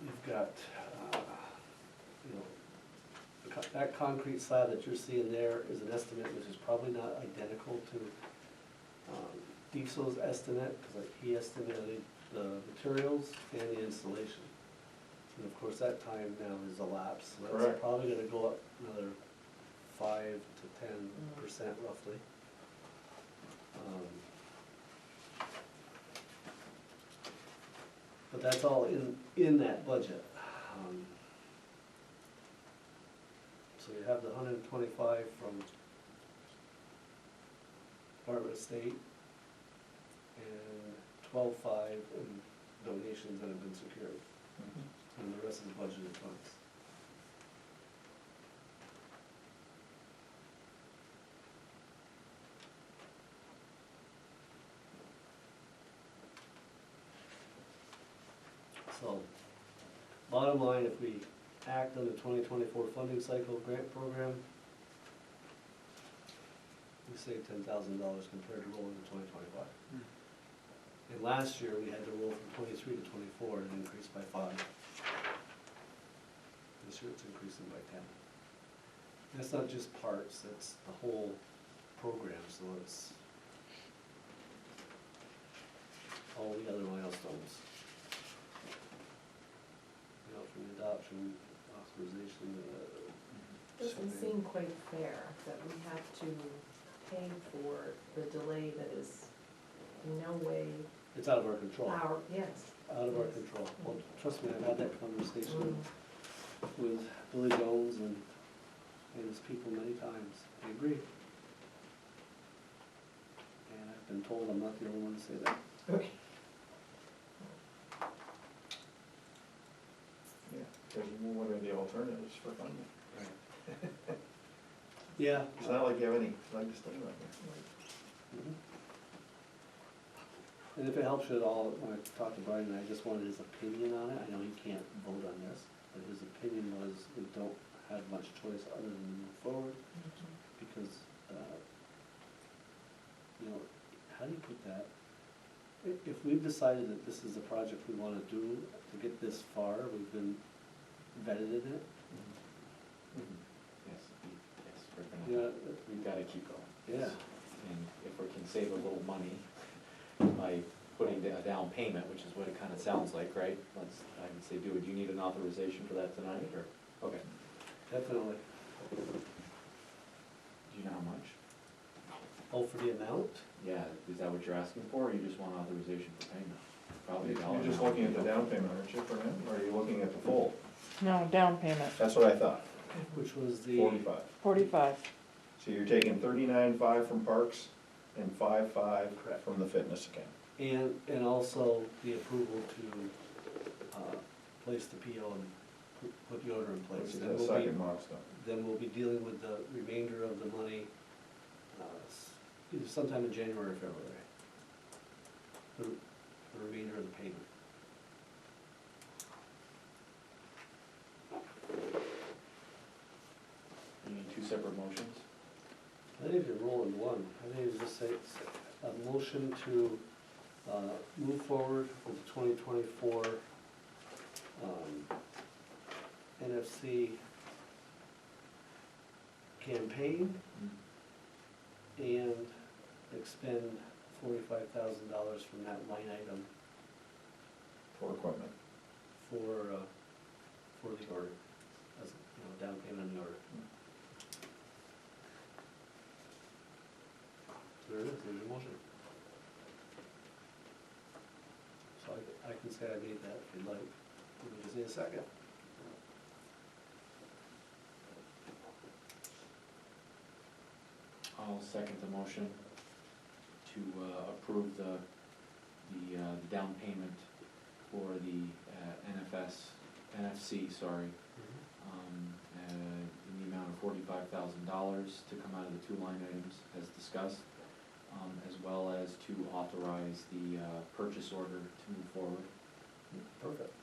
You've got, you know, that concrete slab that you're seeing there is an estimate which is probably not identical to Diesel's estimate, because he estimated the materials and the installation. And of course, that time now has elapsed, so that's Correct. probably gonna go up another 5 to 10% roughly. But that's all in that budget. So you have the 125 from Department of State and 12.5 in donations that have been secured. and the rest is budgeted funds. So, bottom line, if we act on the 2024 funding cycle grant program, we save $10,000 compared to rolling to 2025. And last year, we had to roll from 23 to 24, and it increased by 5. This year, it's increasing by 10. That's not just parts, that's the whole program, so it's all the other milestones. You know, from the adoption, authorization, Doesn't seem quite fair that we have to pay for the delay that is in no way it's out of our control. yes. Out of our control. Well, trust me, I've had that conversation with Billy Jones and his people many times. They agree. And I've been told I'm not the only one to say that. Okay. Yeah, because what are the alternatives for funding? Yeah. It's not like you have any leg to stand on here. Mhm. And if it helps you at all, when I talked to Brian, I just wanted his opinion on it. I know he can't vote on this, but his opinion was we don't have much choice other than move forward because, you know, how do you put that? If we've decided that this is the project we want to do to get this far, we've been vetted in it. Yes, we're Yeah, gonna, we've gotta keep going. yeah. And if we can save a little money by putting a down payment, which is what it kinda sounds like, right? I would say, do you need an authorization for that tonight, or, okay, Definitely. do you know how much? Oh, for the amount? Yeah, is that what you're asking for, or you just want authorization for payment? Probably a dollar. You're just amount. looking at the down payment, aren't you, for him, or are you looking at the full? No, down payment, That's what I thought, Which was the. 45. 45. So you're taking 39.5 from Parks and 5.5 Correct. from the fitness account. And also the approval to, place the PO and put the order in place. Which is Then the we'll be- second milestone. Then we'll be dealing with the remainder of the money, either sometime in January or February. The remainder of the payment. You need two separate motions? I think you roll in one. I think you just say it's a motion to, move forward with the 2024, NFC campaign and expend $45,000 from that line item For equipment. for the order, as, you know, down payment on the order. So there it is, there's your motion. So I can say I made that if you'd like. We just need a second. I'll second the motion to approve the down payment for the NFC, in the amount of $45,000 to come out of the two line items as discussed, as well as to authorize the purchase order to move forward. Perfect.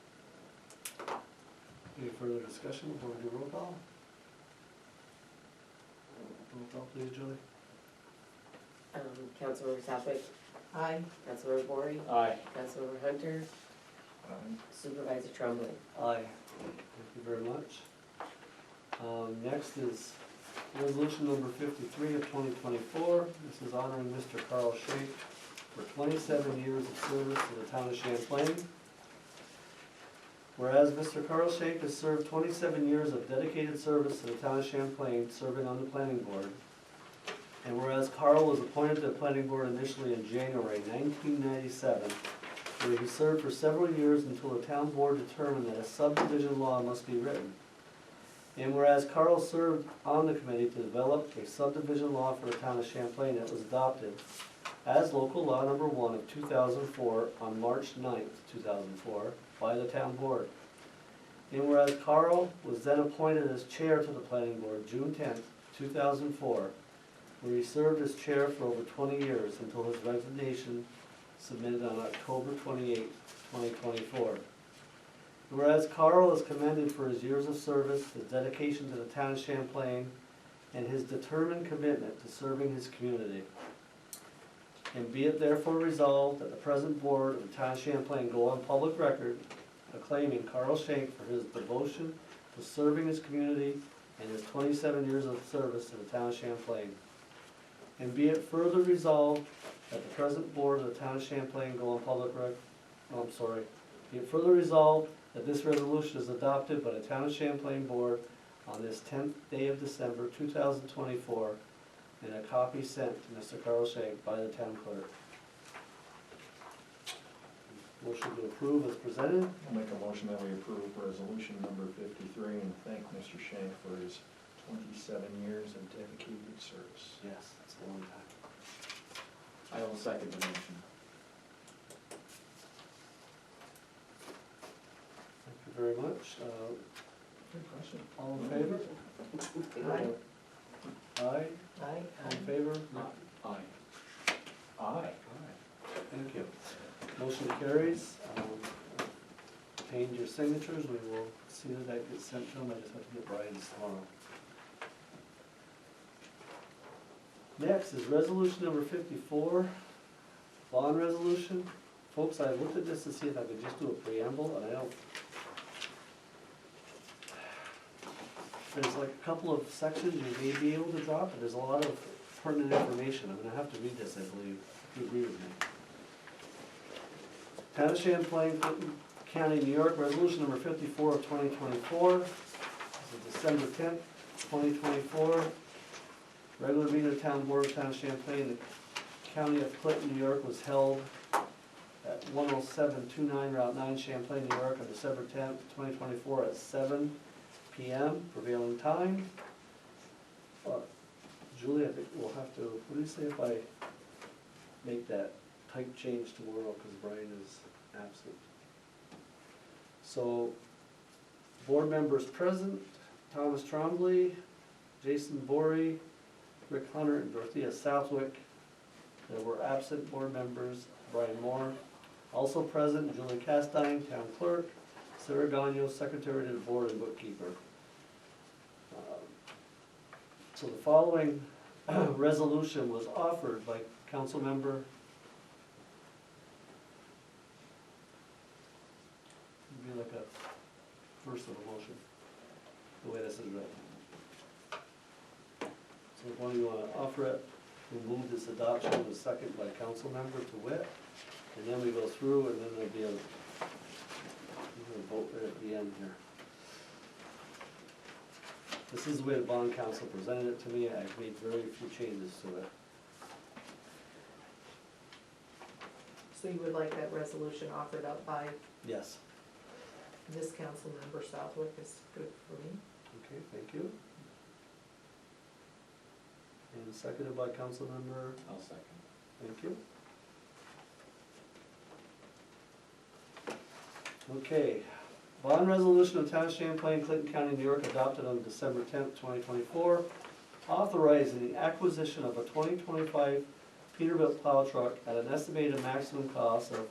Any further discussion before we do roll call? Roll call, please, Julie. Councilmember Southwick, Aye. Councilmember Bory, Aye. Councilmember Hunter, Supervisor Trombley. Aye. Thank you very much. Next is resolution number 53 of 2024. This is honoring Mr. Carl Shake for 27 years of service to the town of Champlain. Whereas Mr. Carl Shake has served 27 years of dedicated service to the town of Champlain, serving on the planning board. And whereas Carl was appointed to the planning board initially in January 1997, where he served for several years until the town board determined that a subdivision law must be written. And whereas Carl served on the committee to develop a subdivision law for the town of Champlain that was adopted as local law number 1 of 2004 on March 9th, 2004 by the town board. And whereas Carl was then appointed as chair to the planning board June 10th, 2004, where he served as chair for over 20 years until his resignation submitted on October 28, 2024. Whereas Carl is commended for his years of service, his dedication to the town of Champlain, and his determined commitment to serving his community. And be it therefore resolved that the present board of the town of Champlain go on public record acclaiming Carl Schenk for his devotion to serving his community and his 27 years of service to the town of Champlain. And be it further resolved that the present board of the town of Champlain go on public be it further resolved that this resolution is adopted by the town of Champlain board on this 10th day of December 2024, and a copy sent to Mr. Carl Schenk by the town clerk. Motion to approve is presented. I'll make a motion that we approve resolution number 53 and thank Mr. Shank for his 27 years of dedicated service. Yes, that's a long time. I will second the motion. Thank you very much. Good question. All in favor? Aye. Aye. Aye. All in favor? Aye. Aye. Thank you. Motion carries. Obtained your signatures, we will see that that gets sent to them, I just have to get Brian's tomorrow. Next is resolution number 54, bond resolution. Folks, I looked at this to see if I could just do a preamble, and I don't. There's like a couple of sections you may be able to drop, but there's a lot of pertinent information. I'm gonna have to read this, I believe, if you agree with me. Town of Champlain, Clinton County, New York, resolution number 54 of 2024. This is December 10th, 2024. Regular meeting of Town Board of Town of Champlain, the County of Clinton, New York was held at 10729 Route 9, Champlain, New York, on December 10th, 2024 at 7 p.m. prevailing time. Julie, I think we'll have to, what do you say if I make that type change tomorrow because Brian is absent? So, board members present: Thomas Trombley, Jason Bory, Rick Hunter, and Dorothea Southwick. There were absent board members: Brian Moore. Also present: Julie Castine, town clerk; Sarah Gagno, secretary to the board and bookkeeper. So the following resolution was offered by council member. It'd be like a first of a motion, the way this is written. So if one of you want to offer it, we'll move this adoption with a second by council member to wit, and then we go through, and then there'll be a vote right at the end here. This is the way the bond council presented it to me. I've made very few changes to it. So you would like that resolution offered up by Yes. this council member Southwick is good for me. Okay, thank you. And seconded by council member, I'll second. thank you. Okay, bond resolution of Town of Champlain, Clinton County, New York, adopted on December 10th, 2024, authorizing the acquisition of a 2025 Peterbilt plow truck at an estimated maximum cost of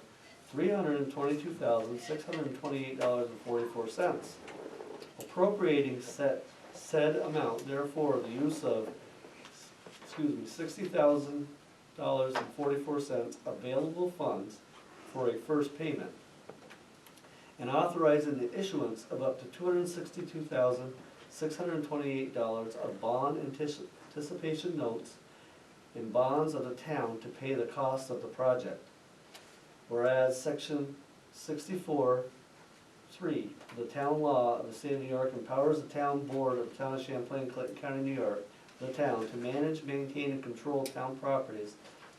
$322,628.44. Appropriating said amount, therefore, the use of, $60,000.44 available funds for a first payment, and authorizing the issuance of up to $262,628 of bond anticipation notes in bonds of the town to pay the cost of the project. Whereas Section 64(3) of the town law of the state of New York empowers the town board of the town of Champlain, Clinton County, New York, the town, to manage, maintain, and control town properties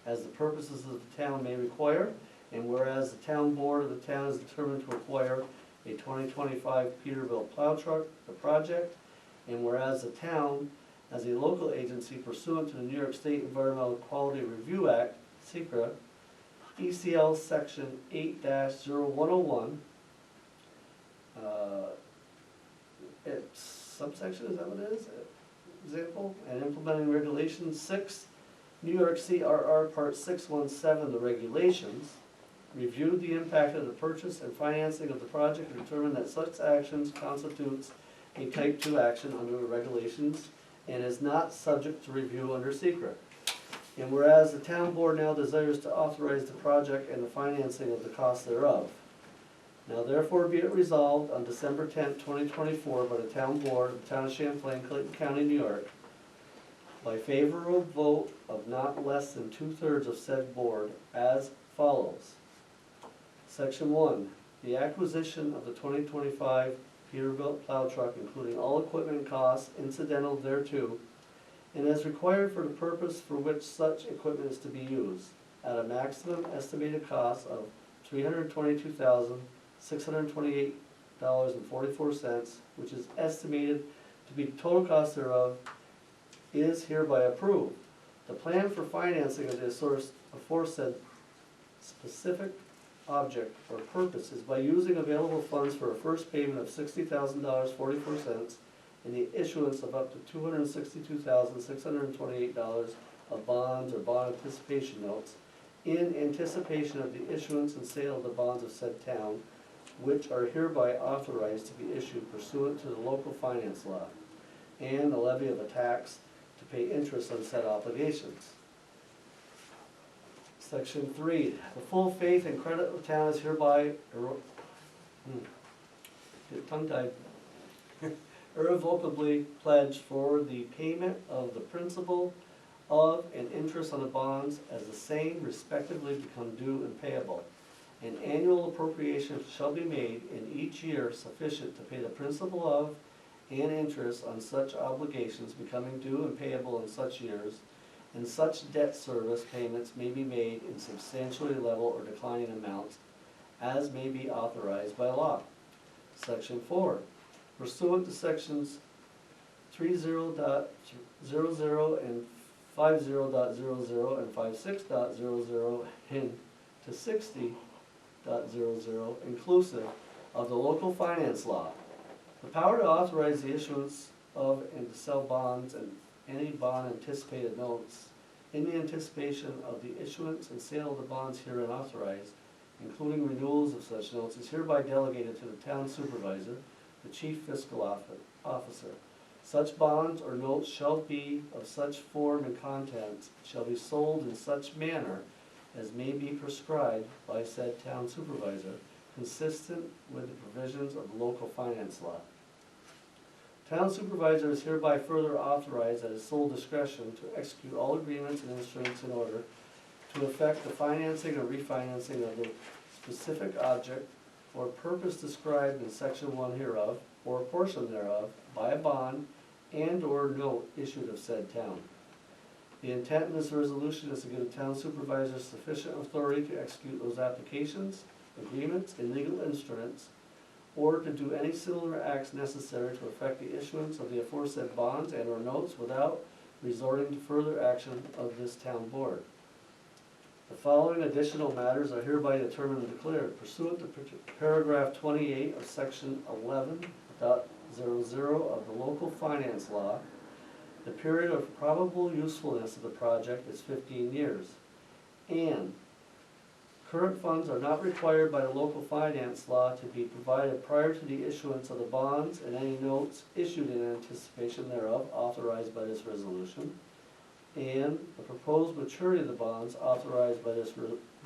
as the purposes of the town may require. And whereas the town board of the town is determined to acquire a 2025 Peterbilt plow truck, the project. And whereas the town, as a local agency pursuant to the New York State Environmental Quality Review Act, SECRA, ECL Section 8-0101, subsection, is that what it is? Example, and implementing regulations. 6, New York CRR Part 617, the regulations, reviewed the impact of the purchase and financing of the project and determined that such actions constitutes a type 2 action under the regulations and is not subject to review under secret. And whereas the town board now desires to authorize the project and the financing of the cost thereof. Now therefore be it resolved on December 10th, 2024 by the town board of the town of Champlain, Clayton County, New York, by favorable vote of not less than 2/3 of said board as follows. Section 1, the acquisition of the 2025 Peterbilt plow truck, including all equipment costs incidental thereto, and as required for the purpose for which such equipment is to be used, at a maximum estimated cost of $322,628.44, which is estimated to be the total cost thereof, is hereby approved. The plan for financing of the aforesaid specific object or purpose is by using available funds for a first payment of $60,044 and the issuance of up to $262,628 of bonds or bond anticipation notes in anticipation of the issuance and sale of the bonds of said town, which are hereby authorized to be issued pursuant to the local finance law, and the levy of a tax to pay interest on said obligations. Section 3, the full faith and credit of the town is hereby tongue-tied, irrevocably pledged for the payment of the principal of and interest on the bonds as the same respectively become due and payable. An annual appropriation shall be made in each year sufficient to pay the principal of and interest on such obligations becoming due and payable in such years, and such debt service payments may be made in substantially level or declining amounts as may be authorized by law. Section 4, pursuant to sections 30.00 and 50.00 and 56.00 and to 60.00 inclusive of the local finance law, the power to authorize the issuance of and to sell bonds and any bond anticipated notes in the anticipation of the issuance and sale of the bonds herein authorized, including renewals of such notes, is hereby delegated to the town supervisor, the chief fiscal officer. Such bonds or notes shall be of such form and contents, shall be sold in such manner as may be prescribed by said town supervisor, consistent with the provisions of the local finance law. Town supervisor is hereby further authorized at his sole discretion to execute all agreements and instruments in order to effect the financing or refinancing of the specific object or purpose described in section 1 hereof, or a portion thereof, by a bond and or note issued of said town. The intent in this resolution is to give the town supervisor sufficient authority to execute those applications, agreements, and legal instruments, or to do any similar acts necessary to effect the issuance of the aforesaid bonds and or notes without resorting to further action of this town board. The following additional matters are hereby determined and declared pursuant to paragraph 28 of section 11.00 of the local finance law. The period of probable usefulness of the project is 15 years, and current funds are not required by the local finance law to be provided prior to the issuance of the bonds and any notes issued in anticipation thereof authorized by this resolution, and the proposed maturity of the bonds authorized by this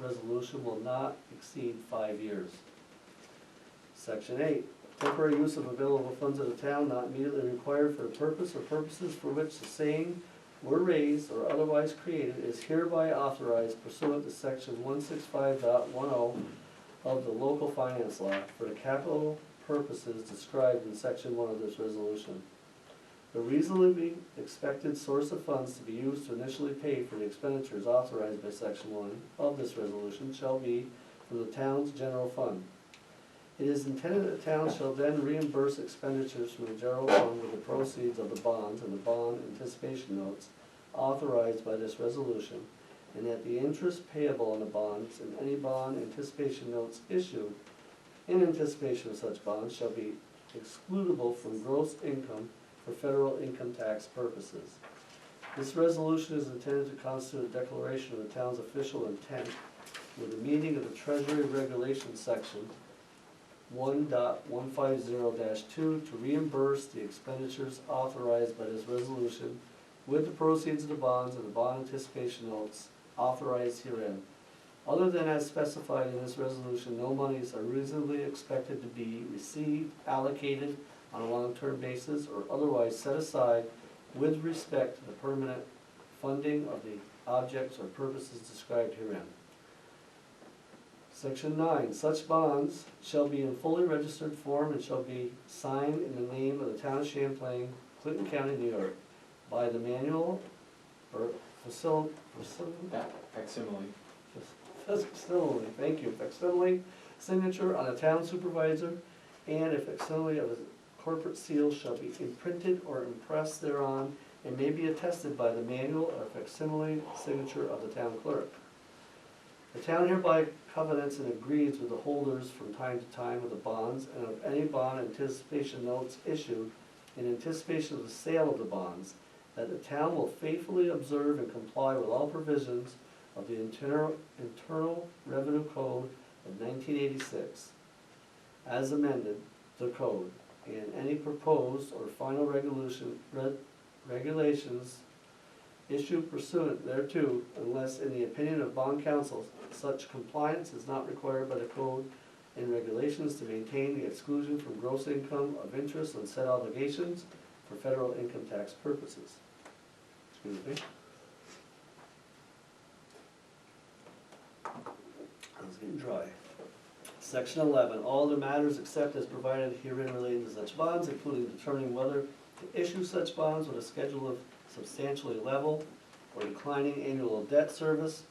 resolution will not exceed 5 years. Section 8. Temporary use of available funds of the town not immediately required for the purpose or purposes for which the same were raised or otherwise created is hereby authorized pursuant to section 165.10 of the local finance law for the capital purposes described in section 1 of this resolution. The reasonably expected source of funds to be used to initially pay for the expenditures authorized by section 1 of this resolution shall be from the town's general fund. It is intended that the town shall then reimburse expenditures from the general fund with the proceeds of the bonds and the bond anticipation notes authorized by this resolution, and that the interest payable on the bonds and any bond anticipation notes issued in anticipation of such bonds shall be excludable from gross income for federal income tax purposes. This resolution is intended to constitute a declaration of the town's official intent with a meeting of the Treasury Regulations Section 1.150-2 to reimburse the expenditures authorized by this resolution with the proceeds of the bonds and the bond anticipation notes authorized herein. Other than as specified in this resolution, no monies are reasonably expected to be received, allocated on a long-term basis, or otherwise set aside with respect to the permanent funding of the objects or purposes described herein. Section 9, such bonds shall be in fully registered form and shall be signed in the name of the town of Champlain, Clinton County, New York, by the manual or facsimile, thank you, facsimile signature on a town supervisor, and a facsimile of a corporate seal shall be imprinted or impressed thereon, and may be attested by the manual or facsimile signature of the town clerk. The town hereby covenants and agrees with the holders from time to time of the bonds and of any bond anticipation notes issued in anticipation of the sale of the bonds, that the town will faithfully observe and comply with all provisions of the Internal Revenue Code of 1986, as amended, the code, and any proposed or final regulations issued pursuant thereto, unless in the opinion of bond counsel, such compliance is not required by the code and regulations to maintain the exclusion from gross income of interest on said obligations for federal income tax purposes. Excuse me. I was getting dry. Section 11, all other matters except as provided herein relating to such bonds, including determining whether to issue such bonds with a schedule of substantially level or declining annual debt service,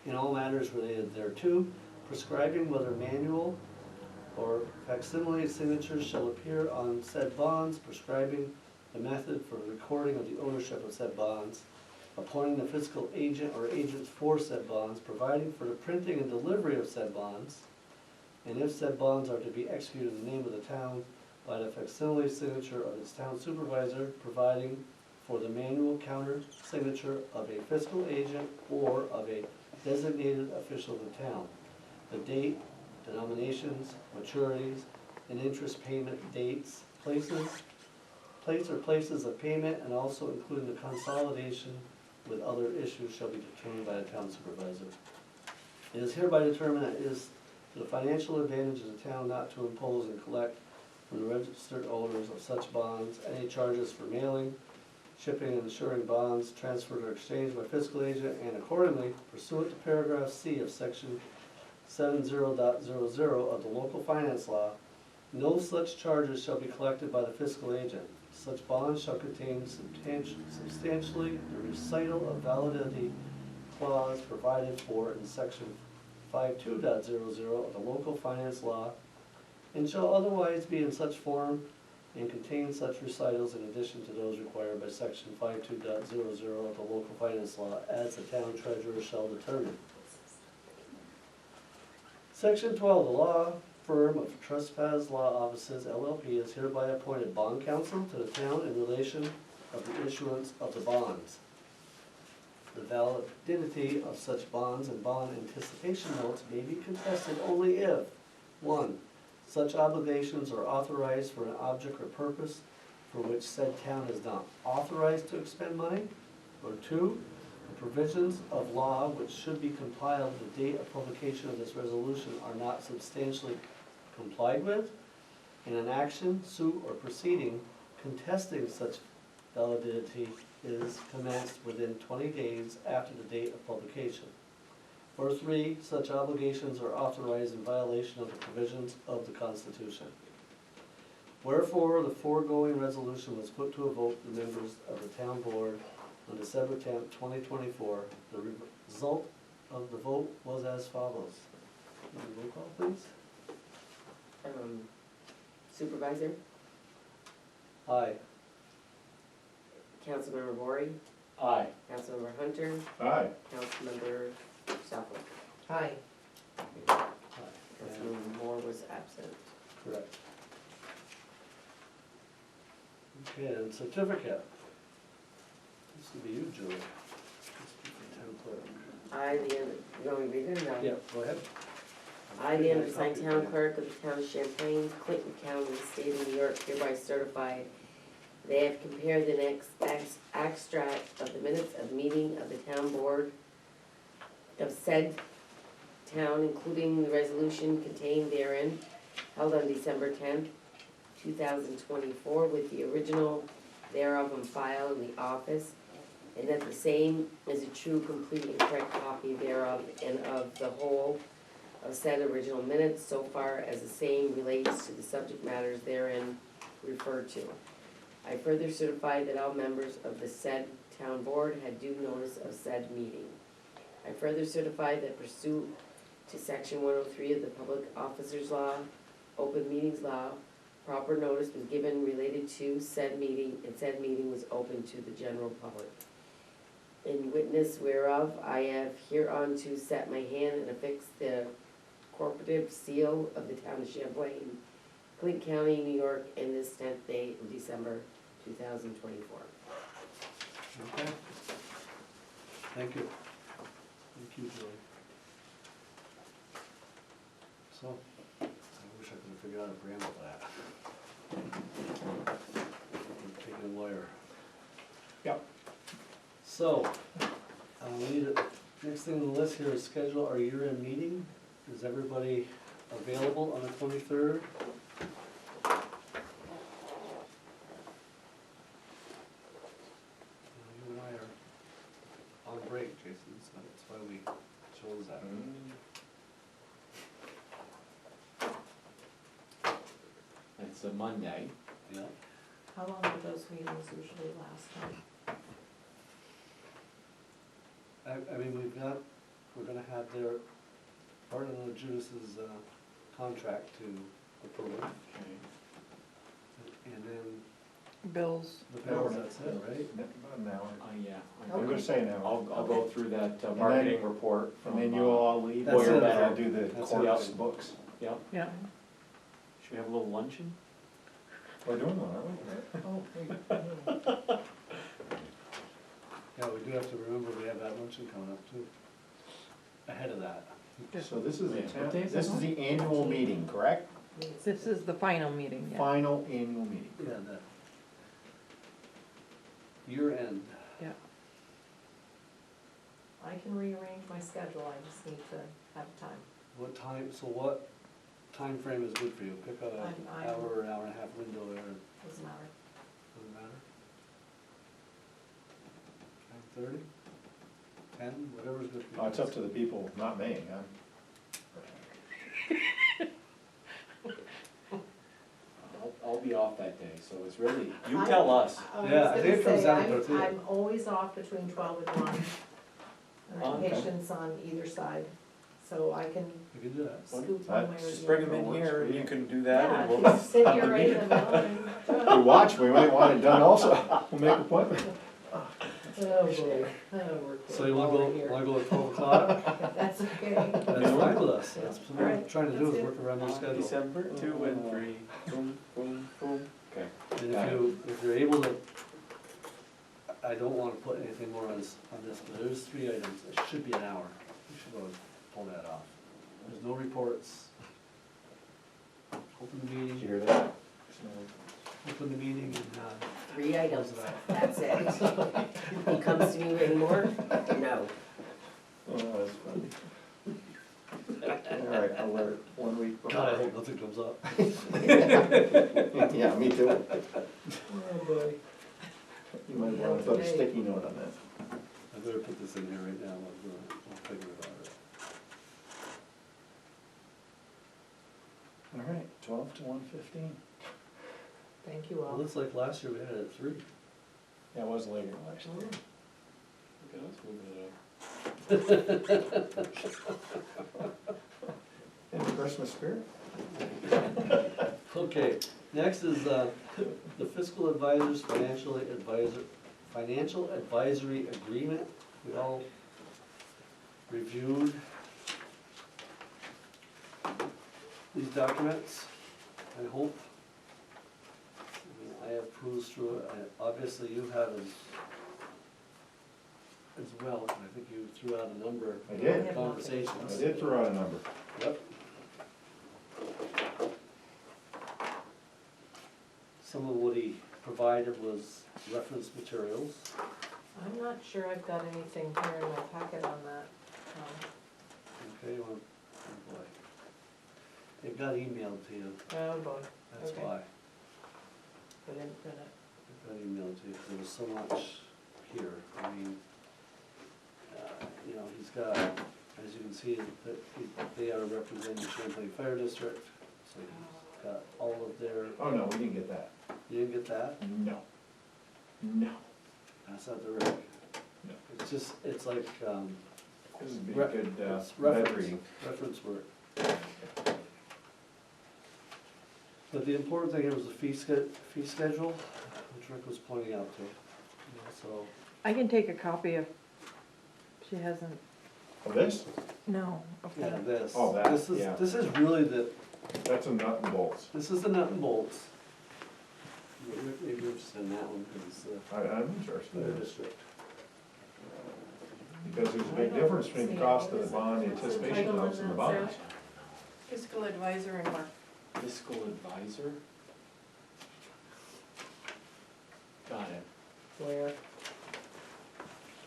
in all matters related thereto, prescribing whether manual or facsimile signatures shall appear on said bonds, prescribing the method for recording of the ownership of said bonds, appointing the fiscal agent or agents for said bonds, providing for the printing and delivery of said bonds, and if said bonds are to be executed in the name of the town by the facsimile signature of its town supervisor, providing for the manual counter signature of a fiscal agent or of a designated official of the town, the date, denominations, maturities, and interest payment dates, places or places of payment, and also including the consolidation with other issues shall be determined by the town supervisor. It is hereby determined that it is to the financial advantage of the town not to impose and collect from the registered owners of such bonds any charges for mailing, shipping and insuring bonds transferred or exchanged by fiscal agent, and accordingly, pursuant to paragraph C of section 70.00 of the local finance law, no such charges shall be collected by the fiscal agent. Such bonds shall contain substantially the recital of validity clause provided for in section 52.00 of the local finance law, and shall otherwise be in such form and contain such recitals in addition to those required by section 52.00 of the local finance law, as the town treasurer shall determine. Section 12, the law firm of Trespass Law Offices LLP is hereby appointed bond counsel to the town in relation of the issuance of the bonds. The validity of such bonds and bond anticipation notes may be contested only if, 1, such obligations are authorized for an object or purpose for which said town is not authorized to expend money, or 2, the provisions of law which should be compiled at the date of publication of this resolution are not substantially complied with, and an action, suit, or proceeding contesting such validity is commenced within 20 days after the date of publication. Or 3, such obligations are authorized in violation of the provisions of the Constitution. Wherefore, the foregoing resolution was put to a vote the members of the town board on December 10th, 2024. The result of the vote was as follows. Roll call, please. Supervisor, Aye. Councilmember Maury, Aye. Councilmember Hunter, Aye. Councilmember Southwick. Aye. Aye. Councilmember Moore was absent. Correct. Okay, and certificate. This would be you, Julie. This would be town clerk. I, you want me to read it or no? Yeah, go ahead. I, the undersigned town clerk of the town of Champlain, Clinton County, state of New York, hereby certify they have compared the next extract of the minutes of meeting of the town board of said town, including the resolution contained therein, held on December 10th, 2024, with the original thereof on file in the office, and that the same is a true, complete, and correct copy thereof and of the whole of said original minutes so far as the same relates to the subject matters therein referred to. I further certify that all members of the said town board had due notice of said meeting. I further certify that pursuant to section 103 of the Public Officers Law, Open Meetings Law, proper notice was given related to said meeting, and said meeting was open to the general public. In witness whereof, I have hereunto set my hand and affixed the corporative seal of the town of Champlain, Clinton County, New York, in this 10th day of December 2024. Okay. Thank you. Thank you, Julie. So, I wish I could have figured out a brand of that. I'm taking a lawyer. Yep. So, we need a, next thing on the list here is schedule our year-end meeting. Is everybody available on the 23rd? You and I are on break, Jason, so that's why we chose that. It's a Monday. Yeah. How long do those meetings usually last? I mean, we're gonna have their, part of the Judas's, contract to approve. And then Bills. the bills, that's it, right? About an hour. Yeah. I'm gonna say an hour. I'll go through that marketing report And from, then you'll all leave, That's or it. I'll do the That's court's it. books. yeah. Yeah. Should we have a little luncheon? We're doing one, aren't we? Oh, Yeah, we do have to remember we have that luncheon coming up too. Ahead of that. So this is the Yeah. What day is this that is the annual meeting, correct? This is the final meeting, yeah. Final annual meeting. Yeah, that. Year end. Yeah. I can rearrange my schedule, I just need to have time. What time, so what time frame is good for you? Pick a I'm- hour or hour and a half window there, Doesn't matter. doesn't matter. 9:30? 10, whatever's good for you. Oh, it's up to the people, not me, huh? I'll be off that day, so it's really, you tell us. Yeah, I think it comes down to it. I'm always off between 12 and 1. And I have Okay. patients on either side, so I can You can do that. scoop one way or Just the bring other. them in here and you can do Yeah, that and if we'll. you sit have here the right in the meeting. middle and. We watch, we might want it done also. We'll make an appointment. Oh, boy. Oh, we're So you wanna go at 12 o'clock? That's okay. That's fine with us. That's what we're Alright, trying to do that's is good. work around your schedule. December 2 and 3, boom, boom, boom. Okay. And Got if you're able to, I don't wanna put anything more on this, but there's 3 items, it should be an hour. We should go and pull that off. There's no reports. Open the Did you meeting, hear that? open the meeting and, 3 items, close it out. that's it. He comes to me with more? No. Oh, that's funny. All right, alert, 1 week before. God, I hope nothing comes up. Yeah, me too. Oh, boy. You might want to put a sticky note on that. I better put this in here right now, I'll figure it out. All right, 12 to 1:15. Thank you Well, all. looks like last year we had it at 3. Yeah, it was later last year. Look at us moving it up. In the Christmas spirit? Okay, next is, the fiscal advisor's financial advisory agreement. We all reviewed these documents, I hope. I I have cruised through it, and obviously you have as well, and I think you threw out a number I did. of conversations. I did throw out a number. Yep. Some of what he provided was reference materials. I'm not sure I've got anything here in my packet on that. Okay, well, oh boy. It got emailed to you, Oh, boy, that's Okay. why. I didn't print it. It got emailed to you, 'cause there was so much here. I mean, you know, he's got, as you can see, that they are representing Champlain Fire District, so he's got all of their, Oh, no, we didn't get that. you didn't get that? No. No. That's not the reg. No. It's just, it's like, This would be Re- good, it's bed reference. reading. reference work. But the important thing here was the fee schedule, which Rick was pointing out to, you know, so. I can take a copy if she hasn't, Oh, this? no, okay. Yeah, this. Oh, that, yeah. This is really That's a nut and bolts. this is the nut and bolts. Maybe you're interested in that one, because it's the I'm interested fire in this, district. because there's a big difference between the cost of the bond, the anticipation notes, and the bonds. Fiscal advisor and Mark. Fiscal advisor? Got it. Where?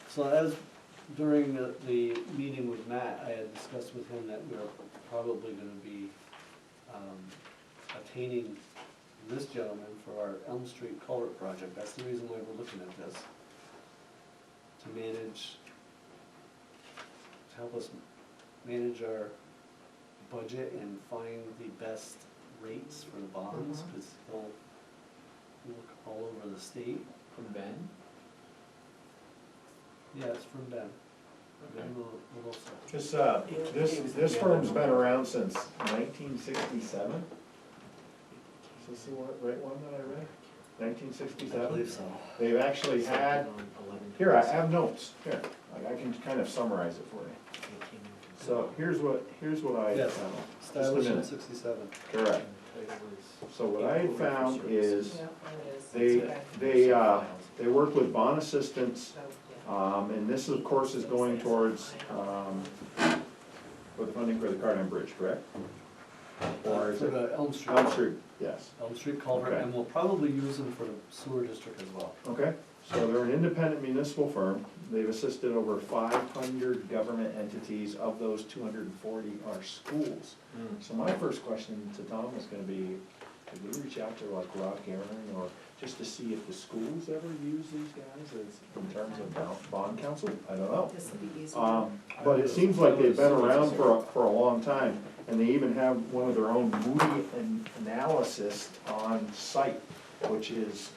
So as, during the meeting with Matt, I had discussed with him that we are probably gonna be, attaining this gentleman for our Elm Street culvert project. That's the reason why we're looking at this. To manage, to help us manage our budget and find the best rates for the bonds, because he'll look all over the state. From Ben? Yeah, it's from Ben. Ben Littleson. This firm's been around since 1967. Is this the right one that I read? I 1967? believe so. They've actually had, here, I have notes, here, I can kind of summarize it for you. So here's what I Yes, found. established in minute. '67. Correct. So what I had found is, Yeah, there it is. they work with bond assistance, Oh, and this of course is going towards, for the funding for the Cardine Bridge, correct? Or is For it the Elm Street. Elm Street? Yes. Elm Street culvert, Okay. and we'll probably use them for the sewer district as well. Okay, so they're an independent municipal firm. They've assisted over 500 government entities. Of those, 240 are schools. So my first question to Tom is gonna be, did we reach out to like Rock Aaron, or just to see if the schools ever use these guys as, in terms of bond counsel? I don't know. This will be easy. But it seems like they've been around for a long time, and they even have one of their own Moody analysis on site, which is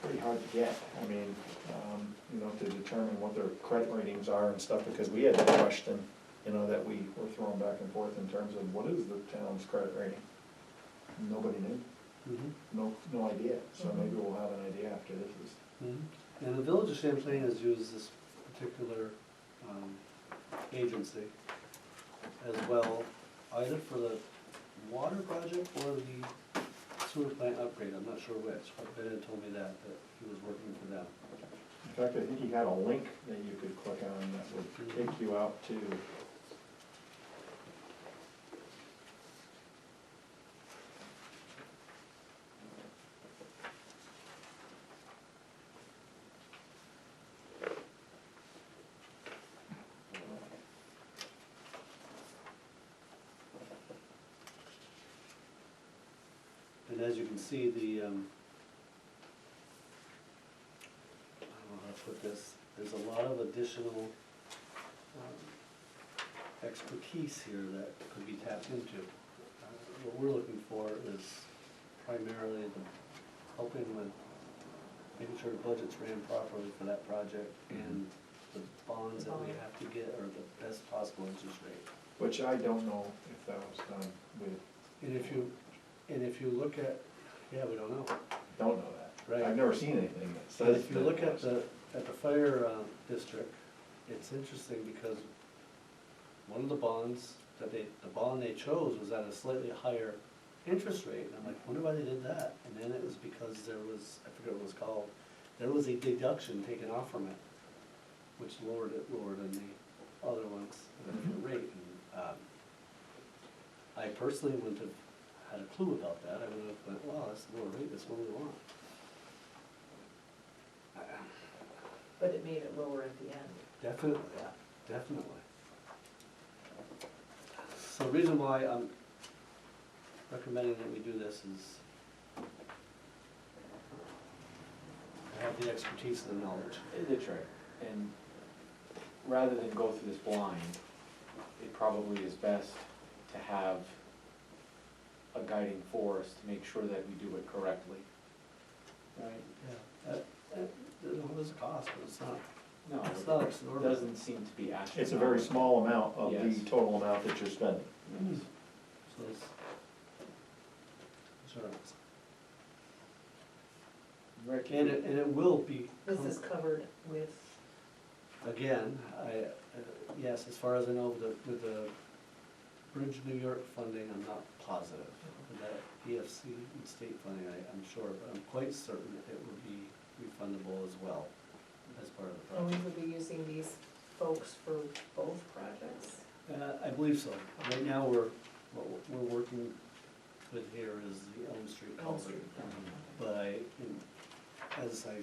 pretty hard to get. I mean, you know, to determine what their credit ratings are and stuff, because we had that question, you know, that we were throwing back and forth in terms of what is the town's credit rating? Nobody knew, no idea, so maybe we'll have an idea after this is. And the village of Champlain has used this particular agency as well, either for the water project or the sewer plant upgrade, I'm not sure which, but Ben had told me that he was working for them. In fact, I think he had a link that you could click on that would take you out to. And as you can see, the, I don't know how to put this, there's a lot of additional expertise here that could be tapped into. What we're looking for is primarily helping with making sure the budget's ran properly for that project, and the bonds that we have to get are the best possible interest rate. Which I don't know if that was done with, And if you look at, yeah, we don't know. don't know that. Right. I've never seen anything that But says. if you that look it at was. the fire district, it's interesting because one of the bonds the bond they chose was at a slightly higher interest rate, and I'm like, wonder why they did that? And then it was because there was, I forget what it was called, there was a deduction taken off from it, which lowered it lower than the other ones at a different rate. And I personally wouldn't have had a clue about that. I would have went, wow, that's the lower rate, that's what we want. But it made it lower at the end. Definitely, yeah, definitely. So the reason why I'm recommending that we do this is I have the expertise and the knowledge. That's right, and rather than go through this blind, it probably is best to have a guiding force to make sure that we do it correctly. Right? Yeah, there's a cost, but it's not, No, it's not it exorbitant. doesn't seem to be astronomical. It's a very small amount of the Yes. total amount that you're spending. Mm. So it's insurance. Rick, And it will be. This is covered with, Again, yes, as far as I know, with the Bridge New York funding, I'm not positive. With that EFC and state funding, I'm sure, but I'm quite certain it would be refundable as well as part of the and we project. would be using these folks for both projects? I believe so. Right now, what we're working with here is the Elm Street Elm culvert. Street. But as I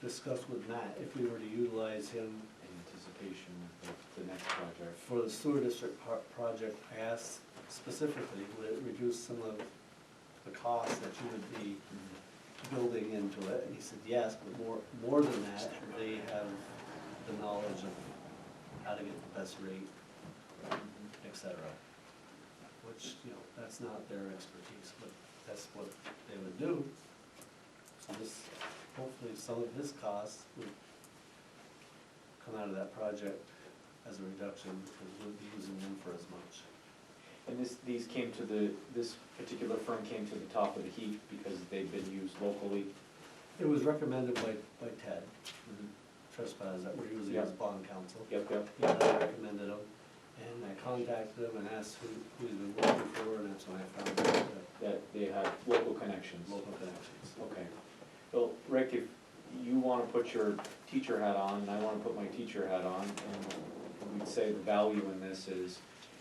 discussed with Matt, if we were to utilize him in anticipation of the next project. for the sewer district project, I asked specifically, would it reduce some of the costs that you would be building into it? And he said, yes, but more than that, they have the knowledge of how to get the best rate, et cetera. Which, that's not their expertise, but that's what they would do. So this, hopefully some of his costs would come out of that project as a reduction, because we'll be using them for as much. And this particular firm came to the top of the heap because they've been used locally. It was recommended by Ted Trespass that we're using as Yep. bond counsel. Yep, yep. Yeah, I recommended them, and I contacted them and asked who he's been working for, and that's when I found out that That they have local connections. local connections. Okay. Well, Rick, if you wanna put your teacher hat on, and I wanna put my teacher hat on, and we'd say the value in this is,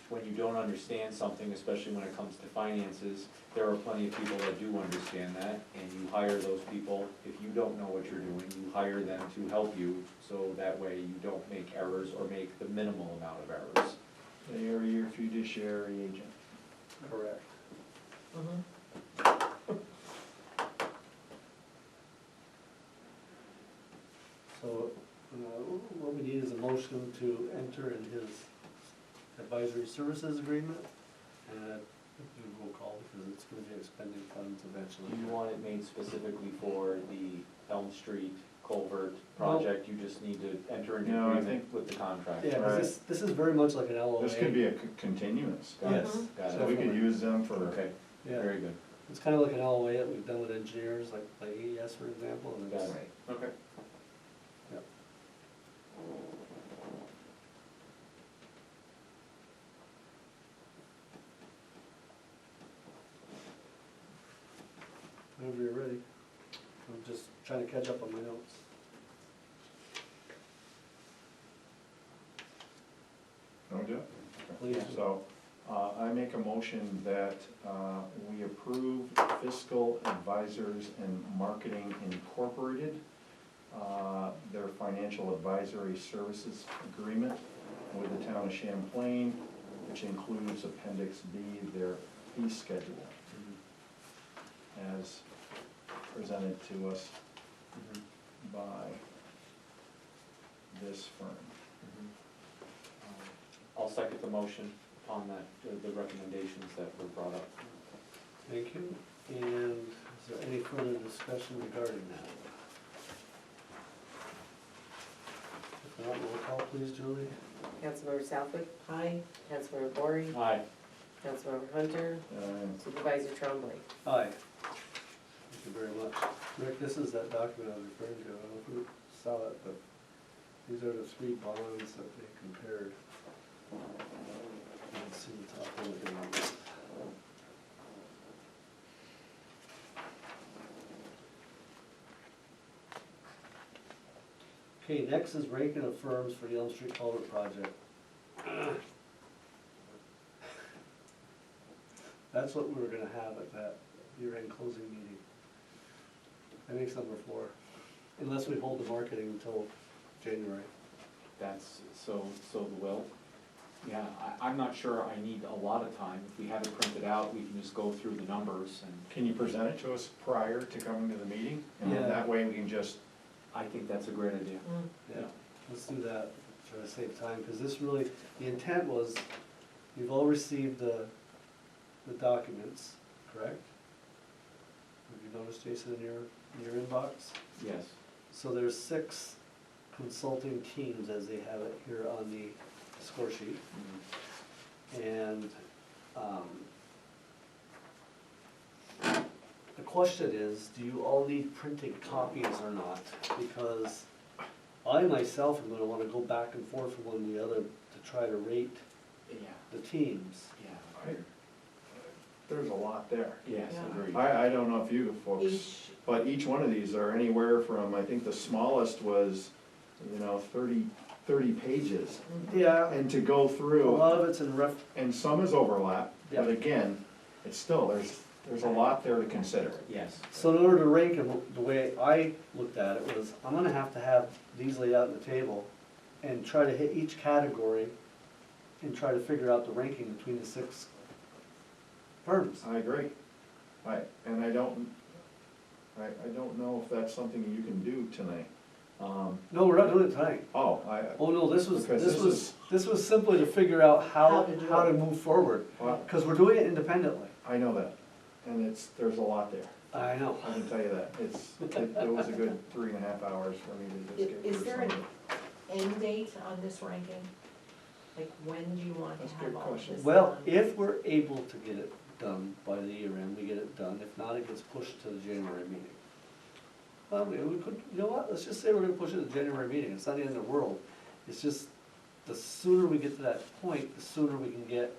when you don't understand something, especially when it comes to finances, there are plenty of people that do understand that, and you hire those people. If you don't know what you're doing, you hire them to help you, so that way you don't make errors or make the minimal amount of errors. They are your fiduciary agent. Correct. So, what we need is a motion to enter in his advisory services agreement, and do roll call, because it's gonna be expending funds eventually. You want it made specifically for the Elm Street culvert project, you just need to enter into No, I agreement think- with the contract. Yeah, 'cause this is very much like an LOA. This could be a continuance. Got it, Yes. got So we it. could use them for, Okay, Yeah, very good, it's kinda like an LOA that we've done with engineers, like AES, for example, and got it's, it, okay. Yep. whenever you're ready. I'm just trying to catch up on my notes. don't we do it? Please. So, I make a motion that we approve Fiscal Advisors and Marketing Incorporated, their financial advisory services agreement with the town of Champlain, which includes Appendix B, their fee schedule, as presented to us by this firm. I'll second the motion on that, the recommendations that were brought up. Thank you. And is there any further discussion regarding that? If not, roll call please, Julie. Councilmember Southwick, Aye. Councilmember Bory, Aye. Councilmember Hunter, Supervisor Trombley. Aye. Thank you very much. Rick, this is that document I was referring to. I don't know if you saw it, but these are the three bonds that they compared. You can see the top one again. Okay, next is ranking of firms for the Elm Street Culvert Project. That's what we were gonna have at that year-end closing meeting. I think it's number 4, unless we hold the marketing until January. That's, so the will. Yeah, I'm not sure I need a lot of time. If we have it printed out, we can just go through the numbers and Can you present it to us prior to coming to the meeting? And then Yeah. that way we can just, I think that's a great idea. Yeah, let's do that, try to save time, because this really, the intent was, you've all received the documents, correct? Have you noticed, Jason, in your inbox? Yes. So there's 6 consulting teams, as they have it here on the score sheet. And the question is, do you all need printed copies or not? Because I myself am gonna wanna go back and forth from one to the other to try to rate Yeah, the teams. yeah. there's a lot there. Yes, Yeah. agreed. I don't know if you folks, Each, but each one of these are anywhere from, I think the smallest was, 30 pages. Yeah, And to go a through, lot of it's in and some is overlap, but Yeah. again, it's still, there's a lot there to consider. Yes. So in order to rank them, the way I looked at it was, I'm gonna have to have these laid out on the table and try to hit each category and try to figure out the ranking between the 6 firms. I agree. And I don't know if that's something you can do tonight. No, we're not doing it tonight. Oh, Oh, no, this was, Because this was simply to figure out how How to do to it. move forward, well, because we're doing it independently. I know that, and there's a lot there. I know. I can tell you that. It was a good 3.5 hours for me to just get through is there an some of it. end date on this ranking? Like, when do you want That's to a have good all of question. this Well, done? if we're able to get it done by the year end, we get it done. If not, it gets pushed to the January meeting. Well, we could, you know what, let's just say we're gonna push it to the January meeting. It's not the end of the world. It's just, the sooner we get to that point, the sooner we can get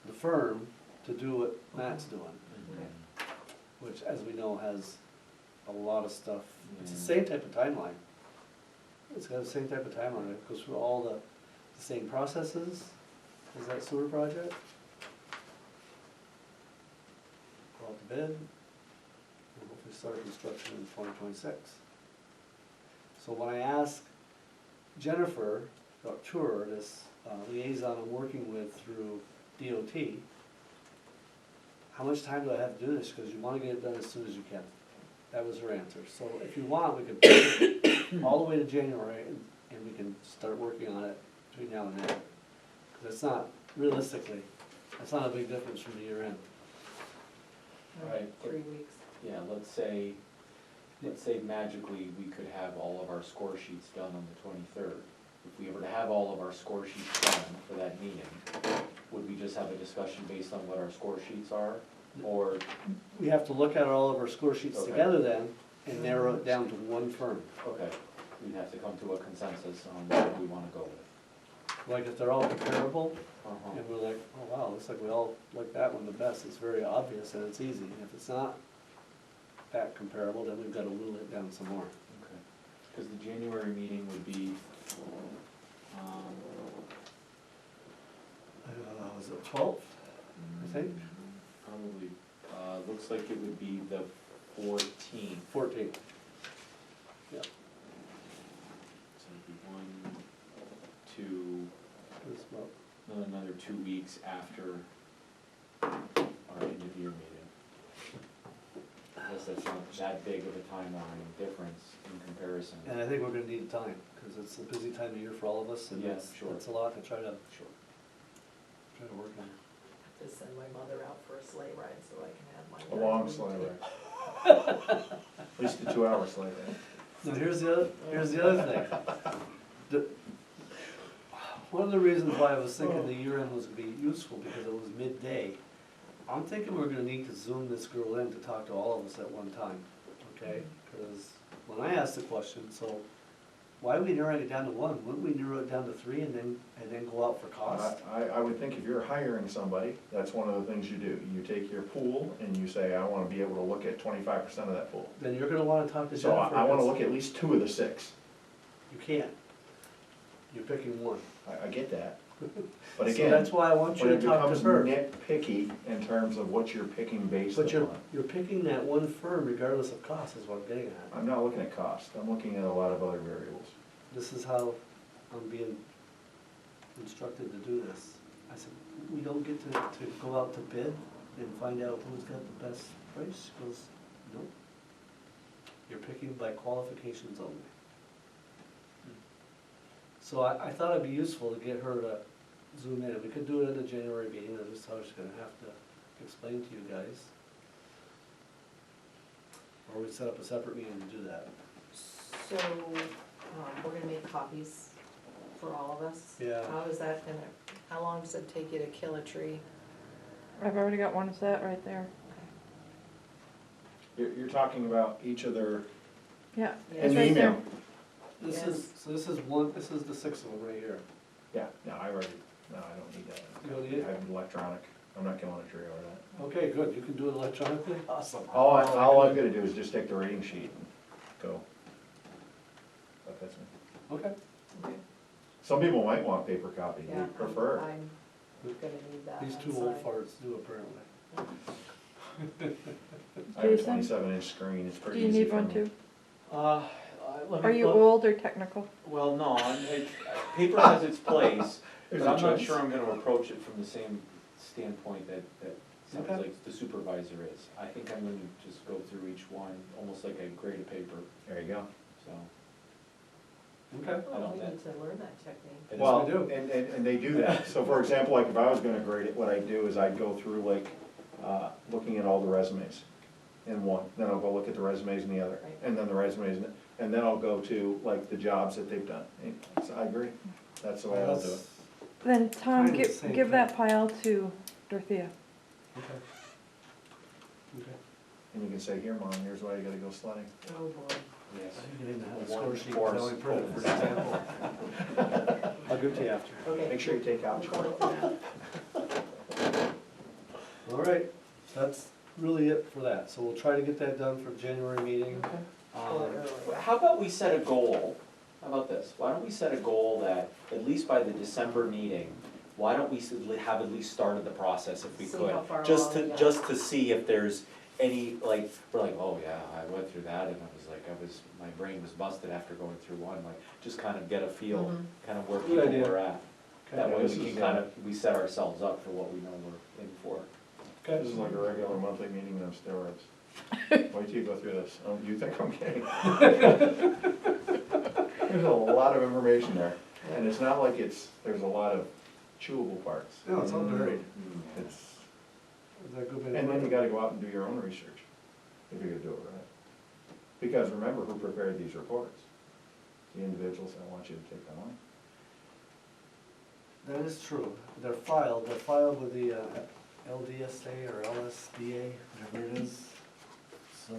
the firm to do what Matt's doing, which, as we know, has a lot of stuff. It's the same type of timeline. It's got the same type of timeline. It goes through all the same processes as that sewer project. Go out to bid, and hopefully start construction in 2026. So when I asked Jennifer, Doctor, this liaison I'm working with through DOT, how much time do I have to do this? Because you want to get it done as soon as you can. That was her answer. So if you want, we could push it all the way to January, and we can start working on it between now and then. Because it's not, realistically, it's not a big difference from the year end. Right. 3 weeks. Yeah, let's say magically we could have all of our score sheets done on the 23rd. If we were to have all of our score sheets done for that meeting, would we just have a discussion based on what our score sheets are? Or, We have to look at all of our score sheets Okay. together then, and narrow it down to one firm. okay, we'd have to come to a consensus on what we wanna go with. Like if they're all comparable, Uh-huh. and we're like, oh wow, looks like we all like that one the best, it's very obvious and it's easy. And if it's not that comparable, then we've gotta whittle it down some more. Okay, because the January meeting would be, Was it 12th, I think? probably, looks like it would be the 14th. 14th. Yeah. So it'd be 1, 2, It was about- another 2 weeks after our end of year meeting. I guess that's not that big of a timeline difference in comparison. And I think we're gonna need time, because it's a busy time of year for all of us, and Yeah, it's sure. a lot to try to Sure. work on. To send my mother out for a sleigh ride so I can have A my. long sleigh ride. At least a 2-hour sleigh ride. Now, here's the other thing. One of the reasons why I was thinking the year end was gonna be useful, because it was midday. I'm thinking we're gonna need to zoom this girl in to talk to all of us at one time, okay? Because when I asked the question, so why are we narrowing it down to 1? Wouldn't we narrow it down to 3 and then go out for cost? I would think if you're hiring somebody, that's one of the things you do. You take your pool and you say, I wanna be able to look at 25% of that pool. Then you're gonna wanna talk to So Jennifer. I wanna look at least 2 of the 6. You can't. You're picking one. I get that. But So again, that's why I want you when to it talk to becomes her. nitpicky in terms of what you're picking based But upon. you're picking that one firm regardless of cost is what I'm getting at. I'm not looking at cost, I'm looking at a lot of other variables. This is how I'm being instructed to do this. I said, we don't get to go out to bid and find out who's got the best price. She goes, nope. You're picking by qualifications only. So I thought it'd be useful to get her to zoom in. We could do it at the January meeting, I just thought I was gonna have to explain to you guys. Or we set up a separate meeting to do that. So, we're gonna make copies for all of us? Yeah. How long does it take you to kill a tree? I've already got one set right there. You're talking about each of their, Yeah. Yeah. in it's the right email. there. So this is one, this is the 6 of them right here. Yeah, no, I don't need that. You don't need I it? have electronic, I'm not killing a tree over that. Okay, good, you can do it electronically, awesome. All I'm gonna do is just take the rating sheet and go. But that's me. Okay, Okay. Some people might want paper copy, Yeah, we prefer. I'm gonna need that. these on two old site. farts do apparently. I have a Jason? 27-inch screen, it's Do pretty you easy need for one me. too? Let me Are you look. old or technical? Well, no, paper has its place, There's but a I'm not choice. sure I'm gonna approach it from the same standpoint that sounds Okay. like the supervisor is. I think I'm gonna just go through each one, almost like a grade of paper, There you go. so. Okay, I Oh, don't we think- need to learn that technique. It is- Well, we do. and they do that. So for example, like if I was gonna grade it, what I'd do is I'd go through like, looking at all the resumes in one, then I'll go look at the resumes in the other, Right. and then the resumes, and then I'll go to like the jobs that they've done. So I agree, that's the way I'll do it. that's, Then Tom, Kind of the same give thing. that pile to Dorothea. okay. Okay. And you can say, here, Mom, here's why you gotta go sledding. Oh, boy. Yes. You can even have a One score sheet, course. because I only printed for example. I'll give it to you after. Okay. Make sure you take out. I'm going for that. All right, that's really it for that, so we'll try to get that done for January meeting. Or early. How about we set a goal, how about this, why don't we set a goal that, at least by the December meeting, why don't we have at least started the process if we See could? how far Just along we to, got. just to see if there's any, like, we're like, oh yeah, I went through that and my brain was busted after going through one, like, just kind of get a feel, Mhm. kind of where Good people idea. were at. Okay. That way this we is, can kind of, we set ourselves up for what we know we're in for. Okay. This is like a regular monthly meeting on steroids. Wait till you go through this. Oh, you think I'm kidding? There's a lot of information there, and it's not like there's a lot of chewable parts. No, it's all buried. It's, Is that a good bit and then you of gotta go out and do your own research, if you're gonna do it right. Because remember who prepared these reports? The individuals that want you to take them on. That is true. They're filed with the LDSA or LSDA, whatever it is. So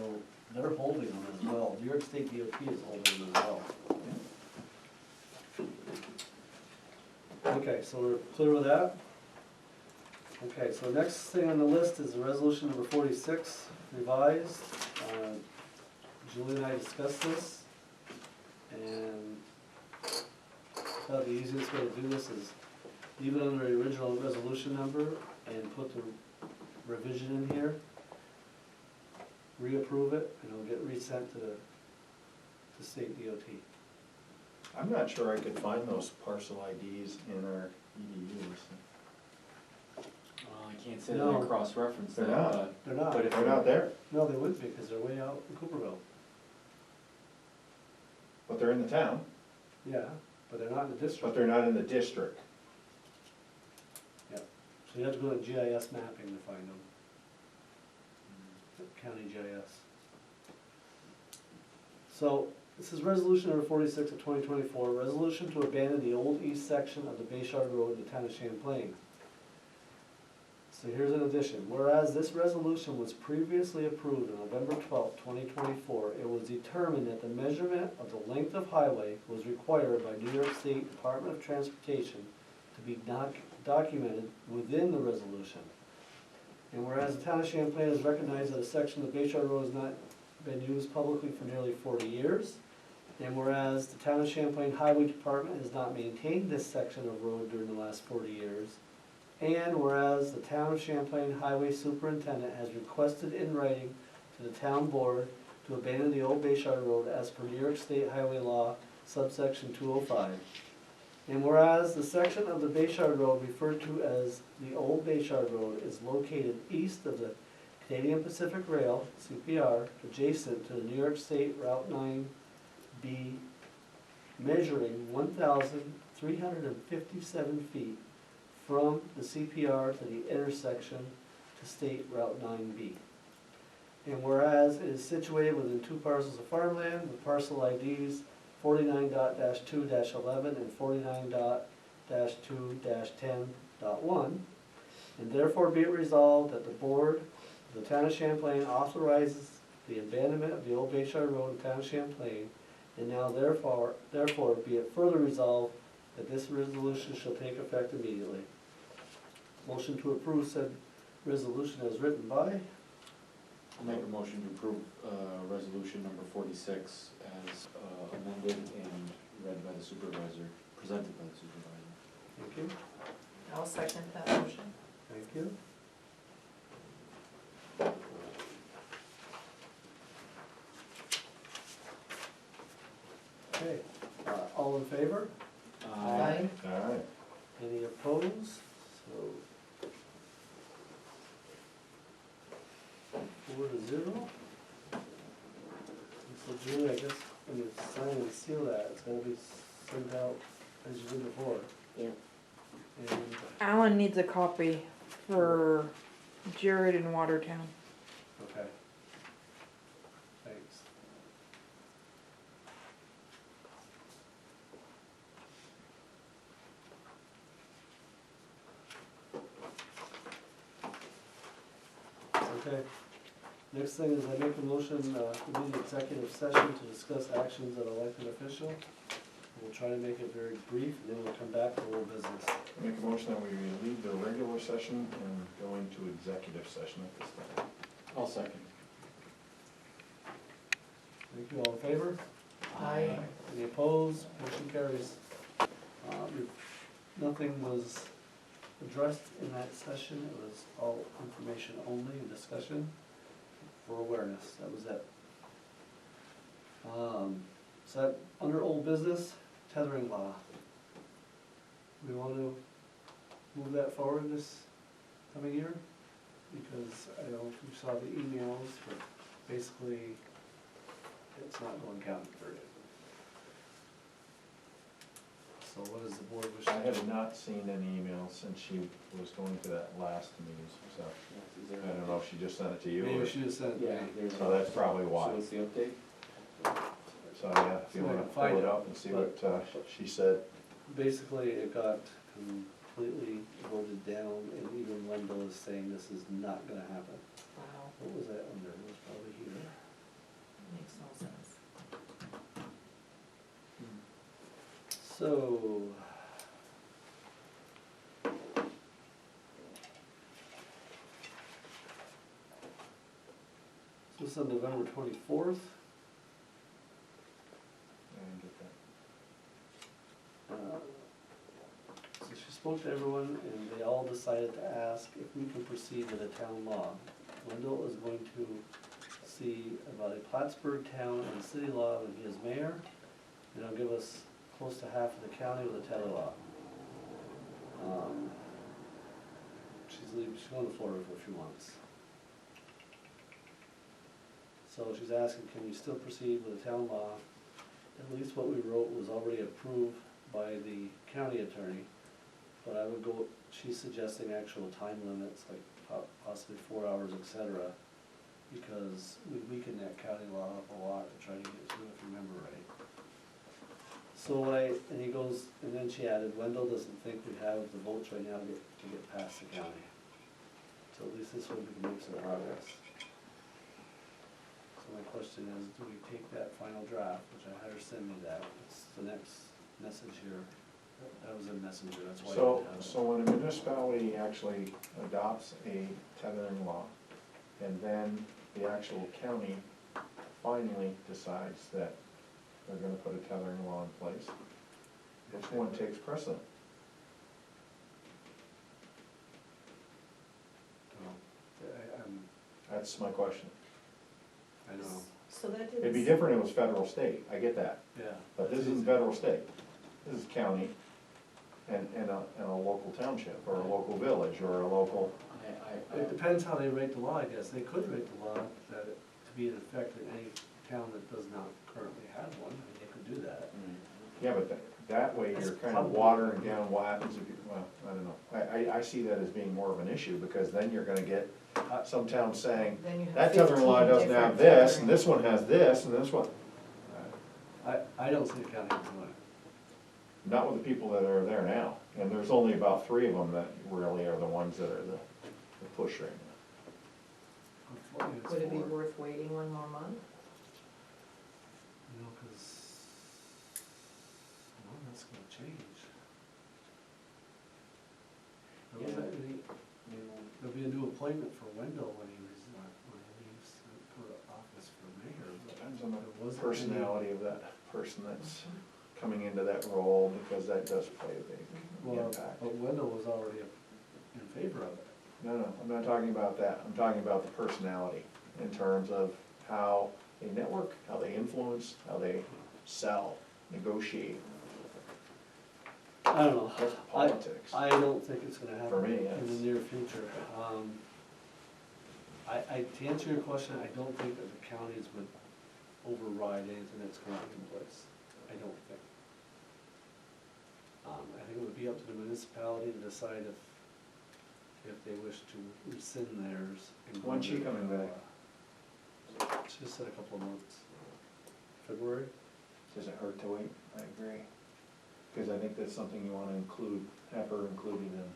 they're holding them as well. New York State DOT is holding them as well. Okay, so we're clear with that? Okay, so next thing on the list is resolution number 46, revised. Julie and I discussed this, and I thought the easiest way to do this is leave it under the original resolution number and put the revision in here. Reapprove it, and it'll get resent to state DOT. I'm not sure I could find those parcel IDs in our EDUs. Well, I can't say No. that I cross-reference They're that, not. but. They're not. But if They're not there, No, they wouldn't be, because they're way out in Cooperville. but they're in the town, Yeah, but they're not in the but district. they're not in the district. Yeah, so you have to go to GIS mapping to find them. County GIS. So, this is resolution number 46 of 2024, resolution to abandon the old east section of the Bayshard Road in the town of Champlain. So here's an addition, whereas this resolution was previously approved on November 12th, 2024, it was determined that the measurement of the length of highway was required by New York State Department of Transportation to be documented within the resolution. And whereas the town of Champlain has recognized that a section of Bayshore Road has not been used publicly for nearly 40 years, And whereas the town of Champlain Highway Department has not maintained this section of road during the last 40 years, and whereas the town of Champlain Highway Superintendent has requested in writing to the town board to abandon the old Bayshard Road as per New York State Highway Law, subsection 205. And whereas the section of the Bayshard Road referred to as the Old Bayshard Road is located east of the Canadian Pacific Rail, CPR, adjacent to the New York State Route 9B, measuring 1,357 feet from the CPR to the intersection to State Route 9B. And whereas it is situated within 2 parcels of farmland with parcel IDs 49.2-11 and 49.2-10.1, and therefore be it resolved that the board of the town of Champlain authorizes the abandonment of the old Bayshard Road in town of Champlain, and now therefore be it further resolved that this resolution shall take effect immediately. Motion to approve said resolution as written by, I'll make a motion to approve, resolution number 46 as amended and read by the supervisor, presented by the supervisor. thank you, I'll second that motion. thank you. Okay, all in favor? Aye. Alright. Any opposed? So 4-0. So Julie, I guess when you sign and seal that, it's gonna be sent out as you did before. Yeah. And, Alan needs a copy for Jared in Watertown. okay. Thanks. Okay. Next thing is I make a motion, to leave executive session to discuss actions of elected official. We'll try to make it very brief, and then we'll come back to old business. Make a motion that we leave the regular session and go into executive session at this time. I'll second. Thank you, all in favor? Aye. Any opposed? Motion carries. Nothing was addressed in that session, it was all information only and discussion for awareness, that was it. So that, under old business, tethering law. We want to move that forward this coming year? Because I don't know if you saw the emails, but basically, it's not going county period. So what does the board wish to I do? have not seen any emails since she was going to that last meeting, so I don't know if she just sent it to you or. Maybe she just sent it to Yeah. me. there's- So that's probably why. So what's the update? So, yeah, if you So I wanna can find pull it it, up and see what, she said. Basically, it got completely voted down, and even Wendell is saying this is not gonna happen. Wow, What was that under? It was probably here. makes no sense. So. So this is on November 24th. I didn't get that. So she spoke to everyone, and they all decided to ask if we can proceed with a town law. Wendell is going to see about a Plattsburgh town and city law when he is mayor, and he'll give us close to half of the county with a tether law. She's going to Florida for a few months. So she's asking, can we still proceed with a town law? At least what we wrote was already approved by the county attorney, but I would go, she's suggesting actual time limits, like possibly 4 hours, etc., because we weakened that county law up a lot to try to get through, if you remember right. So and he goes, and then she added, Wendell doesn't think we have the votes right now to get past the county. So at least this way we can make some progress. So my question is, do we take that final draft, which I had her send me that, it's the next message here. That was a messenger, that's why I So, didn't have it. so when a municipality actually adopts a tethering law, and then the actual county finally decides that they're gonna put a tethering law in place. Which one takes precedent? That's my question. I know, So that It'd be didn't, different if it was federal state, I get that, yeah. but this isn't federal state. This is county and a local township, or a local village, or a local, It depends how they rate the law, I guess. They could rate the law that it, to be in effect in any town that does not currently have one. I mean, they could do that. yeah, but that way That's you're kind of probably- watering down what happens if you, well, I don't know. I see that as being more of an issue, because then you're gonna get some towns saying, then you have that tethering law 15 doesn't have different this, and tethering. this one has this, and this one. I don't see the county doing it. Not with the people that are there now, and there's only about 3 of them that really are the ones that are the push right now. Unfortunately, it's Would it be four. worth waiting one more month? You know, cause, well, that's gonna change. There was Yeah. a- There'll be a new appointment for Wendell when he leaves for office for mayor, but Depends on there the wasn't any- personality of that person that's coming into that role, because that does play a big Well, impact. but Wendell was already in favor of it. No, I'm not talking about that, I'm talking about the personality, in terms of how they network, how they influence, how they sell, negotiate, I don't know. that's politics. I don't think it's gonna happen For me, in yes. the near future. To answer your question, I don't think that the counties would override anything that's currently in place. I don't think. I think it would be up to the municipality to decide if they wish to rescind theirs. and go When's she under- coming back? She just said a couple of months. February? Does it hurt to wait? I agree. Because I think that's something you wanna include, have her included in.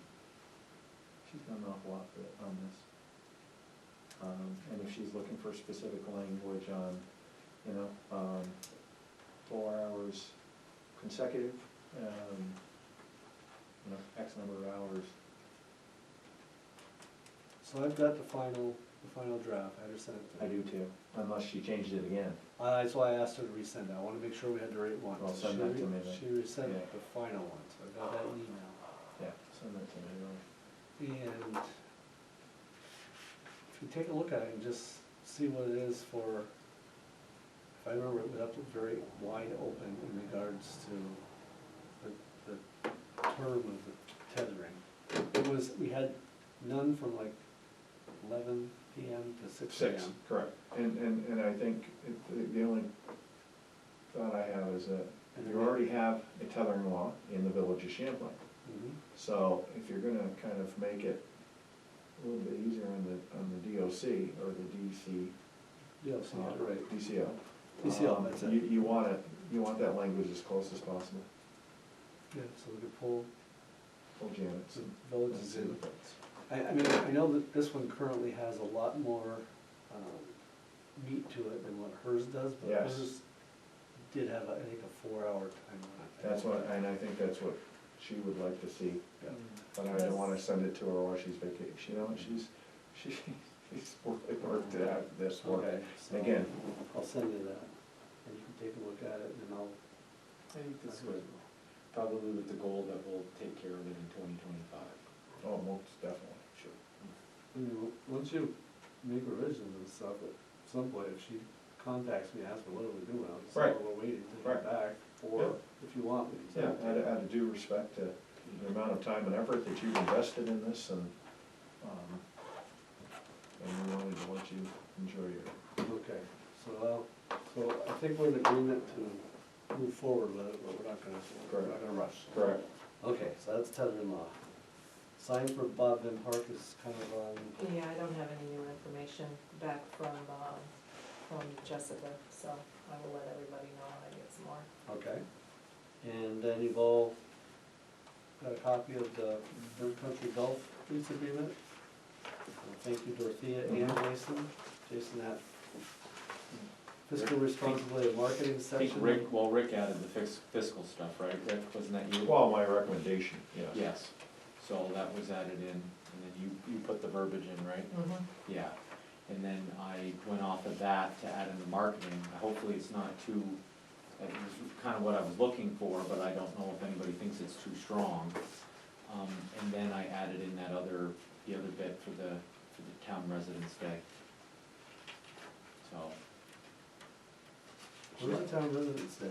She's done an awful lot on this. And if she's looking for specific language on, 4 hours consecutive, X number of hours. So I've got the final draft. I just sent it to I her. do too, unless she changed it again. That's why I asked her to resend it. I wanna make sure we had the right one. Well, So send she that to re- me then. She resent Yeah. the final one, so I got that in email. Yeah, send that to me, And if you take a look at it and just see what it is for, if I remember, it left it very wide open in regards to the term of the tethering. It was, we had none from like 11 PM to 6 AM. 6, correct. And I think the only thought I have is that you already have a tethering law in the village of Champlain. Mhm. So if you're gonna kind of make it a little bit easier on the DOC or the DC. Yeah, so you're right. DCO. DCO, that's it. You want that language as close as possible. Yeah, so we could pull Full Janet's. the villages in. I mean, I know that this one currently has a lot more meat to it than what hers does, but Yes. hers did have, I think, a 4-hour time limit. That's what, and I think that's what she would like to see, Yeah. but I don't wanna send it to her while she's vacation, she's really worked it out, this work. Okay, so Again, I'll send you that, and you can take a look at it, and I'll. I think this would, probably with the goal that we'll take care of it in 2025. oh, most definitely. Sure. Once you make revisions and stuff, at some point, if she contacts me, asks me what are we doing, I'll just say, Right. well, we're waiting to Right. get back, or if you want me to. Yeah, out of due respect to the amount of time and effort that you've invested in this, and we wanted to let you enjoy your. Okay, so I think we're in agreement to move forward with it, but we're not gonna rush. Correct. Okay, so that's tethering law. Sign for Bob Van Park is kind of on, Yeah, I don't have any new information back from Jessica, so I will let everybody know when I get some more. okay. And then you've all got a copy of the Third Country Gulf lease agreement. Thank you Dorothea and Jason that fiscal responsibility and marketing I section. think Rick added the fiscal stuff, right? Rick, wasn't that you? Well, my recommendation, yes. Yes, so that was added in, and then you put the verbiage in, right? Yeah, and then I went off of that to add in the marketing. Hopefully it's not too That was kind of what I was looking for, but I don't know if anybody thinks it's too strong. And then I added in the other bit for the town residents' day. So, Where's the town residents day?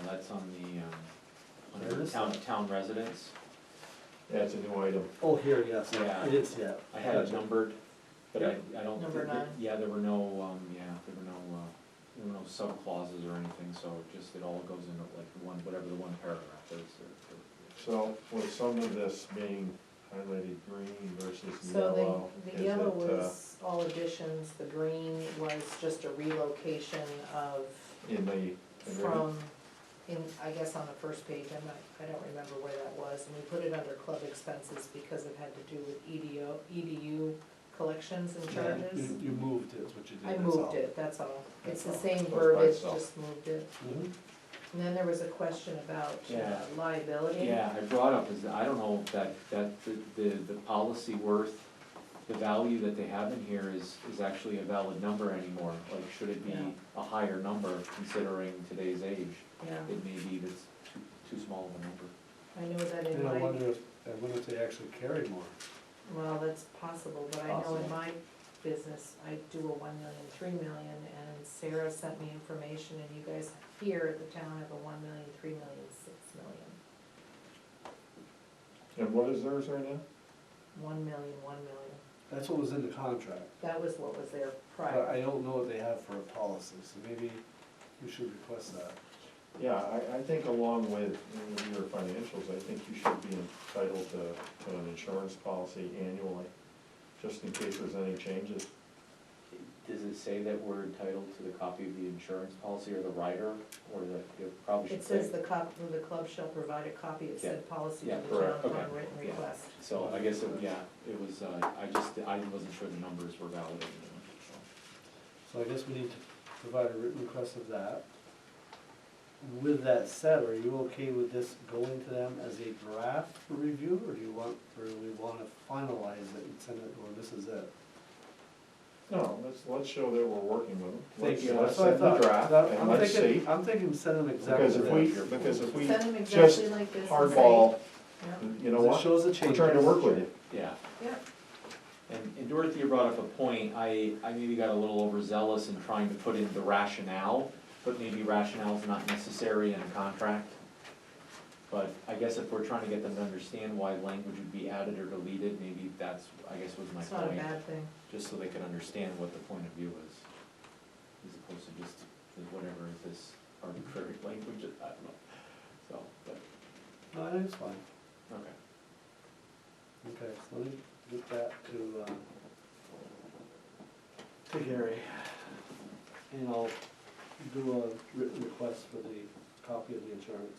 that's on the, There under it is. town residents. Yeah, it's a new item. Oh, here, yes, Yeah. it is, yeah. I had it Gotcha. numbered, but I don't. Number 9. Yeah, there were no, there were no sub-clauses or anything, so just, it all goes into like the one, whatever the one paragraph is. So with some of this being highlighted green versus So yellow, the is yellow it, was all additions, the green was just a relocation of in the agreement? from, I guess on the first page, I don't remember where that was, and we put it under club expenses because it had to do with EDU collections and Yeah, charges. You moved it, is what you did. I that's moved all. it, that's all. It's the That's all. same So it's by verbiage, itself. just moved it. Mhm. And then there was a question about Yeah. liability. Yeah, I brought up, is, I don't know if that the policy worth, the value that they have in here is actually a valid number anymore. Like, should it be Yeah. a higher number considering today's age? Yeah, It may be that's too small of a number. I know that in And I my, wonder if they actually carry more. well, that's possible, but I know Possible. in my business, I do a 1 million, 3 million, and Sarah sent me information, and you guys here at the town have a 1 million, 3 million, 6 million. And what is theirs right now? 1 million, 1 million. That's what was in the contract. That was what was there But prior. I don't know what they have for a policy, so maybe you should request that. Yeah, I think along with your financials, I think you should be entitled to an insurance policy annually, just in case there's any changes. Does it say that we're entitled to the copy of the insurance policy or the rider, or that it probably should It say? said the club shall provide a copy, it said policy Yeah, to the correct, town okay, upon written yeah. request. So I guess, it was, I wasn't sure the numbers were valid anymore, so. So I guess we need to provide a written request of that. With that said, are you okay with this going to them as a draft for review, or do we want to finalize it and send it, or this is it? No, let's show that we're working with them. Thank you, Let's that's what I send the thought. draft, and I'm let's see. thinking, I'm thinking send them exactly Because if we Send them just exactly like this and say. hardball, Yeah. you know It what? shows the We're changes. trying to work with you. Yeah. Yeah. And Dorothea brought up a point, I maybe got a little overzealous in trying to put in the rationale, but maybe rationale's not necessary in a contract. But I guess if we're trying to get them to understand why language would be added or deleted, maybe that's, I guess was my It's not a point. bad thing. Just so they can understand what the point of view is, as opposed to just whatever is this arbitrary language, I don't know. So, but, No, I think it's fine. okay. Okay, so let me get that to Gary. And I'll do a written request for the copy of the insurance.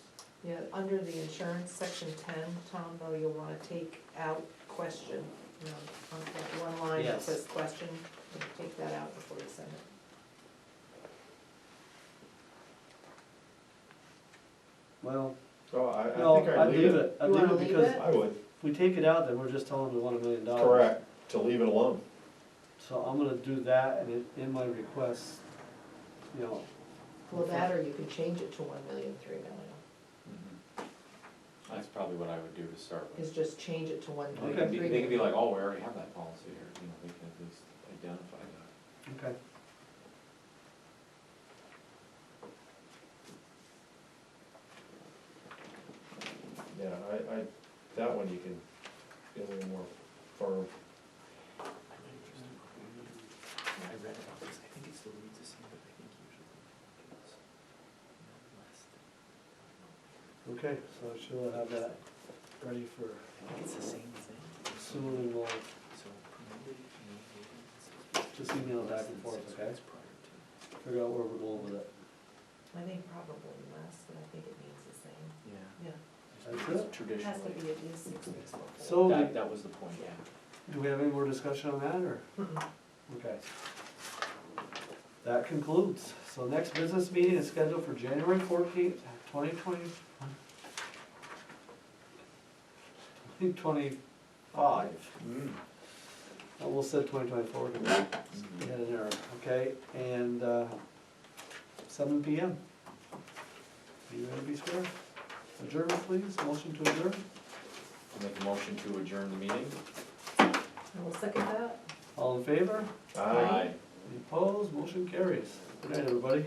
Yeah, under the insurance, section 10, Tom, though, you'll wanna take out question, on that one line that Yes. says question, and take that out before you send it. Well, So I no, think I'd leave it. I'd You leave wanna it leave because it? I would, if we take it out, then we're just telling them we want $1 million. correct, to leave it alone. So I'm gonna do that, and in my request, you know, Well, that, or you can change it to 1 million, 3 million, Mhm. That's probably what I would do to start with. is just change it to 1 They million, can 3 be, million. they can be like, oh, we already have that policy, or, they can at least identify that. okay. Yeah, that one you can be a little more firm. I read about this, I think it still reads the same, but I think usually it's less. Okay, so she'll have that ready for I think it's the same thing. soon, and we'll So promoted, communicated, just email back and forth, okay? Figure out where we're going with it. I think probably less, but I think it means the same, Yeah. yeah. That's it? It has to Traditionally, be at least 6 weeks before. So, that was the point, yeah. do we have any more discussion on that, or? Mm-mm. Okay. That concludes. So next business meeting is scheduled for January 14th, 2020. 2025. We'll say 2024, because we had an error, okay? And 7 PM. You ready to be square? Adjournment, please, motion to adjourn. I'll make a motion to adjourn the meeting. I will second that. All in favor? Aye. Any opposed? Motion carries. Good night, everybody.